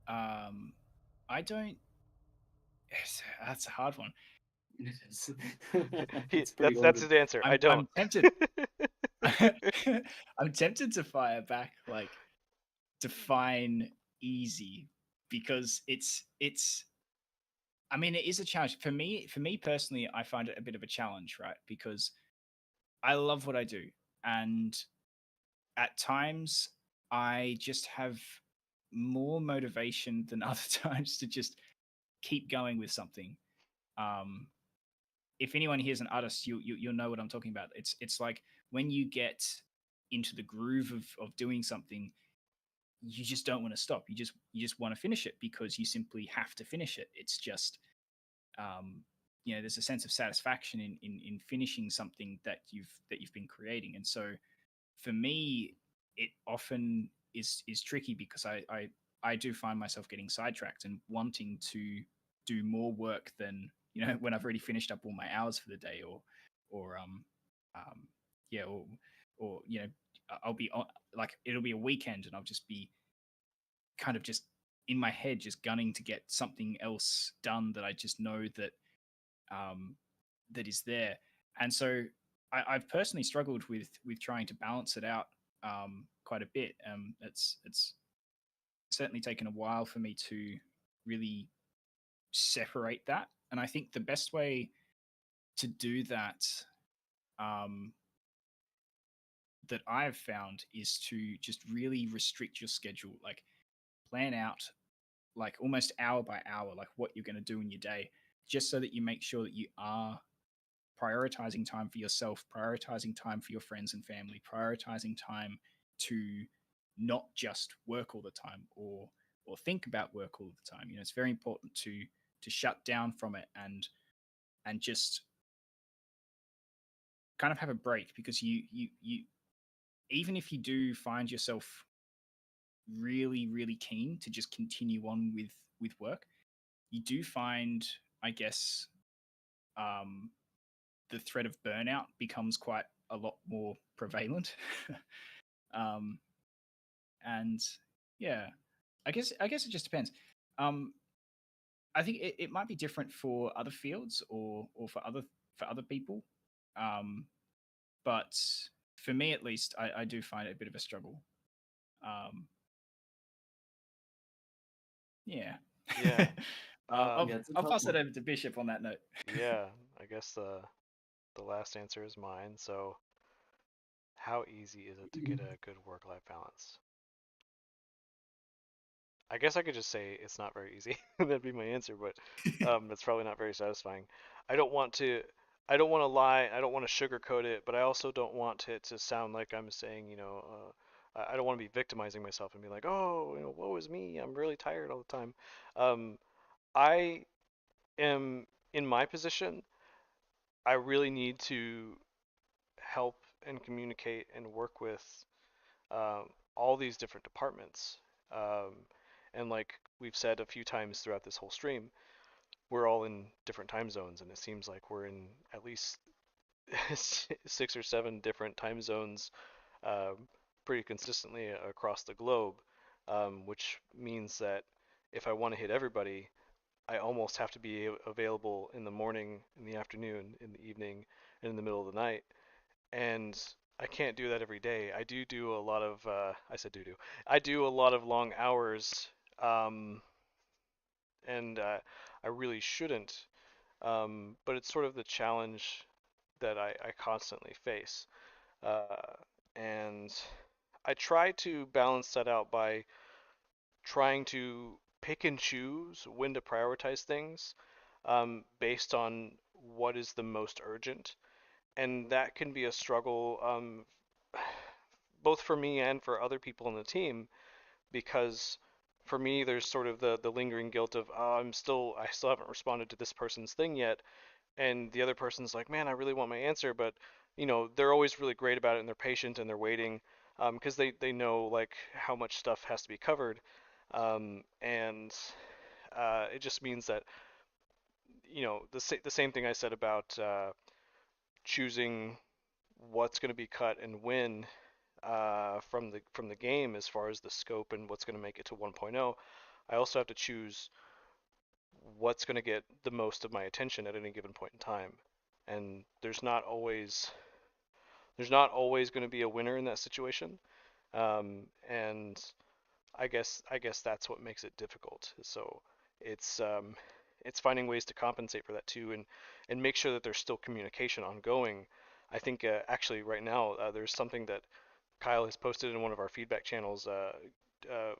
um, I don't. That's a hard one. It's, He, it's pretty that's loaded. his answer. I don't. I'm tempted. I'm tempted to fire back, like, define easy, because it's I mean, it is a challenge for me. For me personally, I find it a bit of a challenge, right? Because I love what I do, and at times I just have more motivation than other times to just keep going with something. Um, if anyone here's an artist, you'll know what I'm talking about. It's like when you get into the groove of doing something, you just don't want to stop. You just want to finish it because you simply have to finish it. It's just um, there's a sense of satisfaction in finishing something that you've been creating. And so for me, it often is tricky because I do find myself getting sidetracked and wanting to do more work than when I've already finished up all my hours for the day, or um yeah or I'll be like, it'll be a weekend and I'll just be kind of just in my head just gunning to get something else done that I just know um, that is there. And so I've personally struggled with trying to balance it out quite a bit. It's certainly taken a while for me to really separate that, and I think the best way to do that, um, that I've found, is to just really restrict your schedule, like plan out like almost hour by hour, like what you're going to do in your day, just so that you make sure that you are prioritizing time for yourself, prioritizing time for your friends and family, prioritizing time to not just work all the time, or think about work all the time. It's very important to shut down from it and just kind of have a break, because you even if you do find yourself really keen to just continue on with work, you do find, I guess, um the threat of burnout becomes quite a lot more prevalent. um, and yeah, I guess it just depends. Um, I think it might be different for other fields, or for other people. Um, but for me, at least, I do find it a bit of a struggle. Um, Yeah. Yeah. I'll, Yeah, it's a I'll tough pass it one. over to Bishop on that note. Yeah, I guess the last answer is mine. So, how easy is it to get a good work-life balance? I guess I could just say it's not very easy. That'd be my answer, but that's probably not very satisfying. I don't want to I don't want to lie. I don't want to sugarcoat it, but I also don't want it to sound like I'm saying, I don't want to be victimizing myself and be like, oh, woe is me. I'm really tired all the time. Um, I am in my position. I really need to help and communicate and work with all these different departments. Um, and like we've said a few times throughout this whole stream, we're all in different time zones, and it seems like we're in at least 6 or 7 different time zones um, pretty consistently across the globe, which means that if I want to hit everybody, I almost have to be available in the morning, in the afternoon, in the evening, and in the middle of the night. And I can't do that every day. I do a lot of I said do. I do a lot of long hours, um, and I really shouldn't. But it's sort of the challenge that I constantly face, and I try to balance that out by trying to pick and choose when to prioritize things based on what is the most urgent, and that can be a struggle both for me and for other people on the team because for me there's sort of the lingering guilt of I still haven't responded to this person's thing yet, and the other person's like, man, I really want my answer, but they're always really great about it and they're patient and they're waiting because they know like how much stuff has to be covered, and it just means that the same thing I said about choosing what's going to be cut and when from the game as far as the scope and what's going to make it to 1.0. I also have to choose what's going to get the most of my attention at any given point in time. And there's not always going to be a winner in that situation. And I guess that's what makes it difficult. So it's um, it's finding ways to compensate for that too, and make sure that there's still communication ongoing. I think actually right now there's something that Kyle has posted in one of our feedback channels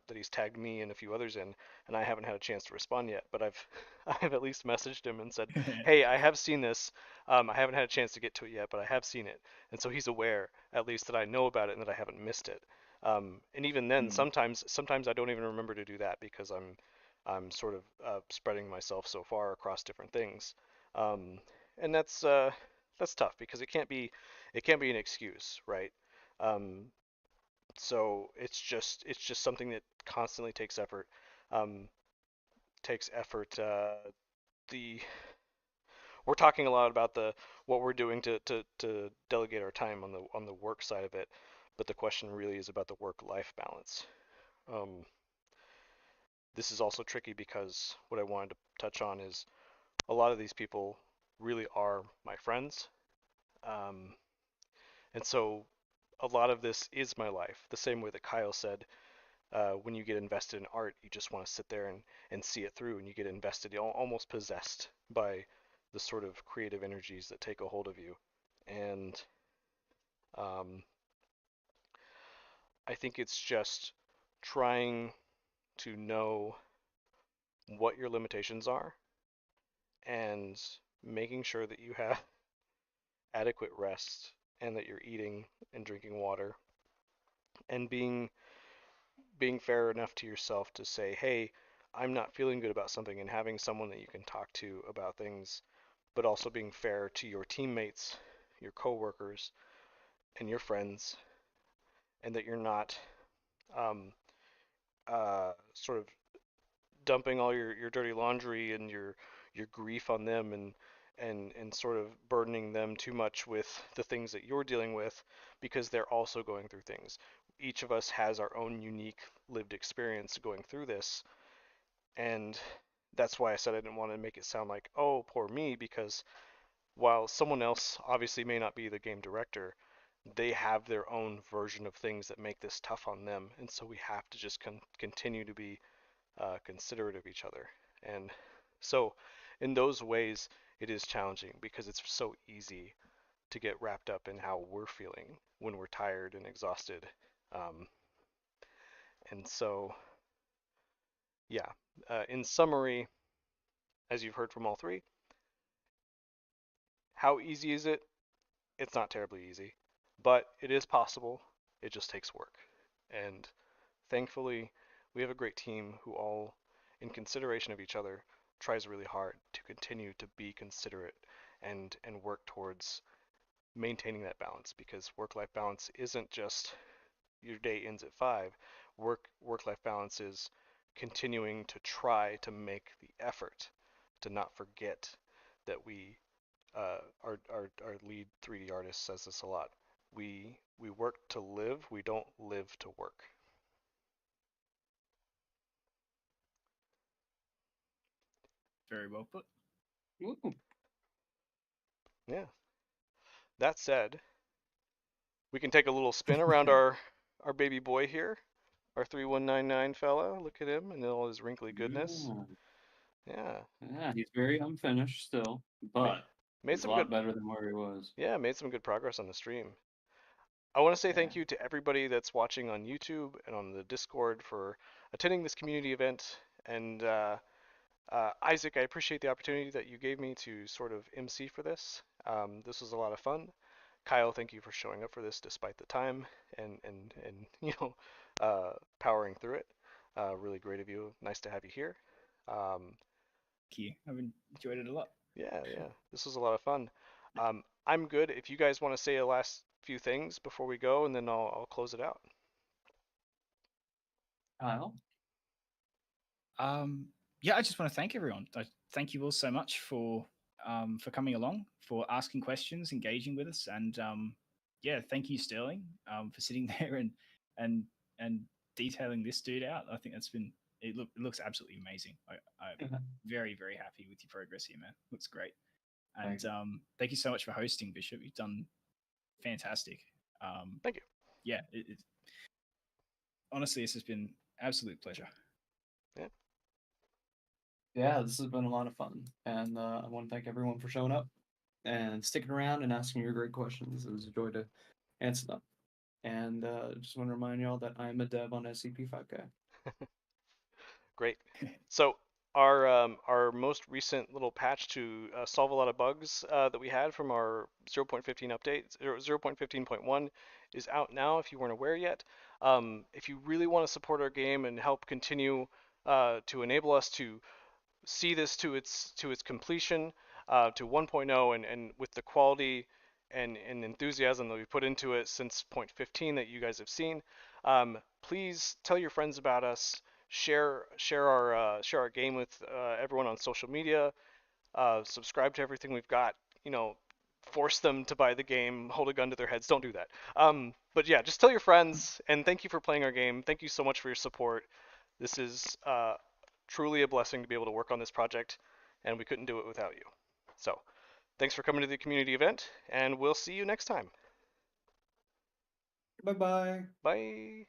that he's tagged me and a few others in, and I haven't had a chance to respond yet. But I've I've at least messaged him and said, "Hey, I have seen this. I haven't had a chance to get to it yet, but I have seen it." And so he's aware, at least, that I know about it and that I haven't missed it. And even then, Mm. sometimes I don't even remember to do that because I'm sort of spreading myself so far across different things, um, and that's tough because it can't be an excuse, right? Um, so it's just something that constantly takes effort. Um, takes effort. The We're talking a lot about the what we're doing to delegate our time on the work side of it, but the question really is about the work-life balance. Um, this is also tricky because what I wanted to touch on is a lot of these people really are my friends, um, and so a lot of this is my life. The same way that Kyle said, when you get invested in art, you just want to sit there and see it through, and you get invested, almost possessed by the sort of creative energies that take a hold of you. And um, I think it's just trying to know what your limitations are and making sure that you have adequate rest and that you're eating and drinking water and being fair enough to yourself to say, hey, I'm not feeling good about something, and having someone that you can talk to about things, but also being fair to your teammates, your coworkers, and your friends, and that you're not um, sort of dumping all your dirty laundry and your grief on them and sort of burdening them too much with the things that you're dealing with because they're also going through things. Each of us has our own unique lived experience going through this, and that's why I said I didn't want to make it sound like, oh, poor me, because while someone else obviously may not be the game director, they have their own version of things that make this tough on them, and so we have to just continue to be considerate of each other. And so, in those ways, it is challenging because it's so easy to get wrapped up in how we're feeling when we're tired and exhausted. Um, and so, yeah, in summary, as you've heard from all three, how easy is it? It's not terribly easy, but it is possible. It just takes work. And thankfully, we have a great team who all, in consideration of each other, tries really hard to continue to be considerate and work towards maintaining that balance, because work-life balance isn't just your day ends at 5. Work-life balance is continuing to try to make the effort to not forget that our lead 3D artist says this a lot. We work to live, we don't live to work. Very well put. Ooh. Yeah. That said, we can take a little spin around our baby boy here, our 3199 fella. Look at him and all his wrinkly goodness. Yeah. Yeah, he's very unfinished still, Ma- but Made he's a some lot good better than where he was. Yeah, made some good progress on the stream. I want to say Yeah. thank you to everybody that's watching on YouTube and on the Discord for attending this community event. And Isaac, I appreciate the opportunity that you gave me to sort of MC for this. This was a lot of fun. Kyle, thank you for showing up for this despite the time and powering through it. Really great of you. Nice to have you here. Um, Thank you. I've enjoyed it a lot. yeah, this was a lot of fun. I'm good. If you guys want to say a last few things before we go, and then I'll close it out. Kyle? Yeah, I just want to thank everyone. I thank you all so much for coming along, for asking questions, engaging with us, and yeah, thank you, Sterling, for sitting there and and detailing this dude out. I think that's been it looks absolutely amazing. I'm very happy with your progress here, man. Looks great. And thank you so much for hosting, Bishop. You've done fantastic. Thank you. Yeah, honestly, this has been absolute pleasure. Yeah. Yeah, this has been a lot of fun, and I want to thank everyone for showing up and sticking around and asking your great questions. It was a joy to answer them. And just want to remind y'all that I'm a dev on SCP-5K. Great. So our most recent little patch to solve a lot of bugs that we had from our 0.15 update, 0.15.1, is out now if you weren't aware yet. If you really want to support our game and help continue to enable us to see this to its completion, to 1.0, and with the quality and enthusiasm that we put into it since 0.15 that you guys have seen, please tell your friends about us. Share our game with everyone on social media. Subscribe to everything we've got. Force them to buy the game. Hold a gun to their heads. Don't do that. But yeah, just tell your friends. And thank you for playing our game. Thank you so much for your support. This is truly a blessing to be able to work on this project, and we couldn't do it without you. So, thanks for coming to the community event, and we'll see you next time. Bye-bye. Bye.